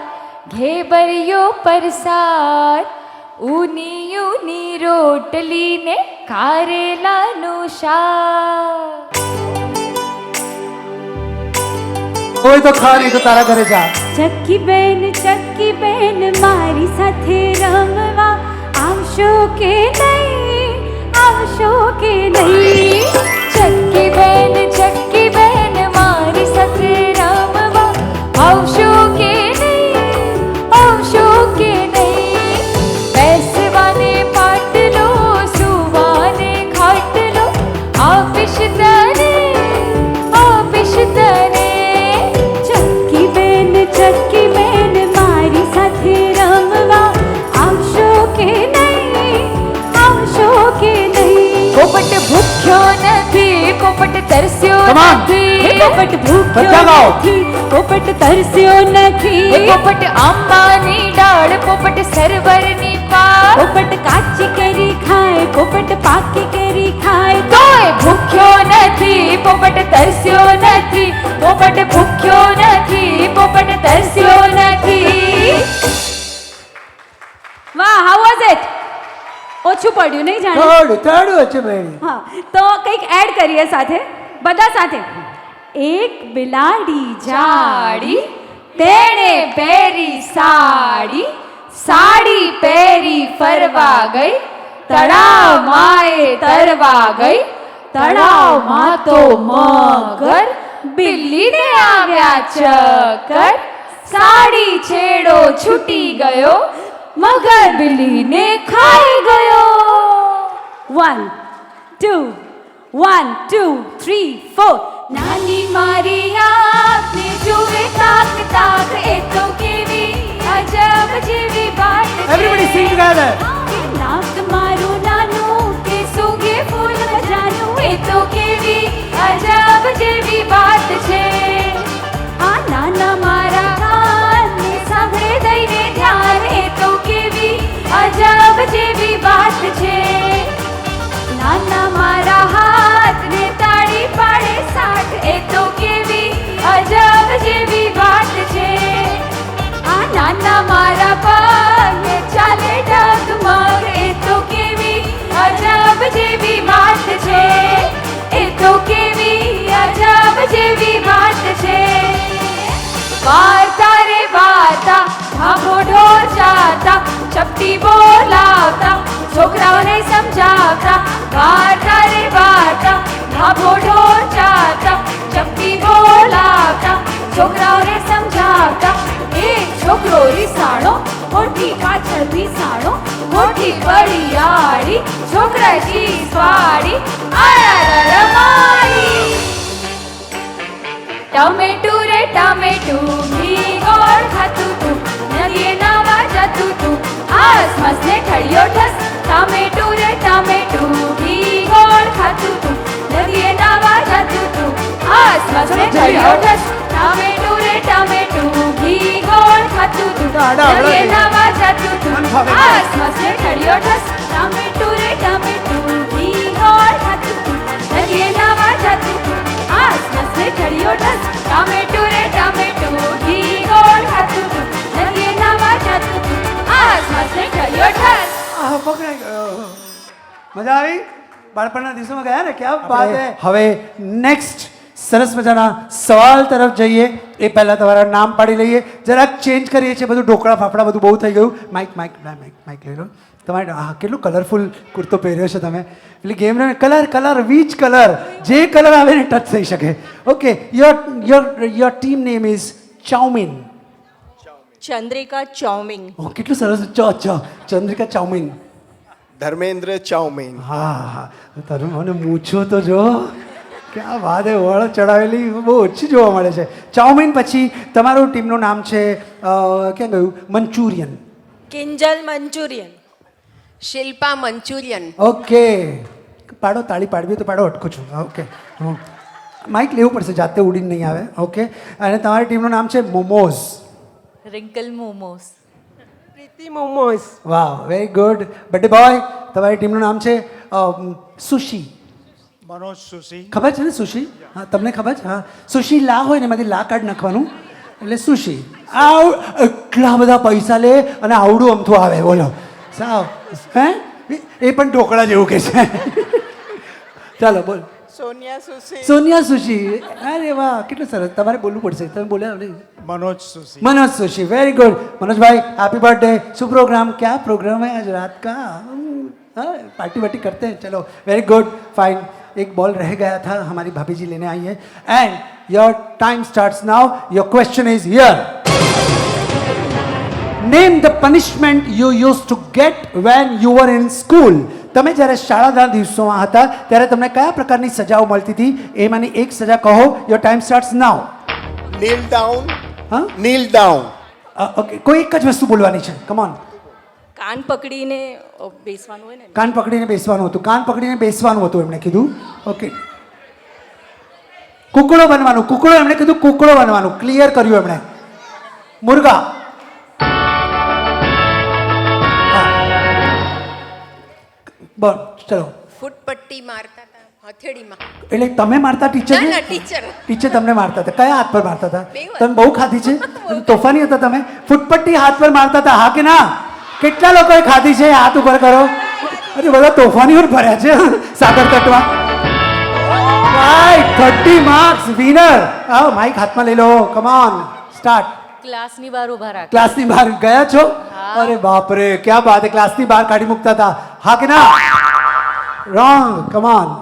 ઘેબરિયો પરસાદ, ઊની ઊની રોટલીને કારેલાનું શાક. કોઈ તો ખા નહીં તો તારા ઘરે જા. ચક્કી બેન મારી સાથે રમવા આવશો કે નહીં, આવશો કે નહીં? ચક્કી બેન મારી સાથે રમવા આવશો કે પોપટ તરસ્યો નથી, પોપટ ભૂખ્યો નથી, પોપટ તરસ્યો નથી, પોપટ આંબાની ડાળ, પોપટ સરોવરની પાર, પોપટ કાચી કેરી ખાય, પોપટ પાકી કેરી ખાય, તોય ભૂખ્યો નથી, પોપટ તરસ્યો નથી, પોપટ ભૂખ્યો નથી, પોપટ તરસ્યો નથી. વાહ, હાઉ વોઝ ઇટ? ઓછું પડ્યું નહીં જાણે? થોડું ઓછું પડ્યું. હા, તો કંઈક એડ કરીએ સાથે, બધા સાથે. એક બિલાડી જાડી, તેણે પહેરી સાડી, સાડી પહેરી ફરવા ગઈ, તળાવમાં એ તરવા ગઈ, તળાવમાં તો મગર, બિલ્લીને આવ્યા ચક્કર, સાડી છેડો છૂટી ગયો, મગર બિલ્લીને ખાઈ ગયો. 1 2 1 2 3 4. નાની મારી આંખને જુએ તાક તાક, એ તો કેવી અજબ જેવી વાત. Everybody વાર્તા રે વાર્તા ભાભો ઢોર જાતા ચપટી બોલાવતા છોકરાઓને સમજાવતા વાર્તા રે વાર્તા ભાભો ઢોર જાતા ચપટી બોલાવતા છોકરાઓને સમજાવતા એક છોકરો રીસાણો મોટી પાછળ ભીસાણો મોટી પડી આડી છોકરાજી સ્વાડી આરા રમાડી ટમેટું રે ટમેટું ઘી ગોળ ખાતું તું નદીએ નાવા જતું તું આસપાસ ને ઠળિયો ઠસ ટમેટું રે ટમેટું ઘી ગોળ ખાતું તું નદીએ નાવા જતું તું આસપાસ ને ઠળિયો ઠસ ટમેટું રે ટમેટું ઘી ગોળ ખાતું તું નદીએ નાવા જતું તું આસપાસ ને ઠળિયો ઠસ ટમેટું રે ટમેટું ઘી ગોળ ખાતું તું નદીએ નાવા જતું તું આસપાસ ને ઠળિયો ઠસ ટમેટું રે ટમેટું ઘી ગોળ ખાતું તું નદીએ નાવા જતું તું આસપાસ ને ઠળિયો ઠસ પકડાઈ ગયો મજા આવી બાળપણના દિવસોમાં ગયા ને ક્યાં વાત હે હવે નેક્સ્ટ સરસ મજાના સવાલ તરફ જઈએ એ પહેલાં તમારા નામ પાડી લઈએ જરાક ચેન્જ કરીએ છીએ બધું ઢોકળા ફાફડા બધું બહુ થઈ ગયું માઇક લઈ લો તમારે હા કેટલું કલરફુલ કુર્તો પહેર્યો છે તમે એટલે ગેમ રમે કલર વીચ કલર જે કલર આવે ને ટચ થઈ શકે okay your team name is chowmein Chandrika chowmein કેટલું સરસ ચંદ્રિકા ચાઉમીન धर्मेंद्र चाउमीन હા તારું મને મૂછો તો જો ક્યાં વાત એ વળ ચડાવેલી બહુ ઓછી જોવા મળે છે ચાઉમીન પછી તમારું ટીમનું નામ છે ક્યાં ગયું Manchurian Kinjal Manchurian Shilpa Manchurian okay પાડો તાળી પાડવી તો પાડો અટકું છું ઓકે માઇક લેવું પડશે જાતે ઉડીને નહીં આવે ઓકે અને તમારી ટીમનું નામ છે મોમોઝ રિંકલ મોમોસ प्रीति मोमोज વાહ વેરી ગુડ બર્થડે બોય તમારી ટીમનું નામ છે સુશી મનોજ સુશી ખબર છે ને સુશી હા તમને ખબર છે હા સુશી લા હોય ને એમાંથી લા કાર્ડ નાખવાનું એટલે સુશી એટલા બધા પૈસા લે અને આવડું અમથું આવે બોલો સાવ હે એ પણ ઢોકળા જેવું કે છે ચાલો બોલ સોનિયા સુશી સોનિયા સુશી અરે વાહ કેટલું સરસ તમારે બોલવું પડશે તમે બોલ્યા નહીં Manoj sushi Manoj sushi very good Manoj भाई हैप्पी बर्थडे शुभ प्रोग्राम क्या प्रोग्राम है आज रात का हाँ पार्टी वार्टी करते हैं चलो वेरी गुड फाइन एक बॉल रह गया था हमारी भाभी जी लेने आई है and your time starts now your question is here name the punishment you use to get when you were in school તમે જ્યારે શાળાના દિવસોમાં હતા ત્યારે તમને કયા પ્રકારની સજાઓ મળતી હતી એમાંની એક સજા કહો your time starts now kneel down હા नील डाउन ઓકે કોઈ એક જ વસ્તુ બોલવાની છે કમોન કાન પકડીને બેસવાનું હોય ને કાન પકડીને બેસવાનું હતું કાન પકડીને બેસવાનું હતું એમણે કીધું ઓકે કુકડો બનવાનું કુકડો એમણે કીધું કુકડો બનવાનું ક્લિયર કર્યું એમણે મુર્ગા બોલ ચલો ફૂટપટ્ટી મારતા હતા હથેળીમાં એટલે તમે મારતા ટીચર ના, ટીચર. ટીચર તમને મારતા હતા કયા હાથ પર મારતા હતા બે વાર. તમે બહુ ખાધી છે તોફાની હતા તમે ફૂટપટ્ટી હાથ પર મારતા હતા હા કે ના કેટલા લોકોએ ખાધી છે હાથ ઉપર કરો અરે બધા તોફાનીઓ જ ભર્યા છે સાગર તટમાં રાઈટ 30 માર્ક્સ વિનર આવો માઈક હાથમાં લઈ લો કમ ઓન સ્ટાર્ટ ક્લાસની બહાર ઉભા રાખ ક્લાસની બહાર ગયા છો અરે બાપ રે ક્યાં બાત હે ક્લાસની બહાર કાઢી મૂકતા હતા હા કે ના wrong come on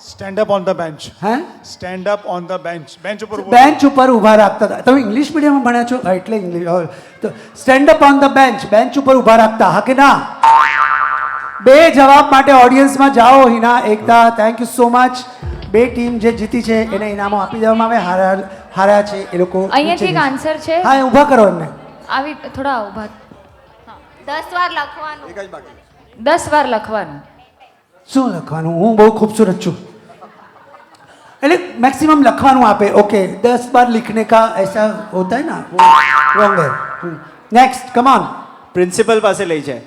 stand up on the bench હે stand up on the bench bench ऊपर બેન્ચ ઉપર ઊભા રાખતા હતા તમે ઇંગ્લિશ મીડિયમમાં ભણ્યા છો હા, એટલે ઇંગ્લિશ તો stand up on the bench bench ઉપર ઊભા રાખતા હા કે ના બે જવાબ માટે ઓડિયન્સમાં જાઓ હિના એકતા થેન્ક યુ સો મચ બે ટીમ જે જીતી છે એને ઇનામો આપી દેવામાં આવે હાર્યા છે એ લોકો અહીંયાથી એક આન્સર છે હા એ ઊભા કરો એમને આવી થોડા ઊભા 10 વાર લખવાનું એક જ બાકી 10 વાર લખવાનું શું લખવાનું હું બહુ ખૂબસૂરત છું એટલે मैक्सिमम લખવાનું આપે ઓકે 10 बार लिखने का ऐसा होता है ना रॉन्ग है नेक्स्ट कम ऑन प्रिंसिपल પાસે લઈ જાય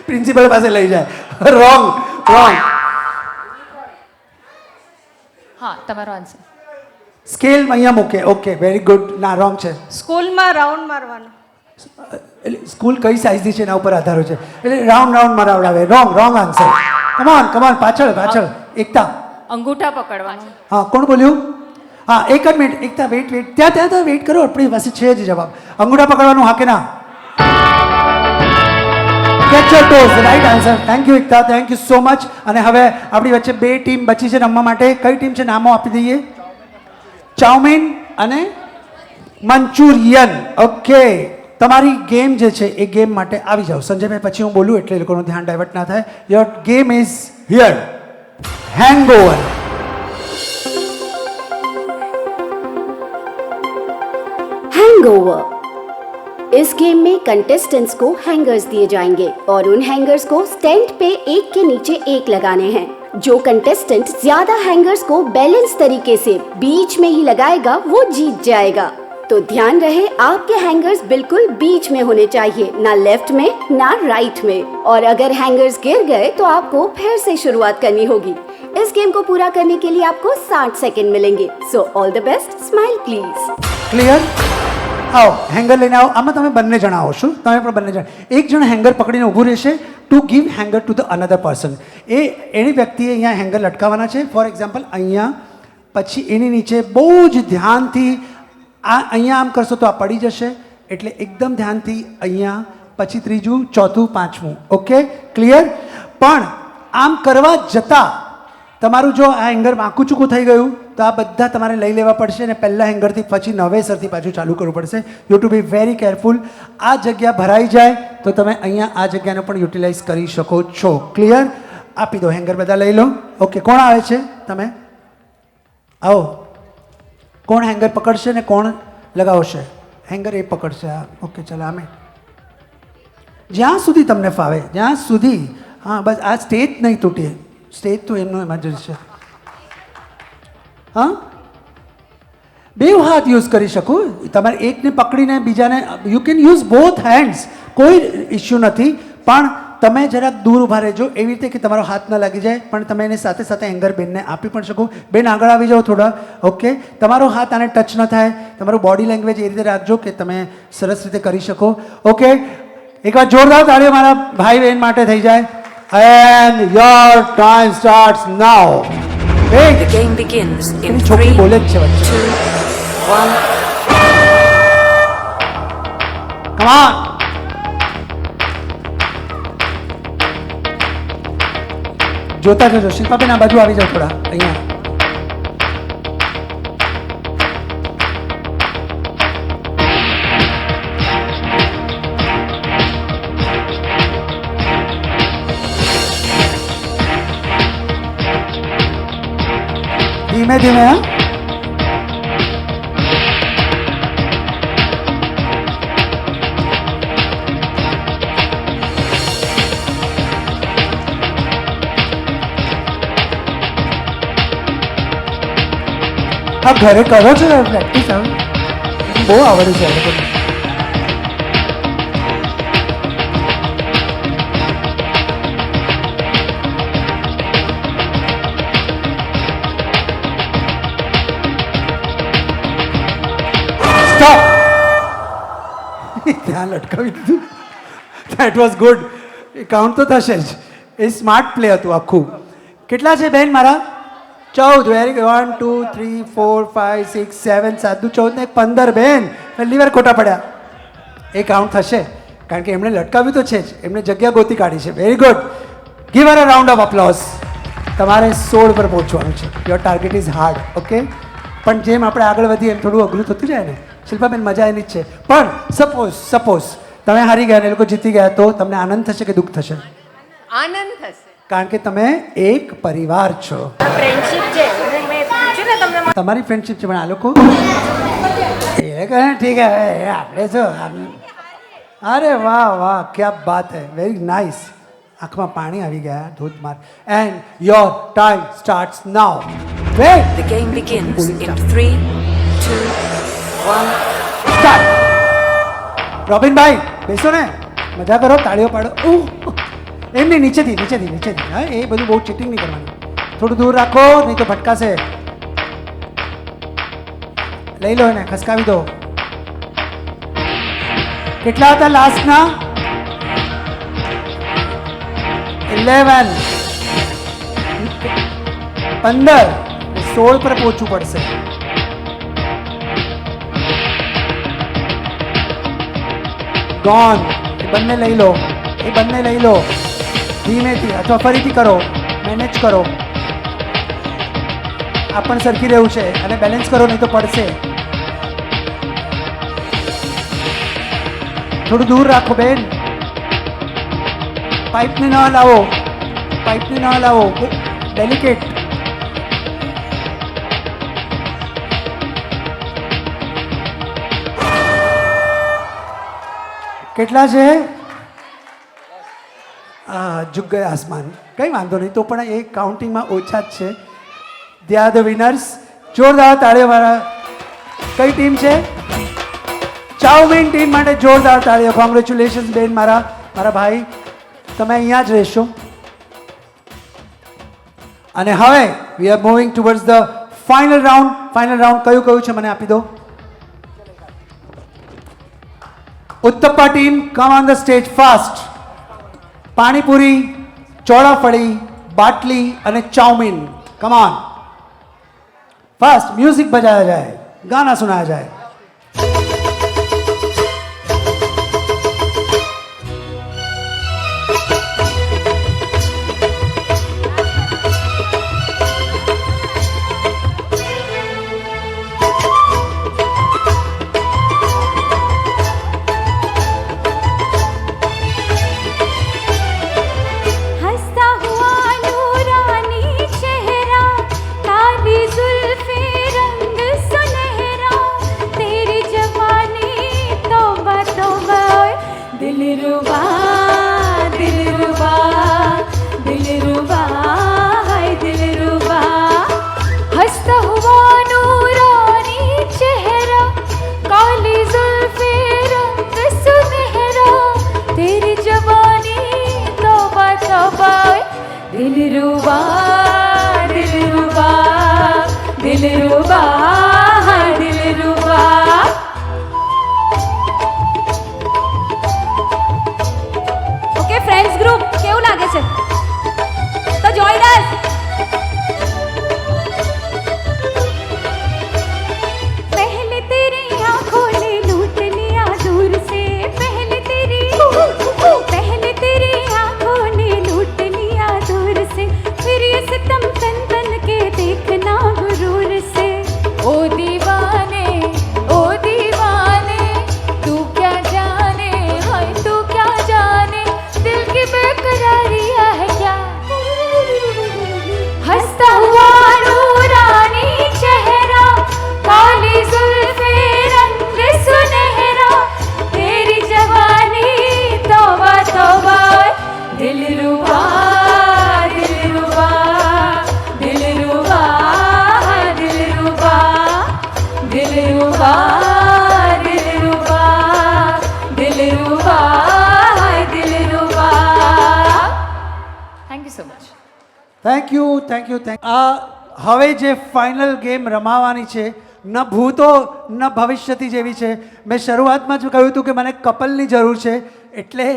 પ્રિન્સિપલ પાસે લઈ જાય રોંગ રોંગ હા તમારો આન્સર સ્કેલ અહીંયા મૂકે ઓકે વેરી ગુડ ના રોંગ છે સ્કૂલમાં રાઉન્ડ મારવાનું એટલે સ્કૂલ કઈ સાઇઝની છે એના ઉપર આધાર હોય છે એટલે રાઉન્ડ રાઉન્ડ મરાવડાવે wrong wrong answer come on પાછળ પાછળ એકતા અંગૂઠા પકડવાનું હા કોણ બોલ્યું હા એક જ મિનિટ એકતા વેઇટ ત્યાં વેઇટ કરો આપણી પાસે છે જ જવાબ અંગૂઠા પકડવાનું હા કે ના catch your toes right answer thank you Ekta thank you so much અને હવે આપણી વચ્ચે બે ટીમ બચી છે રમવા માટે કઈ ટીમ છે નામો આપી દઈએ ચાઉમીન અને મંચુરિયન ઓકે તમારી ગેમ જે છે એ ગેમ માટે આવી જાઓ સંજયભાઈ પછી હું બોલું એટલે એ લોકોનું ધ્યાન ડાયવર્ટ ના થાય your game is here hangover hangover इस गेम में कंटेस्टेंट्स को हैंगर्स दिए जाएंगे और उन हैंगर्स को स्टैंड पे एक के नीचे एक लगाने हैं जो कंटेस्टेंट ज्यादा हैंगर्स को बैलेंस तरीके से बीच में ही लगाएगा वो जीत जाएगा तो ध्यान रहे आपके हैंगर्स बिल्कुल बीच में होने चाहिए ना लेफ्ट में ना राइट में और अगर हैंगर्स गिर गए तो आपको फिर से शुरुआत करनी होगी इस गेम को पूरा करने के लिए आपको 60 सेकंड मिलेंगे so all the best smile please clear આવો હેંગર લઈને આવો આમાં તમે બંને જણા આવશો તમે પણ બંને જણા એક જણ હેંગર પકડીને ઊભું રહેશે to give hanger to the another person એની વ્યક્તિએ અહીંયા હેંગર લટકાવવાના છે ફોર એક્ઝામ્પલ અહીંયા પછી એની નીચે બહુ જ ધ્યાનથી અહીંયા આમ કરશો તો આ પડી જશે એટલે એકદમ ધ્યાનથી અહીંયા પછી ત્રીજું ચોથું પાંચમું ઓકે ક્લિયર પણ આમ કરવા જતાં તમારું જો આ હેંગર વાંકું ચૂકું થઈ ગયું તો આ બધા તમારે લઈ લેવા પડશે અને પહેલાં હેંગરથી પછી નવેસરથી પાછું ચાલુ કરવું પડશે you to be very careful આ જગ્યા ભરાઈ જાય તો તમે અહીંયા આ જગ્યાને પણ યુટિલાઇઝ કરી શકો છો ક્લિયર આપી દો હેંગર બધા લઈ લો ઓકે કોણ આવે છે તમે આવો કોણ હેંગર પકડશે ને કોણ લગાવશે હેંગર એ પકડશે હા ઓકે ચાલો આમે જ્યાં સુધી તમને ફાવે જ્યાં સુધી હા બસ આ સ્ટેજ નહીં તૂટે સ્ટેજ તો એમનું એમાં જ છે હા બે હાથ યુઝ કરી શકો તમારે એકને પકડીને બીજાને you can use both hands કોઈ ઇશ્યુ નથી પણ તમે જરાક દૂર ઊભા રહેજો એવી રીતે કે તમારો હાથ ન લાગી જાય પણ તમે એને સાથે સાથે હેંગર બેનને આપી પણ શકો બેન આગળ આવી જાઓ થોડા ઓકે તમારો હાથ આને ટચ ન થાય તમારું બોડી લેંગ્વેજ એ રીતે રાખજો કે તમે સરસ રીતે કરી શકો ઓકે એકવાર જોરદાર તાળીઓ મારા ભાઈ બહેન માટે થઈ જાય And your time starts now. Wait. The game begins in છોકરી 3, બોલે જ છે 2, વચ્ચે 1. Come on. જોતા જજો શિલ્પાબેન આ બાજુ આવી જાઓ થોડા અહીંયા ધીમે ધીમે હા આ ઘરે કરો છો ને પ્રેક્ટિસ હવે બહુ આવડે છે આ લોકોને ધ્યાન અટકાવી દીધું that was good A count તો થશે જ એ સ્માર્ટ પ્લે હતું આખું કેટલા છે બેન મારા 14 વેરી 1 2 3 4 5 6 7 7 14 ને 15 બેન પહેલી વાર ખોટા પડ્યા એ કાઉન્ટ થશે કારણ કે એમણે લટકાવ્યું તો છે જ એમણે જગ્યા ગોતી કાઢી છે very good give her a round of applause તમારે 16 પર પહોંચવાનું છે your target is hard okay પણ જેમ આપણે આગળ વધીએ એમ થોડું અઘરું થતું જાય ને શિલ્પાબેન મજા એની જ છે પણ સપોઝ તમે હારી ગયા ને એ લોકો જીતી ગયા તો તમને આનંદ થશે કે દુઃખ થશે આનંદ થશે કારણ કે તમે એક પરિવાર છો ફ્રેન્ડશિપ છે મેં પૂછ્યું ને તમને તમારી ફ્રેન્ડશિપ છે પણ આ લોકો એ કહે ઠીક હે આપણે છો અરે વાહ વાહ ક્યા બાત હે વેરી નાઇસ આંખમાં પાણી આવી ગયા ધોધમાર and your time starts now wait The game begins in 3, 2, 1. Start રોબિનભાઈ બેસો ને મજા કરો તાળીઓ પાડો એમની નીચેથી હા એ બધું બહુ ચીટિંગ નહીં કરવાનું થોડું દૂર રાખો નહીં તો ફટકાશે લઈ લો એને ખસકાવી દો કેટલા હતા લાસ્ટના 11 15 16 પર પહોંચવું પડશે ગોન. એ બંને લઈ લો, એ બંને લઈ લો ધીમેથી, અથવા ફરીથી કરો, મેનેજ કરો. આ પણ સરખી રહ્યું છે, અને બેલેન્સ કરો નહીં તો પડશે. થોડું દૂર રાખો બેન, પાઇપને ન હલાવો, પાઇપને ન હલાવો, ડેલિકેટ. કેટલા છે? ઝુક ગયા આસમાન. કંઈ વાંધો નહીં, તો પણ એ કાઉન્ટિંગમાં ઓછા જ છે. દે આર ધ વિનર્સ. જોરદાર તાળીઓ વાળા. કઈ ટીમ છે? ચાઉમીન ટીમ માટે જોરદાર તાળીઓ. કોંગ્રેચ્યુલેશન્સ બેન, મારા ભાઈ, તમે અહીંયા જ રહેશો. અને હવે we are moving towards the final round. Final round કયું છે મને આપી દો. Uttappa team, come on the stage fast. Panipuri, Cholafali, બાટલી અને chowmein. Come on fast. Music बजाया जाए, गाना सुनाया जाए. हंसता हुआ नूरानी चेहरा, काली जुल्फे रंग सुनहरा, तेरी जवानी तौबा तौबा, दिलरुबा दिलरुबा दिलरुबा हाय दिलरुबा. हंसता हुआ नूरानी चेहरा, काली जुल्फे रंग सुनहरा, तेरी जवानी तौबा तौबा, दिलरुबा दिलरुबा दिलरुबा दिलरुबा. ઓકે ફ્રેન્ડ્સ ગ્રુપ, કેવું લાગે છે? તો જોઈન અસ. पहले तेरी आंखों ने लूट लिया दूर से, पहले तेरी आंखों ने लूट लिया दूर से, फिर ये सितम तन तन के देखना गुरूर से. ओ दीवाने तू क्या जाने, हाय तू क्या जाने, दिल की बेकरारियां है क्या. हंसता हुआ नूरानी चेहरा, काली जुल्फे रंग सुनहरा, तेरी जवानी तौबा तौबा, दिलरुबा दिलरुबा दिलरुबा दिलरुबा दिलरुबा दिलरुबा दिलरुबा दिलरुबा. Thank you so much. Thank you, thank you, thank. હવે જે ફાઇનલ ગેમ રમાવાની છે, ન ભૂતો ન ભવિષ્યથી જેવી છે. મેં શરૂઆતમાં જ કહ્યું હતું કે મને કપલની જરૂર છે, એટલે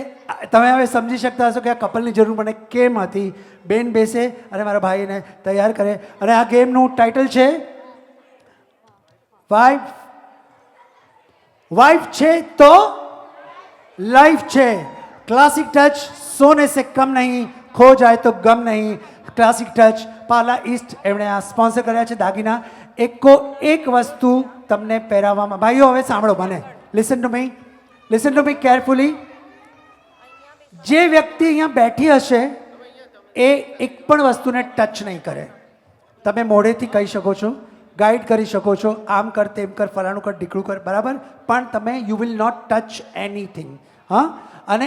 તમે હવે સમજી શકતા હશો કે આ કપલની જરૂર મને કેમ હતી. બેન બેસે અને મારા ભાઈને તૈયાર કરે. અને આ ગેમનું ટાઇટલ છે વાઇફ છે તો લાઈફ છે. क्लासिक टच, सोने से कम नहीं, खो जाए तो गम नहीं. क्लासिक टच, પાર્લા ઈસ્ટ, એમણે આ સ્પોન્સર કર્યા છે દાગીના. એક વસ્તુ તમને પહેરાવવામાં. ભાઈઓ હવે સાંભળો મને, લિસન ટુ મી કેરફુલી. જે વ્યક્તિ અહીંયા બેઠી હશે એ એક પણ વસ્તુને ટચ નહીં કરે. તમે મોઢેથી કહી શકો છો, ગાઈડ કરી શકો છો, આમ કર તેમ કર, ફલાણું કર ઢીકણું કર, બરાબર, પણ તમે you will not touch anything. હા, અને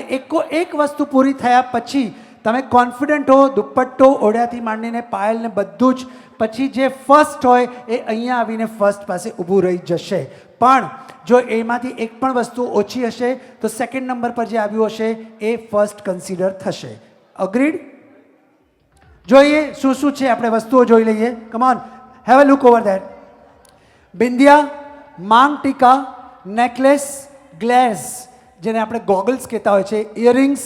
એક વસ્તુ પૂરી થયા પછી તમે કોન્ફિડન્ટ હો, દુપટ્ટો ઓઢ્યાથી માંડીને પાયલને બધું જ, પછી જે ફર્સ્ટ હોય એ અહીંયા આવીને ફર્સ્ટ પાસે ઊભું રહી જશે. પણ જો એમાંથી એક પણ વસ્તુ ઓછી હશે તો સેકન્ડ નંબર પર જે આવ્યું હશે એ ફર્સ્ટ કન્સિડર થશે. અગ્રીડ? જોઈએ શું શું છે, આપણે વસ્તુઓ જોઈ લઈએ. Come on, have a look over that. બિંદિયા, માંગ ટીકા, નેકલેસ, ગ્લેસ જેને આપણે ગોગલ્સ કહેતા હોય છે, ઇયરિંગ્સ,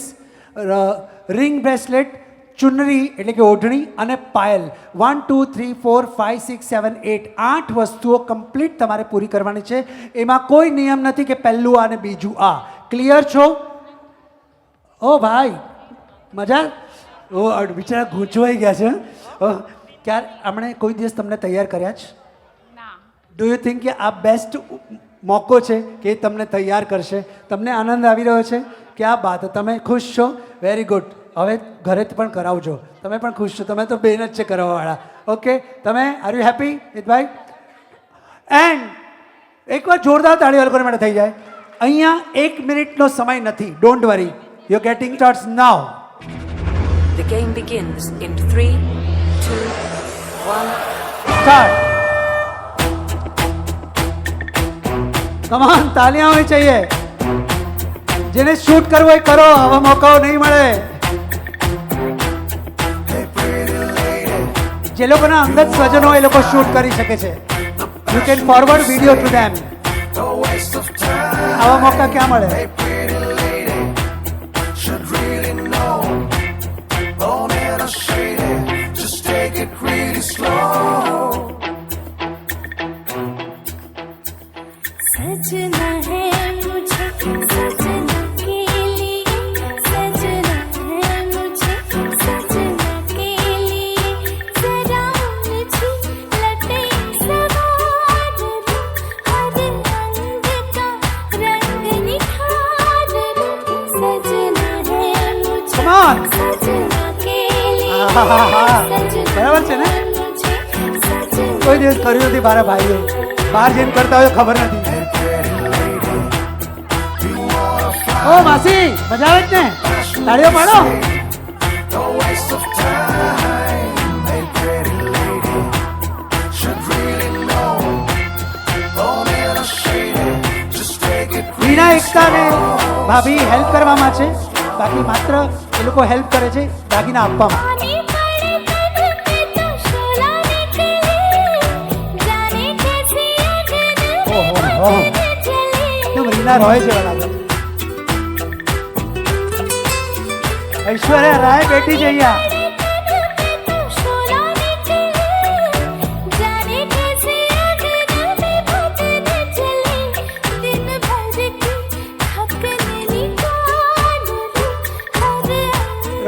રિંગ બ્રેસલેટ, ચુનરી એટલે કે ઓઢણી અને પાયલ. 1 2 3 4 5 6 7 8 8 વસ્તુઓ કમ્પ્લીટ તમારે પૂરી કરવાની છે. એમાં કોઈ નિયમ નથી કે પહેલું આ અને બીજું આ. ક્લિયર છો? ઓ ભાઈ મજા, ઓ બિચારા ગૂંચવાઈ ગયા છે. ક્યારે આપણે કોઈ દિવસ તમને તૈયાર કર્યા છે? ડુ યુ થિંક કે આ બેસ્ટ મોકો છે કે એ તમને તૈયાર કરશે? તમને આનંદ આવી રહ્યો છે? ક્યાં બાત, તમે ખુશ છો? Very good. હવે ઘરે પણ કરાવજો. તમે પણ ખુશ છો? તમે તો બેન જ છે કરાવવાવાળા. ઓકે, તમે are you happy Mitbhai? And એકવાર જોરદાર તાળીઓ લોકોને માટે થઈ જાય. અહીંયા 1 મિનિટનો સમય નથી. Don't worry, you are getting starts now. The game begins in 3, 2, 1. Start. કમાન, તાલિયાં હોવી चाहिए. જેને શૂટ કરવો હોય કરો, આવા મોકાઓ નહીં મળે. જે લોકોના અંગત સ્વજનો એ લોકો શૂટ કરી શકે છે. You can forward video to them. આવા મોકા ક્યાં મળે? सजना है मुझे सजना के लिए, सजना है मुझे सजना के लिए, जरा मुझे लटे सवार दो, हर रंग का रंग निखार दो, सजना है मुझे Come on. सजना के लिए, બરાબર છે ને? કોઈ દિવસ કર્યું નથી મારા ભાઈએ. બહાર જઈને કરતા હોય ખબર નથી. ઓ માસી, મજા આવે છે ને? તાળીઓ પાડો. વીણા એકતા ને ભાભી હેલ્પ કરવામાં છે, બાકી માત્ર એ લોકો હેલ્પ કરે છે દાગીના આપવામાં. पानी पड़े तन पे तो शोला निकले, जाने कैसी अगन में भटक चले. કેમ રીના રોય છે બરાબર? ઐશ્વર્યા રાય બેઠી છે અહીંયા. तो शोला निकले, जाने कैसी अगन में भटक चले. दिन भर की थकन निकाल दो, हर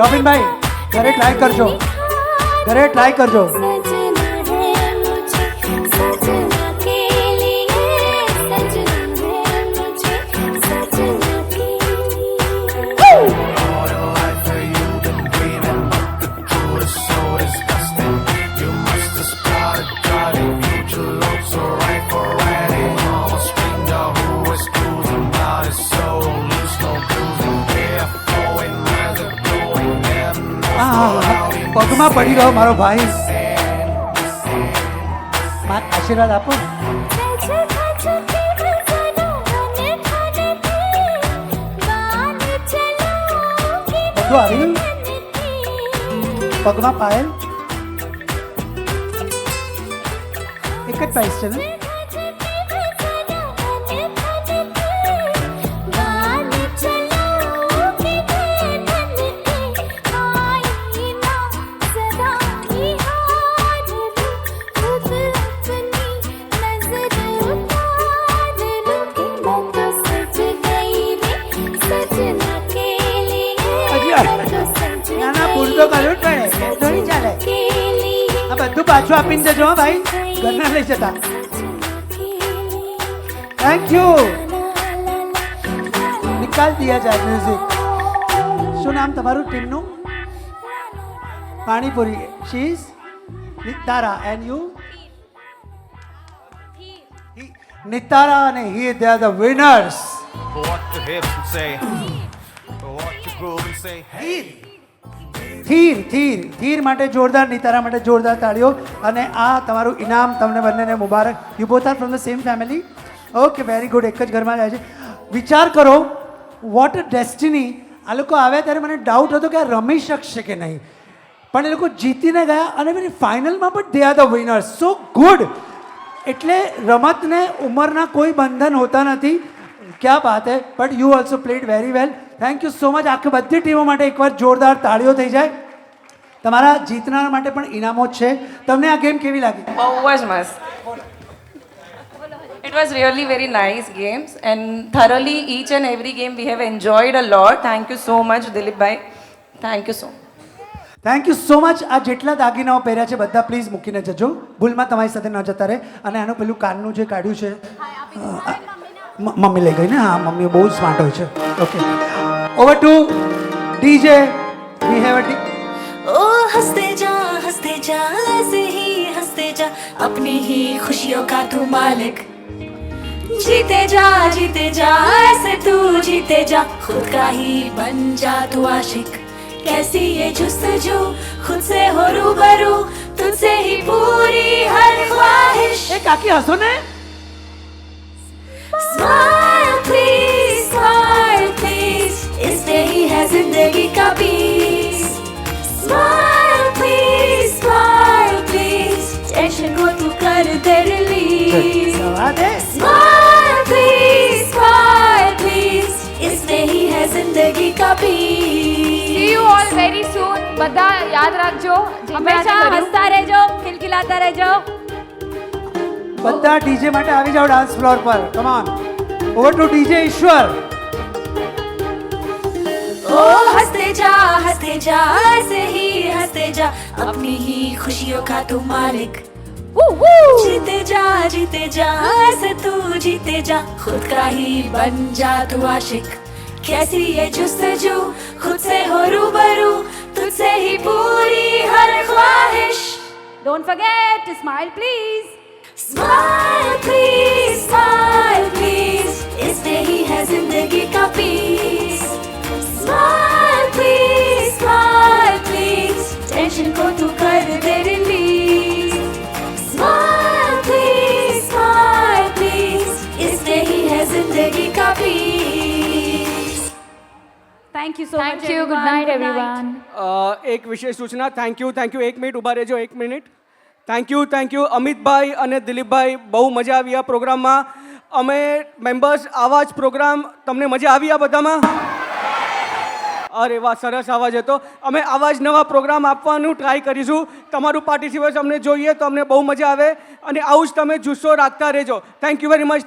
રોબિનભાઈ ઘરે ટ્રાય કરજો, ઘરે ટ્રાય કરજો. सजना है मुझे सजना के लिए, सजना है मुझे सजना के लिए. પગમાં પડી રહ્યો મારો ભાઈ. આશીર્વાદ આપો. બધું આવી ગયું? પગમાં પાયલ એક જ પ્રાઇસ છે ને? ના ના, ભૂલ તો કરવું જ પડે, તો નહીં ચાલે. આ બધું પાછું આપીને જજો હો ભાઈ, ઘરના લઈ જતા. Thank you. નિકાલ દિયા જાય મ્યુઝિક. શું નામ તમારું ટીમનું? Panipuri. She is Nitara and you? Nitara અને he, they are the winners. થીર થીર થીર માટે જોરદાર, નિતારા માટે જોરદાર તાળીઓ. અને આ તમારું ઇનામ તમને બંનેને મુબારક. You both are from the same family? Okay, very good. એક જ ઘરમાં જાય છે. વિચાર કરો, વોટ અ ડેસ્ટિની. આ લોકો આવ્યા ત્યારે મને ડાઉટ હતો કે આ રમી શકશે કે નહીં, પણ એ લોકો જીતીને ગયા અને પછી ફાઇનલમાં પણ દે are the winners. So good. એટલે રમતને ઉંમરના કોઈ બંધન હોતા નથી. ક્યાં બાત હે. But you also played very well. Thank you so much. આખી બધી ટીમો માટે એકવાર જોરદાર તાળીઓ થઈ જાય. તમારા જીતનાર માટે પણ ઇનામો જ છે. તમને આ ગેમ કેવી લાગી? બહુ જ મસ્ત. It was really very nice games and thoroughly each and every game we have enjoyed a lot. Thank you so much, Dilip bhai. Thank you so much. Thank you so much. આ જેટલા દાગીનાઓ પહેર્યા છે બધા પ્લીઝ મૂકીને જજો. ભૂલમાં તમારી સાથે ન જતા રહે. અને આનું પેલું કાનનું જે કાઢ્યું છે મમ્મી લઈ ગઈ ને. હા, મમ્મી બહુ સ્માર્ટ હોય છે. Okay, over to DJ. We have a ओ हंसते जा ऐसे ही हंसते जा, अपनी ही खुशियों का तू मालिक. जीते जा ऐसे तू जीते जा, खुद का ही बन जा तू आशिक. कैसी ये जुस्तजू, खुद से हो रूबरू, तुझसे ही पूरी हर ख्वाहिश. એ કાકી હસો ને. स्माइल प्लीज, इसमें ही है जिंदगी का पीस. स्माइल प्लीज, टेंशन को तू कर दे रिलीज. स्माइल प्लीज, इसमें ही है जिंदगी का piece. See you all very soon. બધા યાદ રાખજો. હંમેશા હસતા રહેજો, ખિલખિલાતા રહેજો. બધા ડીજે માટે આવી જાઓ ડાન્સ ફ્લોર પર. Come on. Over to DJ Ishwar. ओ हंसते जा ऐसे ही हंसते जा, अपनी ही खुशियों का तू मालिक. जीते जा ऐसे तू जीते जा, खुद का ही बन जा तू आशिक. कैसी ये जुस्तजू, खुद से हो रूबरू, तुझसे ही पूरी हर ख्वाहिश. Don't forget to smile please. Smile please, इसमें ही है जिंदगी का पीस. स्माइल प्लीज, टेंशन को तू कर दे रिलीज. स्माइल प्लीज, इसमें ही है जिंदगी का piece. Thank you so much. Good night everyone. એક વિશેષ સૂચના. Thank you. 1 મિનિટ ઊભા રહેજો. 1 મિનિટ. થેન્ક યુ અમિતભાઈ અને દિલીપભાઈ. બહુ મજા આવી આ પ્રોગ્રામમાં. અમે મેમ્બર્સ આવા જ પ્રોગ્રામ તમને મજા આવી આ બધામાં? અરે વાહ, સરસ અવાજ હતો. અમે આવા જ નવા પ્રોગ્રામ આપવાનું ટ્રાય કરીશું. તમારું પાર્ટિસિપેશન અમને જોઈએ તો અમને બહુ મજા આવે અને આવું જ તમે જુસ્સો રાખતા રહેજો. Thank you very much.